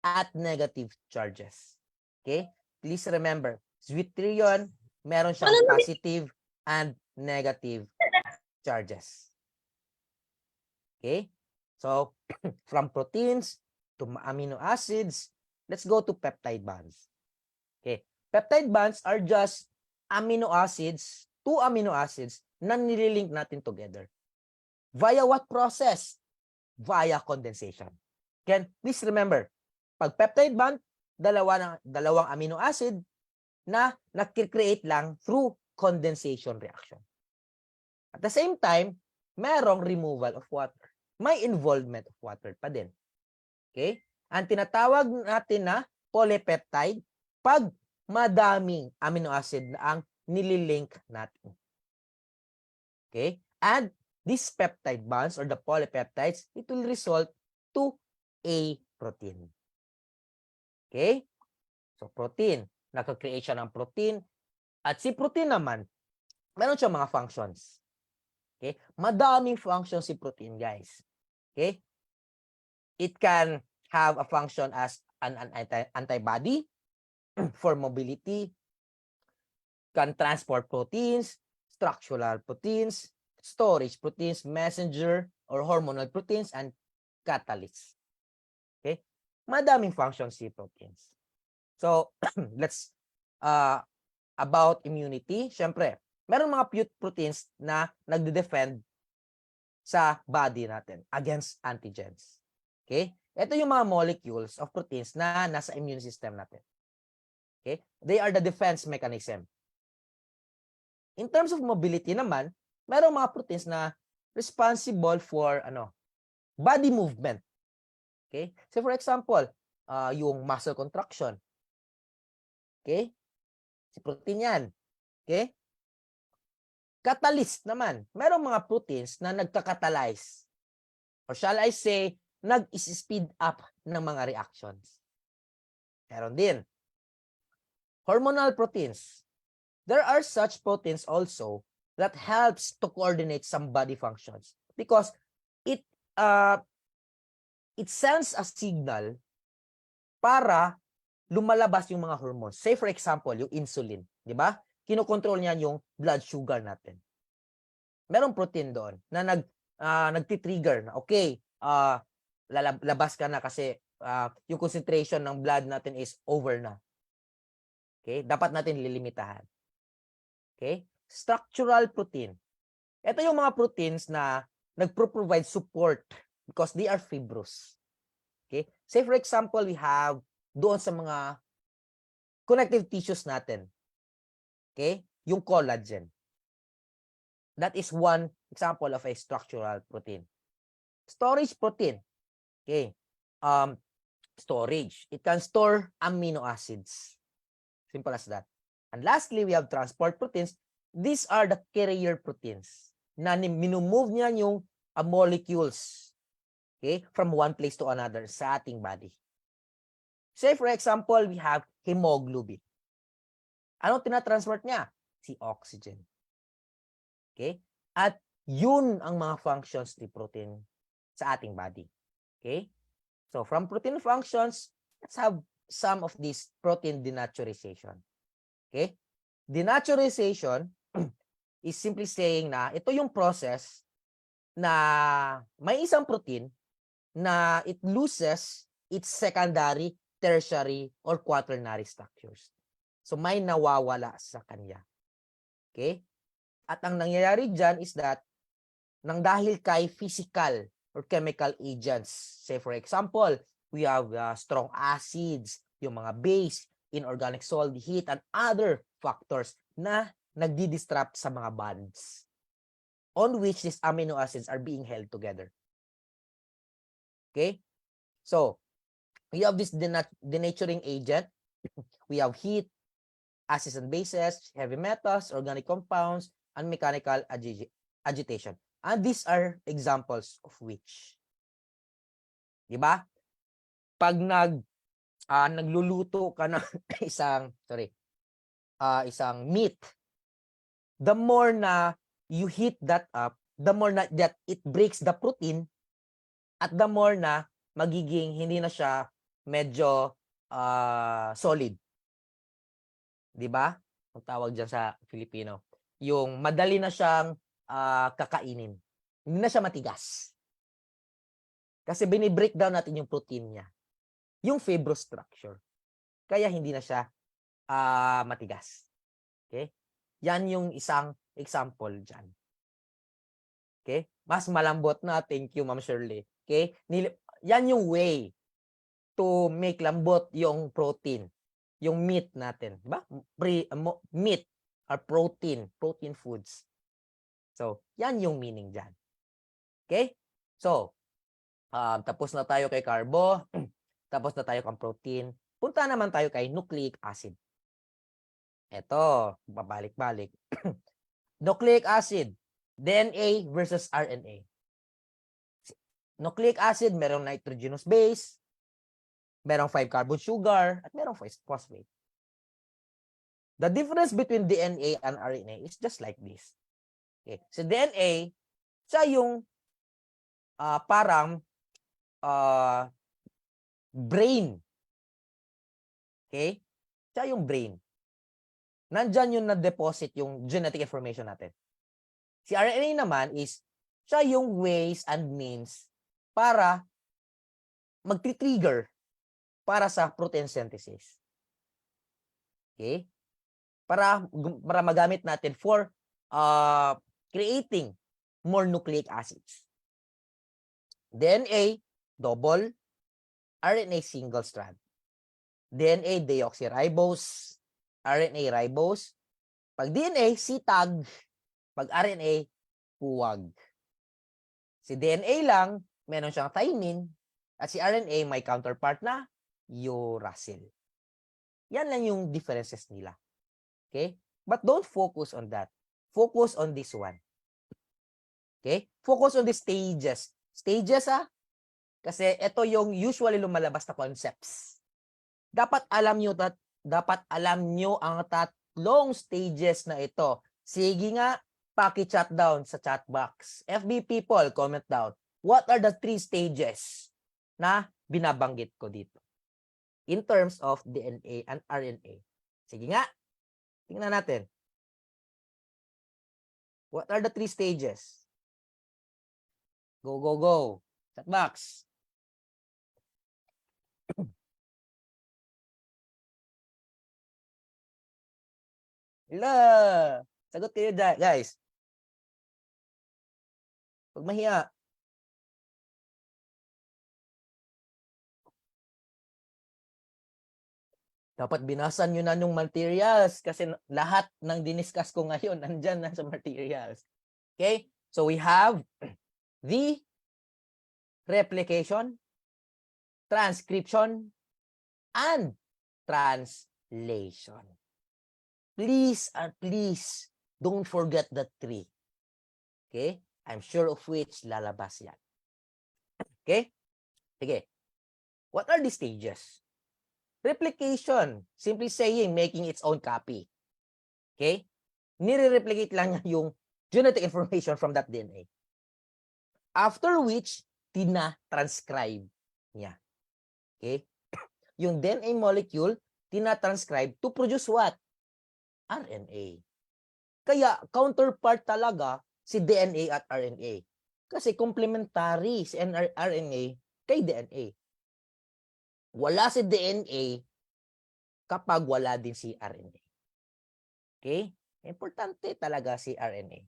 Speaker 1: at negative charges. Okay? Please remember, zwitterion, meron siyang positive and negative charges. Okay? So, from proteins to amino acids, let's go to peptide bonds. Okay? Peptide bonds are just amino acids, two amino acids na nililink natin together. Via what process? Via condensation. Again, please remember, pag peptide bond, dalawang amino acid na nag-create lang through condensation reaction. At the same time, merong removal of water. May involvement of water pa din. Okay? Ang tinatawag natin na polypeptide pag madaming amino acid na ang nililink natin. Okay? And these peptide bonds or the polypeptides, it will result to a protein. Okay? So, protein. Nagka-create siya ng protein. At si protein naman, meron siyang mga functions. Okay? Madaming functions si protein, guys. Okay? It can have a function as an antibody for mobility, can transport proteins, structural proteins, storage proteins, messenger or hormonal proteins, and catalysts. Okay? Madaming functions si proteins. So, let's about immunity. Siyempre, meron mga proteins na nagde-defend sa body natin against antigens. Okay? Ito yung mga molecules of proteins na nasa immune system natin. Okay? They are the defense mechanism. In terms of mobility naman, merong mga proteins na responsible for body movement. Okay? So for example, yung muscle contraction. Okay? Si protein yan. Okay? Catalyst naman. Merong mga proteins na nagka-catalyze. Or shall I say, nag-speed up ng mga reactions. Meron din. Hormonal proteins. There are such proteins also that helps to coordinate some body functions because it sends a signal para lumalabas yung mga hormones. Say for example, yung insulin, di ba? Kinokontrol niya yung blood sugar natin. Merong protein doon na nagti-trigger na okay, labas ka na kasi yung concentration ng blood natin is over na. Okay? Dapat natin lilimitahan. Okay? Structural protein. Ito yung mga proteins na nagpro-provide support because they are fibrous. Okay? Say for example, we have doon sa mga connective tissues natin. Okay? Yung collagen. That is one example of a structural protein. Storage protein. Okay. Storage. It can store amino acids. Simple as that. And lastly, we have transport proteins. These are the carrier proteins na minumove niya yung molecules, okay, from one place to another sa ating body. Say for example, we have hemoglobin. Ano tinatransport niya? Si oxygen. Okay? At yun ang mga functions ni protein sa ating body. Okay? So from protein functions, let's have some of this protein denaturation. Okay? Denaturation is simply saying na ito yung process na may isang protein na it loses its secondary, tertiary, or quaternary structures. So may nawawala sa kanya. Okay? At ang nangyayari dyan is that nang dahil kay physical or chemical agents. Say for example, we have strong acids, yung mga base, inorganic salt, heat, and other factors na nagdi-disrupt sa mga bonds on which these amino acids are being held together. Okay? So, we have this denaturing agent. We have heat, acids and bases, heavy metals, organic compounds, and mechanical agitation. And these are examples of which. Diba? Pag nagluluto ka ng isang meat, the more na you heat that up, the more na that it breaks the protein, at the more na magiging hindi na siya medyo solid. Diba? Ang tawag dyan sa Filipino. Yung madali na siyang kakainin. Hindi na siya matigas. Kasi binibreak down natin yung protein niya. Yung fibrous structure. Kaya hindi na siya matigas. Okay? Yan yung isang example dyan. Okay? Mas malambot na. Thank you, Ma'am Shirley. Okay? Yan yung way to make lambot yung protein. Yung meat natin. Diba? Meat or protein foods. So, yan yung meaning dyan. Okay? So, tapos na tayo kay carbo, tapos na tayo kay protein. Punta naman tayo kay nucleic acid. Ito, babalik-balik. Nucleic acid, DNA versus RNA. Nucleic acid, merong nitrogenous base, merong 5-carbon sugar, at merong phosphate. The difference between DNA and RNA is just like this. Okay. So DNA, siya yung parang brain. Okay? Siya yung brain. Nandyan yung na-deposit yung genetic information natin. Si RNA naman is siya yung ways and means para magti-trigger para sa protein synthesis. Okay? Para magamit natin for creating more nucleic acids. DNA, double. RNA, single strand. DNA, deoxyribose. RNA, ribose. Pag DNA, C-tag. Pag RNA, puwag. Si DNA lang, meron siyang thymine. At si RNA, may counterpart na uracil. Yan lang yung differences nila. Okay? But don't focus on that. Focus on this one. Okay? Focus on the stages. Stages, kasi ito yung usually lumalabas na concepts. Dapat alam nyo ang tatlong stages na ito. Sige nga, paki-chat down sa chat box. FB people, comment down. what are the 3 stages na binabanggit ko dito in terms of DNA and RNA? Sige nga, tingnan natin. What are the 3 stages? Go, go, go. Chat box. Ila! Sagot kayo dyan, guys. Huwag mahiya. Dapat binasan nyo na yung materials kasi lahat ng diniscuss ko ngayon nandyan na sa materials. Okay? So we have the replication, transcription, and translation. Please and please don't forget the 3. Okay? I'm sure of which lalabas yan. Okay? Sige. What are the stages? Replication, simply saying, making its own copy. Okay? Nire-replicate lang niya yung genetic information from that DNA. After which, tina-transcribe niya. Okay? Yung DNA molecule, tina-transcribe to produce what? RNA. Kaya, counterpart talaga si DNA at RNA. Kasi complementary si RNA kay DNA. Wala si DNA kapag wala din si RNA. Okay? Importante talaga si RNA.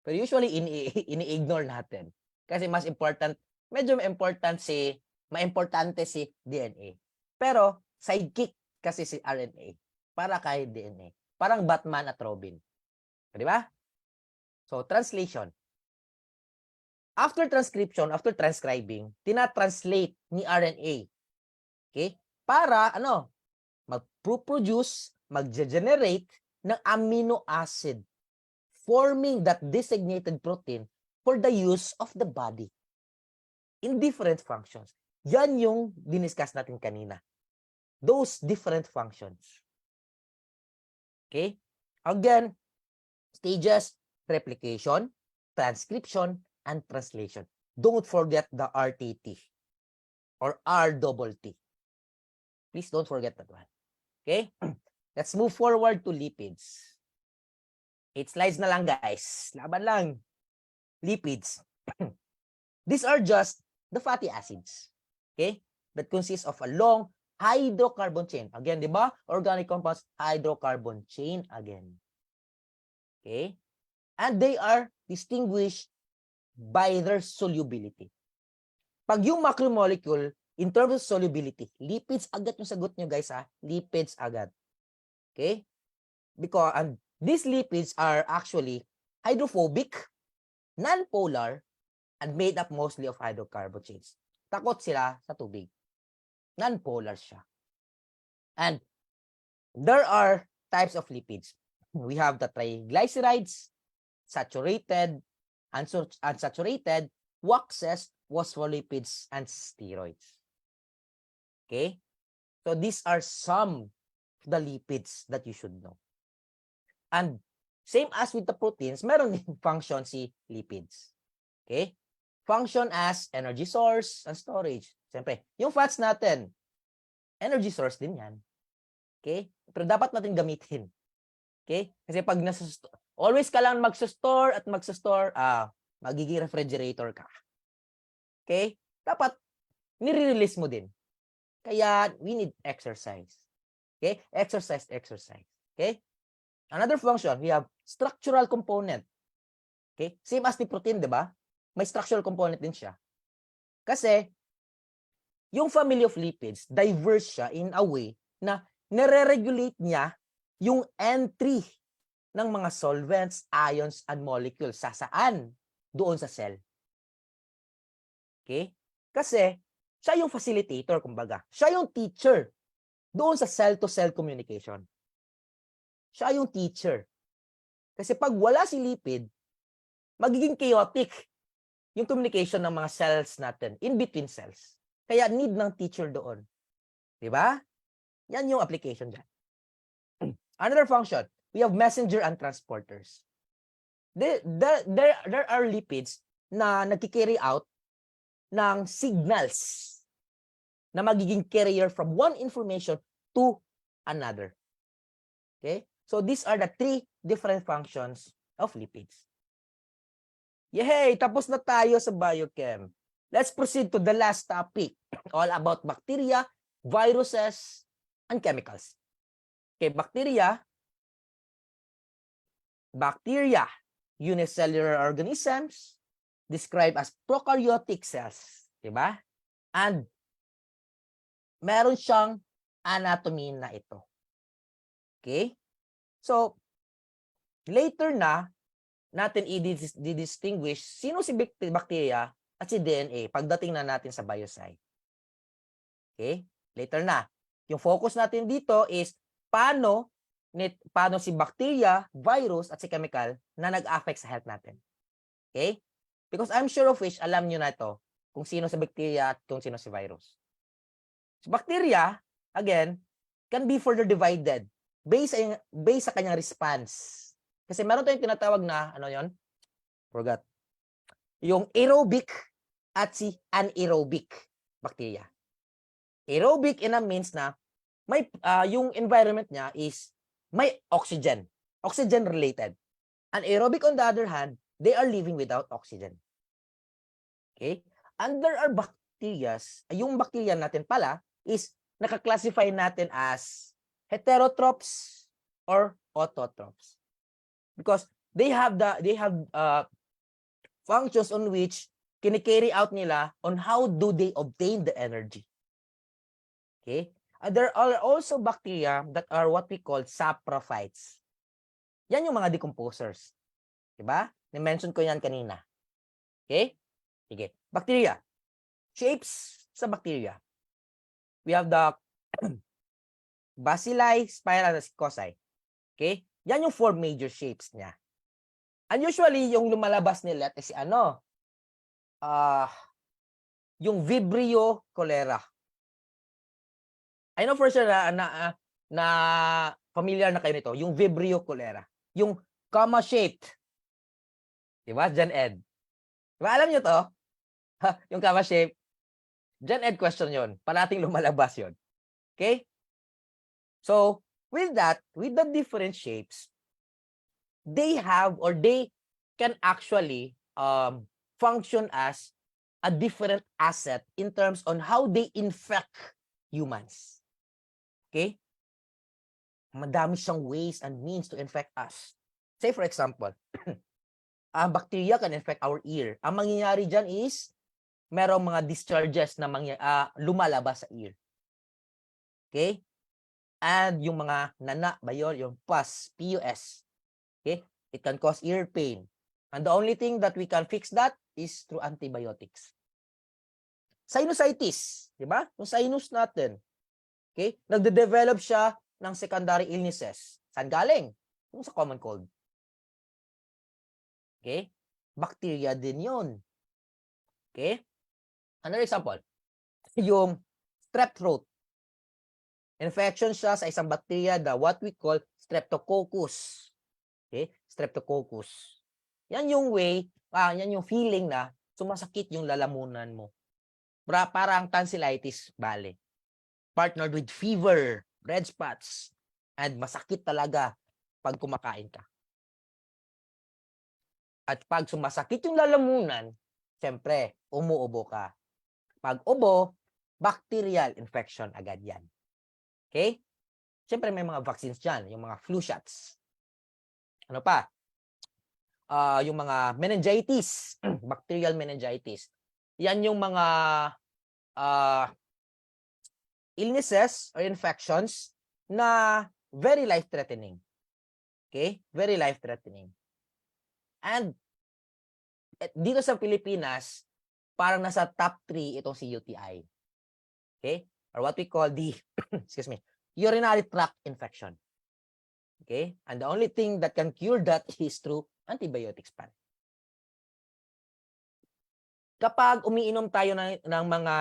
Speaker 1: Pero usually, ini-ignore natin. Kasi mas important, medyo maimportante si DNA. Pero, sidekick kasi si RNA para kay DNA. Parang Batman at Robin. Di ba? So, translation. After transcription, after transcribing, tinatranslate ni RNA. Okay? Para, mag-produce, mag-generate ng amino acid, forming that designated protein for the use of the body in different functions. Yan yung diniscuss natin kanina. Those different functions. Okay? Again, stages, replication, transcription, and translation. Don't forget the RTT or RTT. Please don't forget that one. Okay? Let's move forward to lipids. 8 slides na lang, guys. Laban lang. Lipids. These are just the fatty acids. Okay? That consists of a long hydrocarbon chain. Again, di ba? Organic compounds, hydrocarbon chain again. Okay? And they are distinguished by their solubility. Pag yung macromolecule, in terms of solubility, lipids agad yung sagot nyo, guys, ha? Lipids agad. Okay? Because, and these lipids are actually hydrophobic, non-polar, and made up mostly of hydrocarbon chains. Takot sila sa tubig. Non-polar siya. And there are types of lipids. We have the triglycerides, saturated, unsaturated, waxes, phospholipids, and steroids. Okay? So these are some of the lipids that you should know. And same as with the proteins, meron din function si lipids. Okay? Function as energy source and storage. Siyempre, yung fats natin, energy source din yan. Okay? Pero dapat natin gamitin. Okay? Kasi pag always ka lang mag-store at mag-store, magiging refrigerator ka. Okay? Dapat, nire-release mo din. Kaya, we need exercise. Okay? Exercise. Okay? Another function, we have structural component. Okay? Same as the protein, di ba? May structural component din siya. Kasi, yung family of lipids, diverse siya in a way na nire-regulate niya yung entry ng mga solvents, ions, and molecules. Sa saan? Doon sa cell. Okay? Kasi, siya yung facilitator, kumbaga. Siya yung teacher doon sa cell-to-cell communication. Siya yung teacher. Kasi pag wala si lipid, magiging chaotic yung communication ng mga cells natin in between cells. Kaya need ng teacher doon. Diba? Yan yung application dyan. Another function, we have messenger and transporters. There are lipids na nagki-carry out ng signals na magiging carrier from one information to another. Okay? So these are the three different functions of lipids. Yay! Tapos na tayo sa biochem. Let's proceed to the last topic, all about bacteria, viruses, and chemicals. Okay, bacteria, unicellular organisms, described as prokaryotic cells. Diba? And meron siyang anatomy na ito. Okay? So, later na natin i-distinguish sino si bacteria at si DNA pagdating na natin sa biosci. Okay? Later na. Yung focus natin dito is paano si bacteria, virus, at si chemical na nag-affect sa health natin. Okay? Because I'm sure of which, alam nyo na ito kung sino si bacteria at kung sino si virus. So, bacteria, again, can be further divided based sa kanyang response. Kasi meron tayong tinatawag na, ano yon? Forgot. Yung aerobic at si anaerobic bacteria. Aerobic means na may yung environment niya is may oxygen related. Anaerobic on the other hand, they are living without oxygen. Okay? And there are bacteria, yung bacteria natin pala is naka-classify natin as heterotrophs or autotrophs. Because they have functions on which kini-carry out nila on how do they obtain the energy. Okay? And there are also bacteria that are what we call saprophytes. Yan yung mga decomposers. Diba? Na-mention ko yan kanina. Okay? Sige. Bacteria. Shapes sa bacteria. We have the bacilli, spiral, and cocci. Okay? Yan yung 4 major shapes niya. And usually, yung lumalabas nila is yung Vibrio cholera. I know for sure na familiar na kayo nito, yung Vibrio cholera. Yung comma-shaped. Diba? Gen Ed. Diba? Alam nyo to? Yung comma-shaped. Gen Ed question yon. Parating lumalabas yon. Okay? So, with the different shapes, they can actually function as a different asset in terms on how they infect humans. Okay? Madami siyang ways and means to infect us. Say for example, bacteria can infect our ear. Ang mangyayari dyan is merong mga discharges na lumalabas sa ear. Okay? And yung mga nana ba yun? Yung pus, PUS. Okay? It can cause ear pain. And the only thing that we can fix that is through antibiotics. Sinusitis, di ba? Yung sinus natin. Okay? Nagde-develop siya ng secondary illnesses. Saan galing? Yung sa common cold. Okay? Bacteria din yun. Okay? Another example, yung strep throat. Infection siya sa isang bacteria na what we call streptococcus. Okay? Streptococcus. Yan yung way, yan yung feeling na sumasakit yung lalamunan mo. Parang tonsillitis, bale. Partnered with fever, red spots, and masakit talaga pag kumakain ka. At pag sumasakit yung lalamunan, siyempre, umuubo ka. Pag ubo, bacterial infection agad yan. Okay? Siyempre, may mga vaccines dyan, yung mga flu shots. Ano pa? Yung mga meningitis, bacterial meningitis. Yan yung mga illnesses or infections na very life-threatening. Okay? Very life-threatening. And dito sa Pilipinas, parang nasa top 3 itong si UTI. Okay? Or what we call the, excuse me, urinary tract infection. Okay? And the only thing that can cure that is through antibiotics pan. Kapag umiinom tayo ng mga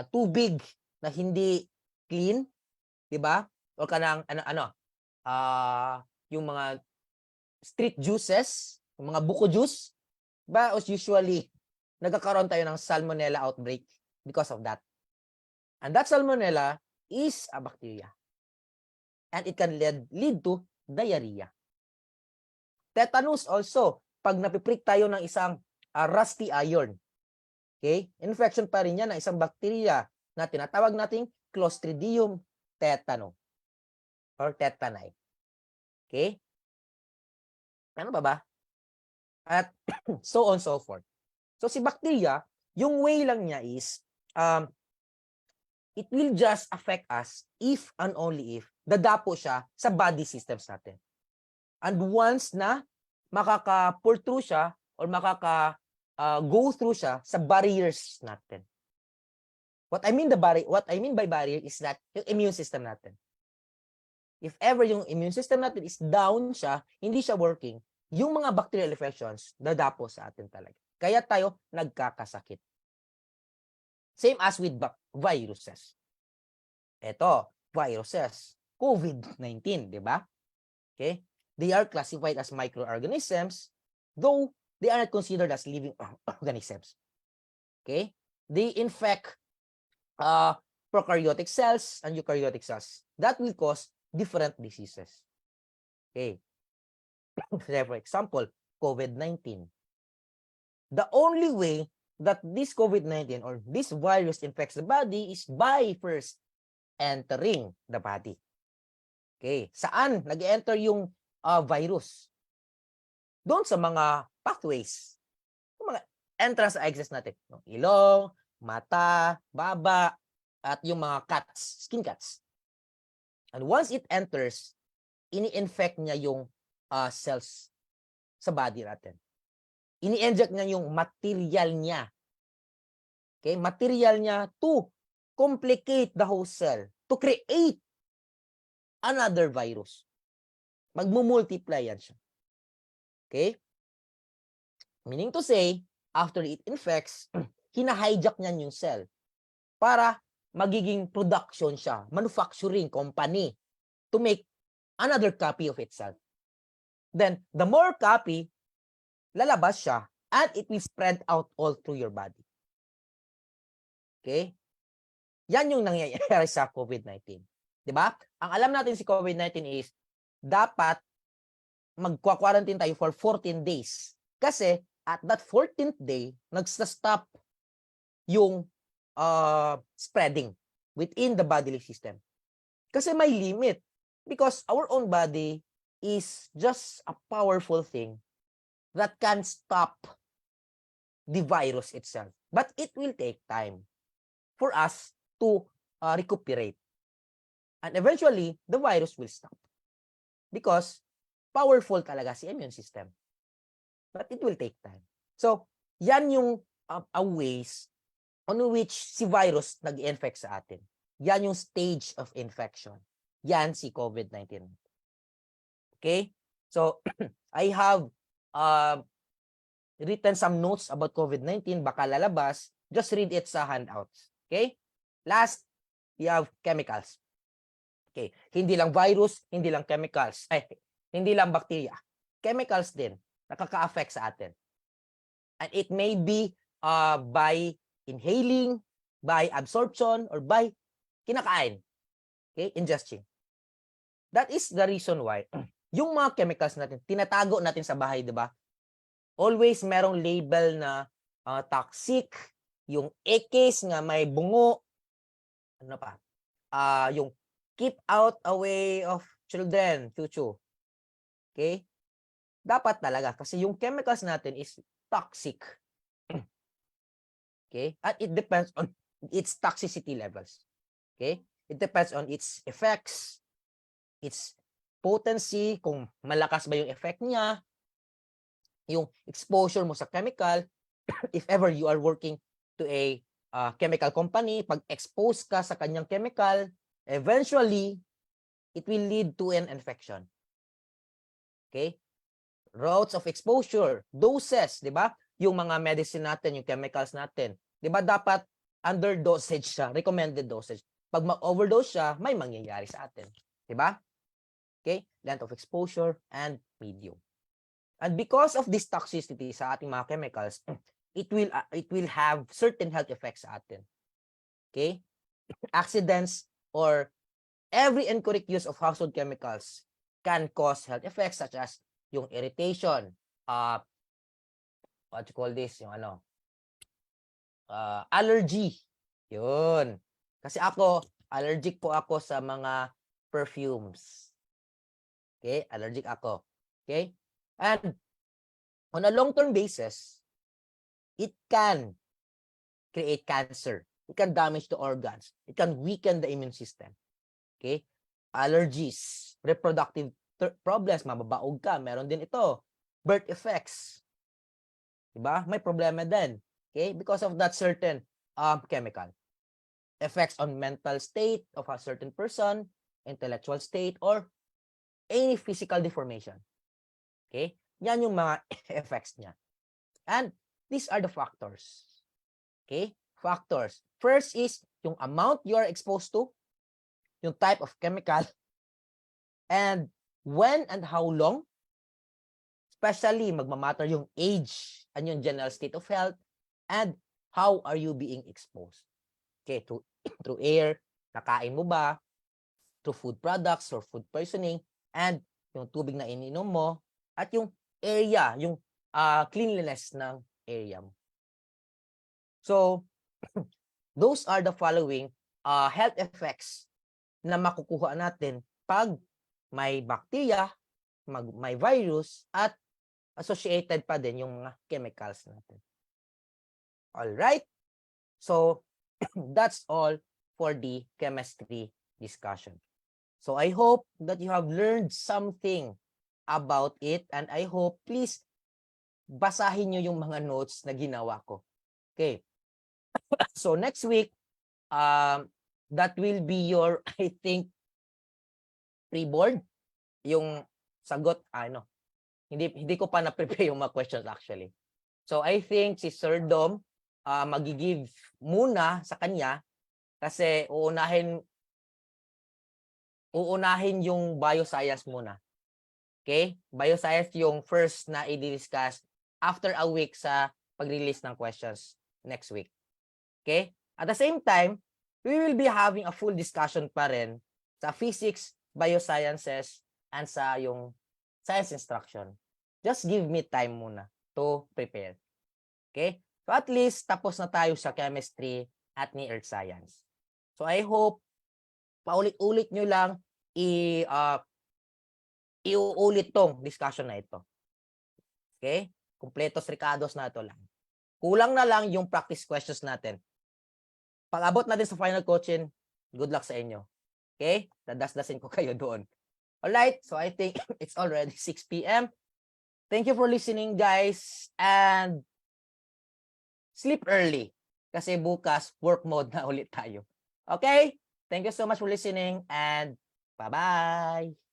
Speaker 1: tubig na hindi clean, 'di ba? O kanang yung mga street juices, yung mga buko juice, ba usually nagkakaroon tayo ng salmonella outbreak because of that. And that salmonella is a bacteria. And it can lead to diarrhea. Tetanus also, pag napiprick tayo ng isang rusty iron, okay, infection pa rin yan ng isang bacteria na tinatawag nating Clostridium tetano or tetani. Okay? Ano ba? At so on so forth. So si bacteria, yung way lang niya is it will just affect us if and only if dadapo siya sa body systems natin. And once na makaka-pull through siya or go through siya sa barriers natin. What I mean by barrier is that yung immune system natin. If ever yung immune system natin is down siya, hindi siya working, yung mga bacterial infections dadapo sa atin talaga. Kaya tayo nagkakasakit. Same as with viruses. Ito, viruses. COVID-19, di ba? Okay? They are classified as microorganisms, though they are not considered as living organisms. Okay? They infect prokaryotic cells and eukaryotic cells. That will cause different diseases. Okay. For example, COVID-19. The only way that this COVID-19 or this virus infects the body is by first entering the body. Okay. Saan nag-enter yung virus? Doon sa mga pathways. Yung mga entrance exits natin. Yung ilong, mata, baba, at yung mga cuts, skin cuts. And once it enters, ini-infect niya yung cells sa body natin. Ini-inject niya yung material niya. Okay? Material niya to complicate the host cell, to create another virus. Magmumultiply yan siya. Okay? Meaning to say, after it infects, hina-hijack niyan yung cell para magiging production siya, manufacturing company to make another copy of itself. Then, the more copy, lalabas siya and it will spread out all through your body. Okay? Yan yung nangyayari sa COVID-19. Diba? Ang alam natin si COVID-19 is dapat magkwa-quarantine tayo for 14 days. Kasi at that 14th day, nagsa-stop yung spreading within the bodily system. Kasi may limit. Because our own body is just a powerful thing that can stop the virus itself. But it will take time for us to recuperate. And eventually, the virus will stop. Because powerful talaga si immune system. But it will take time. So, yan yung ways on which si virus nag-infect sa atin. Yan yung stage of infection. Yan si COVID-19. Okay? So, I have written some notes about COVID-19. Baka lalabas. Just read it sa handouts. Okay? Last, we have chemicals. Okay? Hindi lang virus, hindi lang chemicals. Hindi lang bacteria. Chemicals din. Nakaka-affect sa atin. And it may be by inhaling, by absorption, or by kinakain. Okay? Ingestion. That is the reason why yung mga chemicals natin, tinatago natin sa bahay, di ba? Always merong label na toxic, yung ekes nga may bungo, ano pa? Yung keep out away of children, chuchu. Okay? Dapat talaga kasi yung chemicals natin is toxic. Okay? At it depends on its toxicity levels. Okay? It depends on its effects, its potency, kung malakas ba yung effect niya, yung exposure mo sa chemical, if ever you are working to a chemical company, pag expose ka sa kanyang chemical, eventually, it will lead to an infection. Okay? Routes of exposure, doses, di ba? Yung mga medicine natin, yung chemicals natin, di ba dapat under dosage siya, recommended dosage. Pag mag-overdose siya, may mangyayari sa atin. Di ba? Okay? Length of exposure and medium. And because of this toxicity sa ating mga chemicals, it will have certain health effects sa atin. Okay? Accidents or every incorrect use of household chemicals can cause health effects such as yung irritation, what you call this, yung allergy. Yun. Kasi ako, allergic po ako sa mga perfumes. Okay? Allergic ako. Okay? And on a long-term basis, it can create cancer. It can damage the organs. It can weaken the immune system. Okay? Allergies, reproductive problems, mababaog ka. Meron din ito. Birth effects. Diba? May problema din. Okay? Because of that certain chemical. Effects on mental state of a certain person, intellectual state, or any physical deformation. Okay? Yan yung mga effects niya. And these are the factors. Okay? Factors. First is yung amount you are exposed to, yung type of chemical, and when and how long. Especially, magmamatter yung age and yung general state of health, and how are you being exposed. Okay, through air, nakain mo ba, through food products or food poisoning, and yung tubig na ininom mo, at yung area, yung cleanliness ng area mo. So, those are the following health effects na makukuha natin pag may bacteria, may virus, at associated pa din yung mga chemicals natin. Alright? So, that's all for the chemistry discussion. So, I hope that you have learned something about it, and I hope, please, basahin nyo yung mga notes na ginawa ko. Okay. So, next week, that will be your, I think, pre-board. Yung sagot, hindi ko pa na-prepare yung mga questions actually. So, I think si Sir Dom, mag-give muna sa kanya kasi uunahin yung bioscience muna. Okay? Bioscience yung first na i-discuss after a week sa pag-release ng questions next week. Okay? At the same time, we will be having a full discussion pa rin sa physics, biosciences, and sa yung science instruction. Just give me time muna to prepare. Okay? So at least tapos na tayo sa chemistry at ni earth science. So I hope paulit-ulit nyo lang iuulit tong discussion na ito. Okay? Kompletos ricados na ito lang. Kulang na lang yung practice questions natin. Pag abot natin sa final coaching, good luck sa inyo. Okay? Dadasdasin ko kayo doon. Alright, so I think it's already 6 p.m. Thank you for listening, guys. And sleep early. Kasi bukas, work mode na ulit tayo. Okay? Thank you so much for listening and bye-bye.